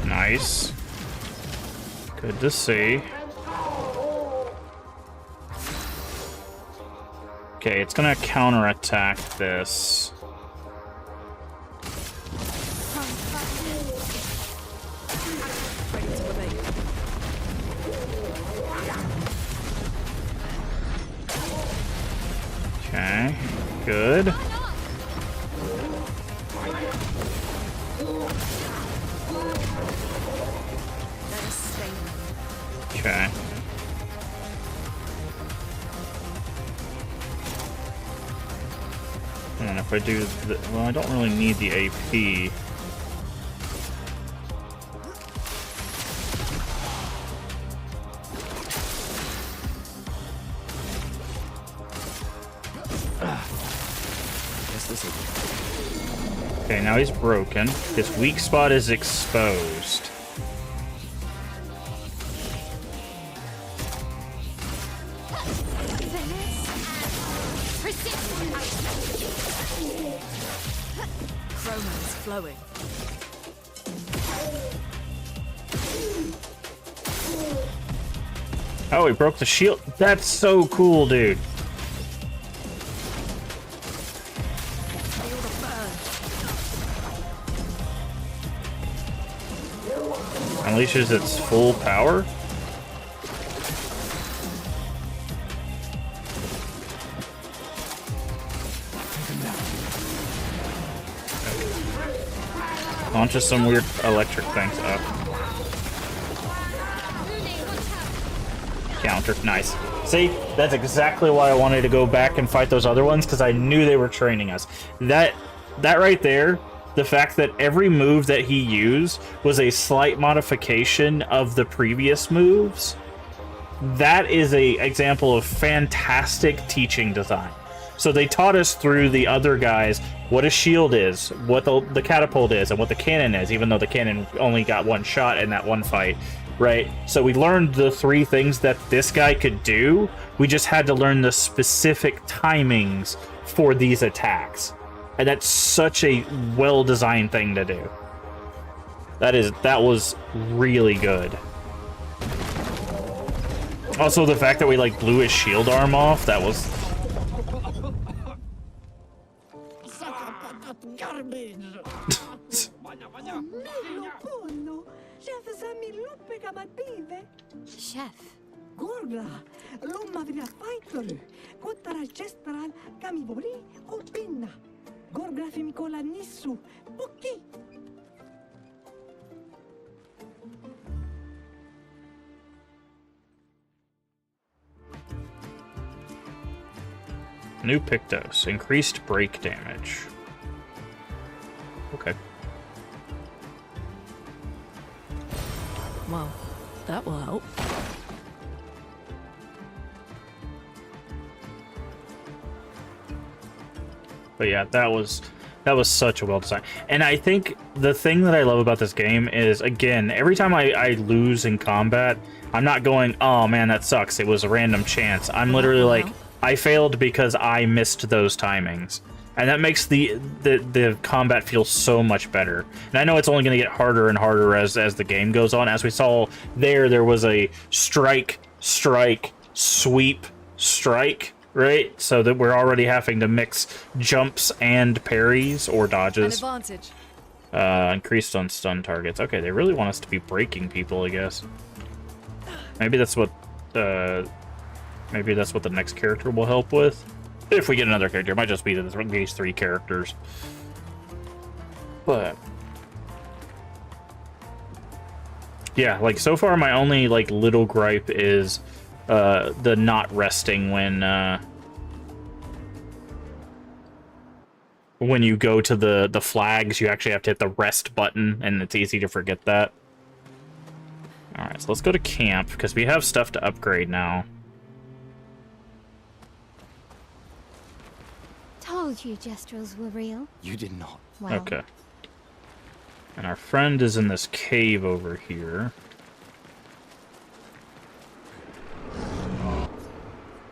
Nice. Good to see. Okay, it's gonna counterattack this. Okay, good. Okay. And if I do well, I don't really need the AP. Okay, now he's broken. His weak spot is exposed. Chroma's flowing. Oh, he broke the shield. That's so cool, dude. Unleashes its full power. Launches some weird electric things up. Counter. Nice. See? That's exactly why I wanted to go back and fight those other ones, because I knew they were training us. That right there, the fact that every move that he used was a slight modification of the previous moves, that is a example of fantastic teaching design. So they taught us through the other guys what a shield is, what the catapult is, and what the cannon is, even though the cannon only got one shot in that one fight, right? So we learned the three things that this guy could do. We just had to learn the specific timings for these attacks. And that's such a well-designed thing to do. That was really good. Also, the fact that we, like, blew his shield arm off, that was... Chef. Gorga, lumma vria faitolu, kottara gestral kamivori o pinna. Gorga femikola nissu, pukki. New Pictos. Increased break damage. Okay. Well, that will help. But yeah, that was such a well designed. And I think the thing that I love about this game is, again, every time I lose in combat, I'm not going, oh man, that sucks, it was a random chance. I'm literally like, I failed because I missed those timings. And that makes the combat feel so much better. And I know it's only going to get harder and harder as the game goes on. As we saw there was a strike, sweep, strike, right? So that we're already having to mix jumps and parries or dodges. An advantage. Increased on stun targets. Okay, they really want us to be breaking people, I guess. Maybe that's what the next character will help with. If we get another character, it might just be these three characters. But yeah, like so far my only like little gripe is the not resting when you go to the flags. You actually have to hit the rest button, and it's easy to forget that. Alright, so let's go to camp, because we have stuff to upgrade now. Told you Gestrels were real. You did not. Well, Okay. And our friend is in this cave over here.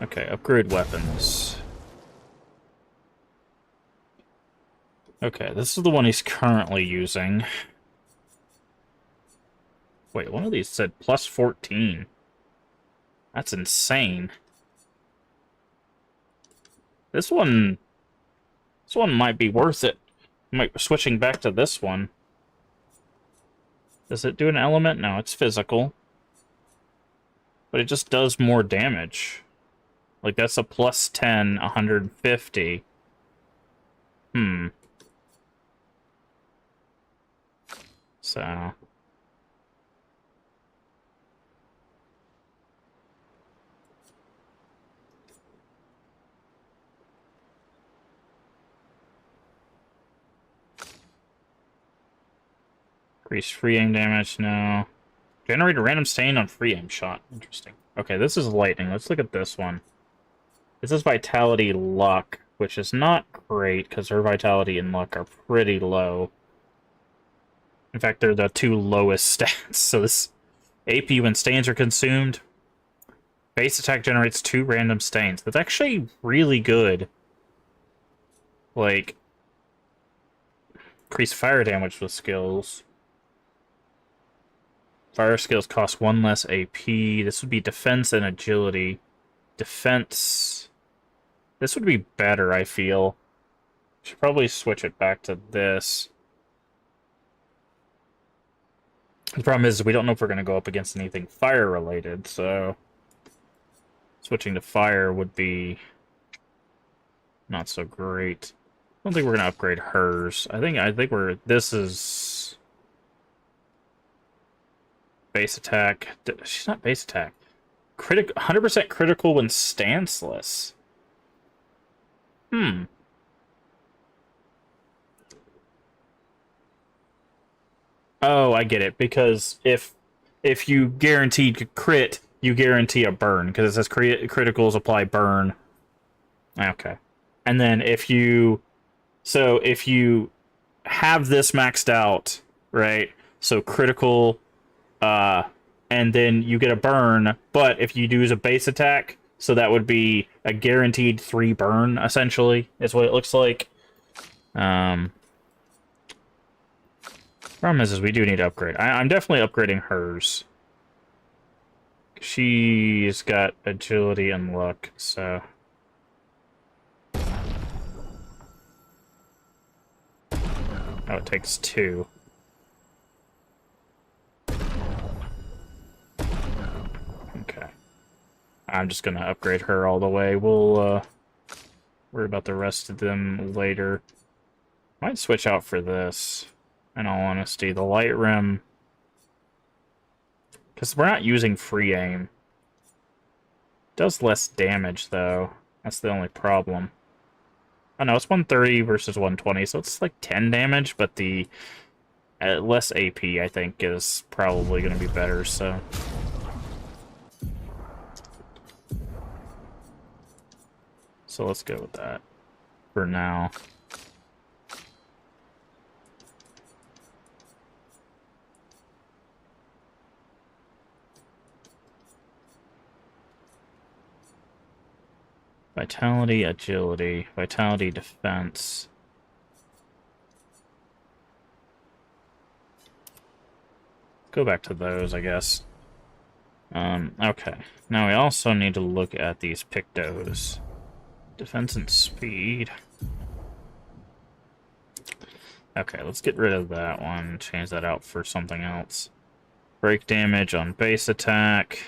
Okay, upgrade weapons. Okay, this is the one he's currently using. Wait, one of these said plus 14. That's insane. This one might be worth it. Switching back to this one. Does it do an element? No, it's physical. But it just does more damage. Like, that's a plus 10, 150. So... Increase free aim damage, no. Generate a random stain on free aim shot. Interesting. Okay, this is lightning. Let's look at this one. This is Vitality Luck, which is not great, because her Vitality and Luck are pretty low. In fact, they're the two lowest stats. So this AP when stains are consumed. Base attack generates 2 random stains. That's actually really good. Like, increase fire damage with skills. Fire skills cost 1 less AP. This would be defense and agility. Defense... This would be better, I feel. Should probably switch it back to this. The problem is we don't know if we're going to go up against anything fire-related, so... Switching to fire would be... not so great. I don't think we're going to upgrade hers. I think we're... This is... Base attack. She's not base attack. 100% critical when stanceless. Oh, I get it. Because if you guaranteed crit, you guarantee a burn. Because it says criticals apply burn. Okay. And then if you... So if you have this maxed out, right? So critical... and then you get a burn, but if you use a base attack, so that would be a guaranteed 3 burn, essentially, is what it looks like. Problem is we do need to upgrade. I'm definitely upgrading hers. She's got agility and luck, so... Oh, it takes 2. Okay. I'm just gonna upgrade her all the way. We'll, worry about the rest of them later. Might switch out for this, in all honesty. The light rim... Because we're not using free aim. Does less damage, though. That's the only problem. Oh no, it's 130 versus 120, so it's like 10 damage, but the less AP, I think, is probably going to be better, so... So let's go with that for now. Vitality, agility, vitality, defense. Go back to those, I guess. Okay. Now we also need to look at these pictos. Defense and speed. Okay, let's get rid of that one. Change that out for something else. Break damage on base attack.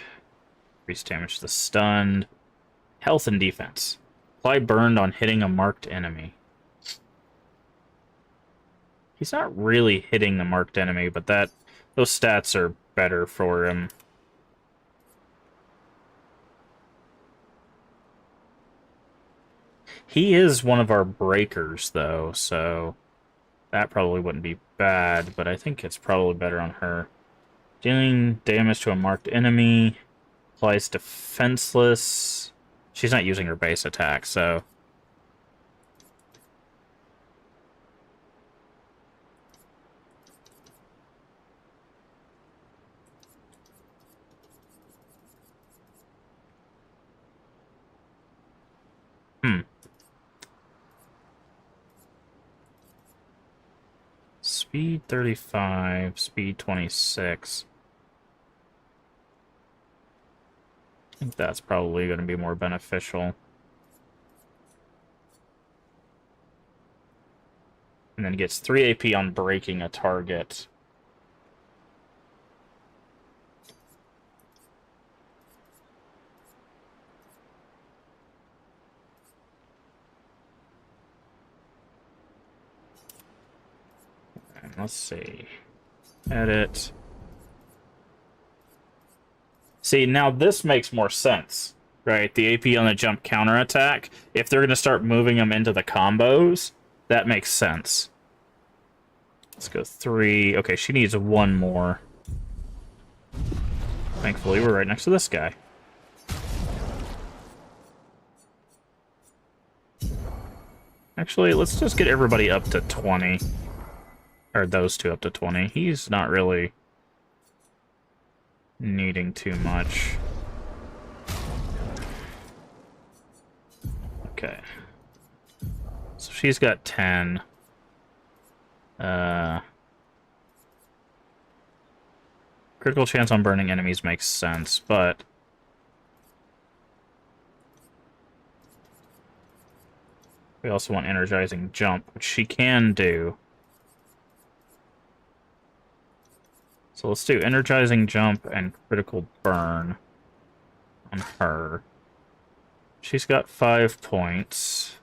Increase damage to the stunned. Health and defense. Apply burned on hitting a marked enemy. He's not really hitting the marked enemy, but those stats are better for him. He is one of our breakers, though, so that probably wouldn't be bad, but I think it's probably better on her. Dealing damage to a marked enemy. Applies defenseless. She's not using her base attack, so... Speed 35, speed 26. think that's probably going to be more beneficial. And then gets 3 AP on breaking a target. And let's see. Edit. See, now this makes more sense, right? The AP on the jump counterattack. If they're going to start moving them into the combos, that makes sense. Let's go 3. Okay, she needs 1 more. Thankfully, we're right next to this guy. Actually, let's just get everybody up to 20. Or those two up to 20. He's not really needing too much. Okay. So she's got 10. Critical chance on burning enemies makes sense, but we also want energizing jump, which she can do. So let's do energizing jump and critical burn on her. She's got 5 points.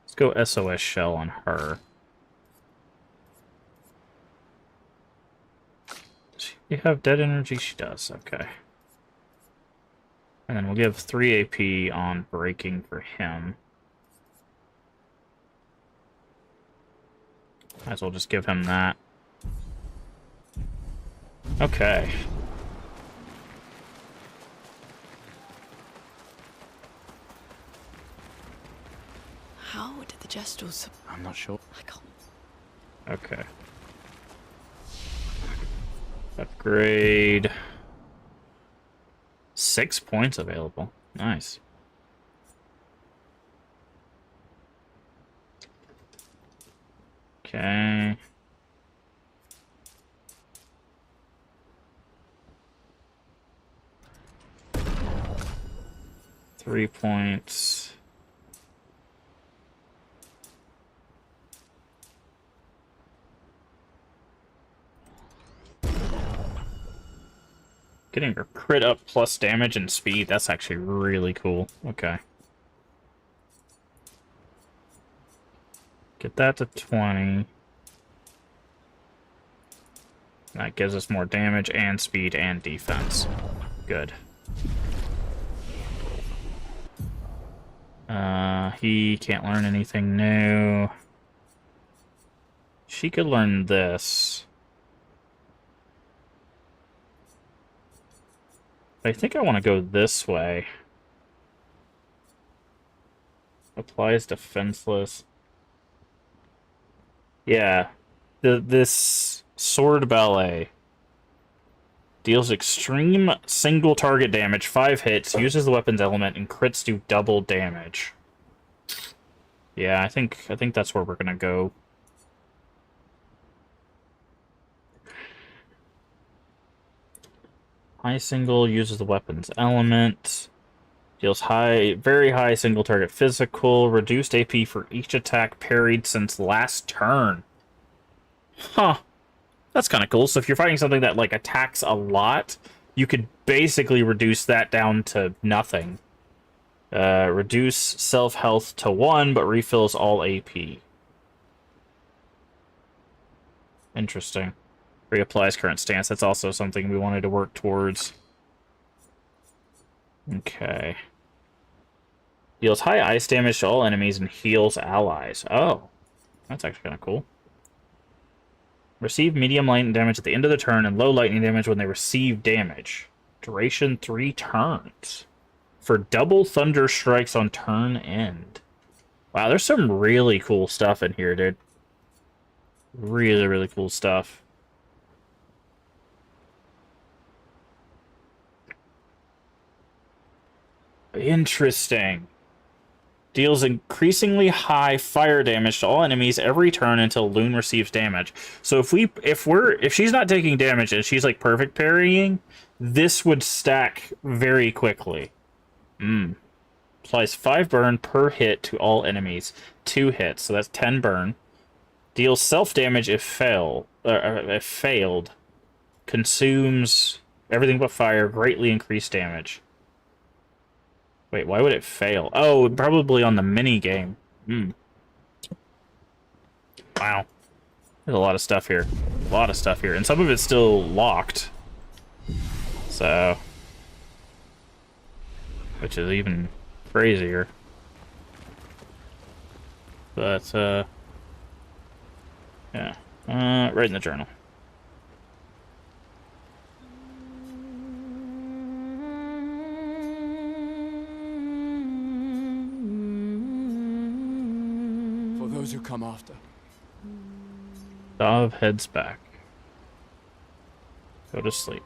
Let's go SOS shell on her. Does she have dead energy? She does, okay. And then we'll give 3 AP on breaking for him. Might as well just give him that. Okay. How did the Gestrals... I'm not sure. I can't... Okay. Upgrade. 6 points available. Nice. Okay. Three points. Getting her crit up plus damage and speed, that's actually really cool. Okay. Get that to 20. That gives us more damage and speed and defense. Good. He can't learn anything new. She could learn this. I think I want to go this way. Applies defenseless. Yeah. This sword ballet deals extreme single target damage, 5 hits, uses the weapon's element, and crits do double damage. Yeah, I think that's where we're gonna go. High single uses the weapon's element. Deals very high single target physical. Reduced AP for each attack parried since last turn. Huh. That's kind of cool. So if you're fighting something that, like, attacks a lot, you could basically reduce that down to nothing. Reduce self-health to 1, but refills all AP. Interesting. Reapplies current stance. That's also something we wanted to work towards. Okay. Deals high ice damage to all enemies and heals allies. Oh. That's actually kind of cool. Receive medium lightning damage at the end of the turn and low lightning damage when they receive damage. Duration 3 turns. For double thunder strikes on turn end. Wow, there's some really cool stuff in here, dude. Really, really cool stuff. Interesting. Deals increasingly high fire damage to all enemies every turn until Loon receives damage. So if she's not taking damage and she's like perfect parrying, this would stack very quickly. Applies 5 burn per hit to all enemies. 2 hits, so that's 10 burn. Deals self damage if failed. Consumes everything but fire. Greatly increased damage. Wait, why would it fail? Oh, probably on the mini game. Wow. There's a lot of stuff here. A lot of stuff here. And some of it's still locked. So... which is even crazier. But, yeah. Right in the journal. For those who come after. Dov heads back. Go to sleep.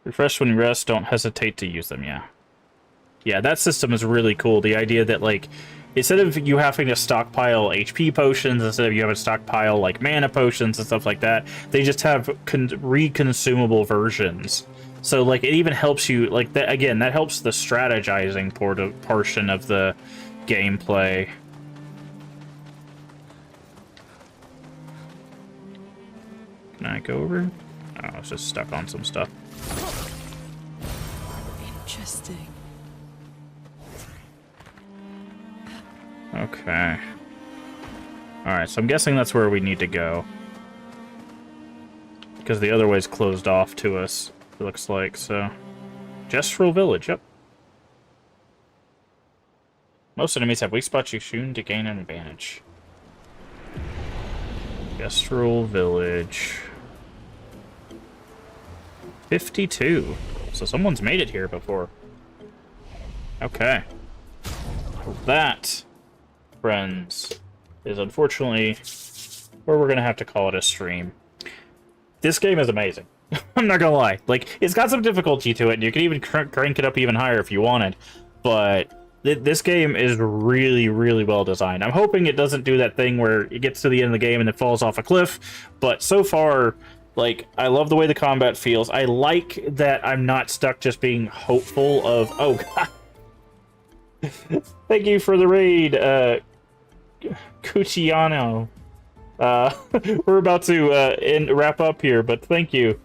Refresh when you rest, don't hesitate to use them, yeah. Yeah, that system is really cool. The idea that, like, instead of you having to stockpile HP potions, instead of you having to stockpile, like, mana potions and stuff like that, they just have reconsumable versions. So, like, it even helps you, like, that again, that helps the strategizing portion of the gameplay. Can I go over? Oh, I was just stuck on some stuff. Interesting. Okay. Alright, so I'm guessing that's where we need to go. Because the other way's closed off to us, it looks like, so... Gestural Village, yep. Most enemies have weak spots you shoot to gain an advantage. Gestural Village... 52. So someone's made it here before. Okay. That, friends, is unfortunately where we're gonna have to call it a stream. This game is amazing. I'm not gonna lie. Like, it's got some difficulty to it, and you can even crank it up even higher if you wanted. But this game is really, really well designed. I'm hoping it doesn't do that thing where it gets to the end of the game and it falls off a cliff. But so far... like, I love the way the combat feels. I like that I'm not stuck just being hopeful of... oh, God. Thank you for the raid, Cucciano. We're about to wrap up here, but thank you.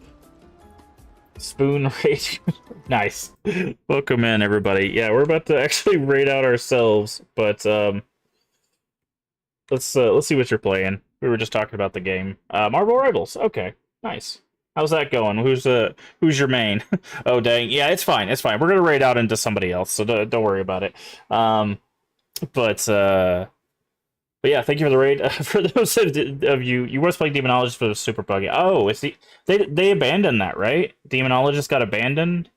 Spoon raid. Nice. Welcome in, everybody. Yeah, we're about to actually raid out ourselves, but let's see what you're playing. We were just talking about the game. Marvel Rivals. Okay. Nice. How's that going? Who's your main? Oh, dang. Yeah, it's fine. It's fine. We're gonna raid out into somebody else, so don't worry about it. But yeah, thank you for the raid. For those of you was playing Demonologist, but it was super buggy. Oh, it's they abandoned that, right? Demonologist got abandoned.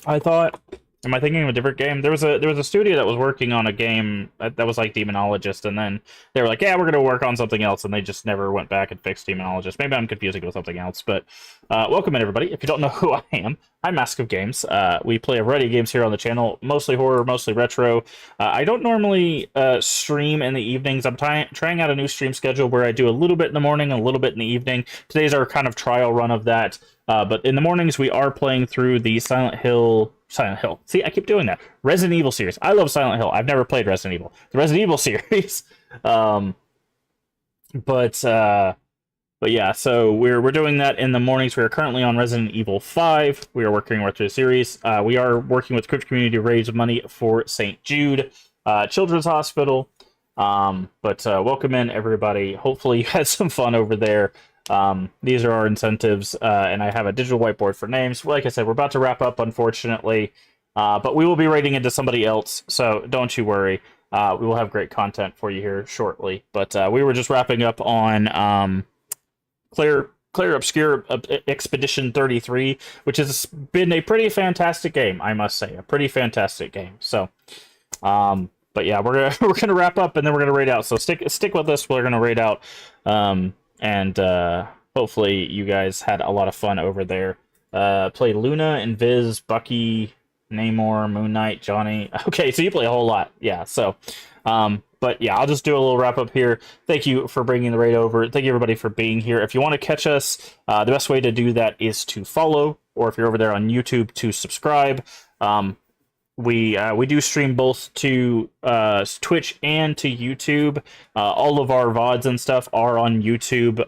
I thought. Am I thinking of a different game? There was a studio that was working on a game that was like Demonologist, and then they were like, yeah, we're gonna work on something else, and they just never went back and fixed Demonologist. Maybe I'm confusing it with something else, but welcome in, everybody. If you don't know who I am, I'm Mask of Games. We play a variety of games here on the channel, mostly horror, mostly retro. I don't normally stream in the evenings. I'm trying out a new stream schedule where I do a little bit in the morning and a little bit in the evening. Today's our kind of trial run of that. But in the mornings, we are playing through the Silent Hill. See, I keep doing that. Resident Evil series. I love Silent Hill. I've never played Resident Evil. The Resident Evil series. But yeah, so we're doing that in the mornings. We are currently on Resident Evil 5. We are working our way through the series. We are working with Crypt Community to raise money for St. Jude Children's Hospital. But welcome in, everybody. Hopefully you had some fun over there. These are our incentives, and I have a digital whiteboard for names. Like I said, we're about to wrap up, unfortunately, but we will be raiding into somebody else, so don't you worry. We will have great content for you here shortly. But we were just wrapping up on Clair Obscur Expedition 33, which has been a pretty fantastic game, I must say. A pretty fantastic game. So, but yeah, we're gonna wrap up, and then we're gonna raid out. So stick with us. We're gonna raid out. And hopefully you guys had a lot of fun over there Play Luna and Viz, Bucky, Namor, Moon Knight, Johnny. Okay, so you play a whole lot. Yeah, so but yeah, I'll just do a little wrap up here. Thank you for bringing the raid over. Thank you everybody for being here. If you want to catch us, the best way to do that is to follow, or if you're over there on YouTube, to subscribe. We do stream both to Twitch and to YouTube. All of our VODs and stuff are on YouTube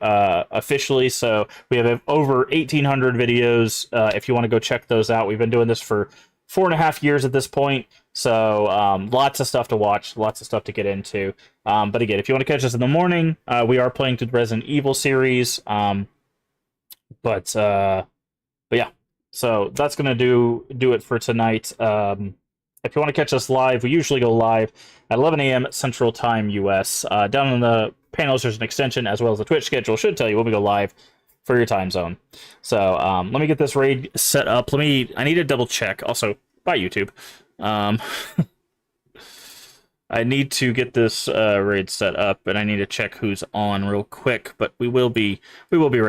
officially, so we have over 1,800 videos. If you want to go check those out, we've been doing this for 4.5 years at this point, so lots of stuff to watch, lots of stuff to get into. But again, if you want to catch us in the morning, we are playing through the Resident Evil series. But yeah, so that's gonna do it for tonight. If you want to catch us live, we usually go live at 11 a.m. Central Time US. Down in the panels, there's an extension, as well as the Twitch schedule should tell you when we go live for your time zone. So let me get this raid set up. I need to double check. Also, bye YouTube. I need to get this raid set up, and I need to check who's on real quick. But we will be ready.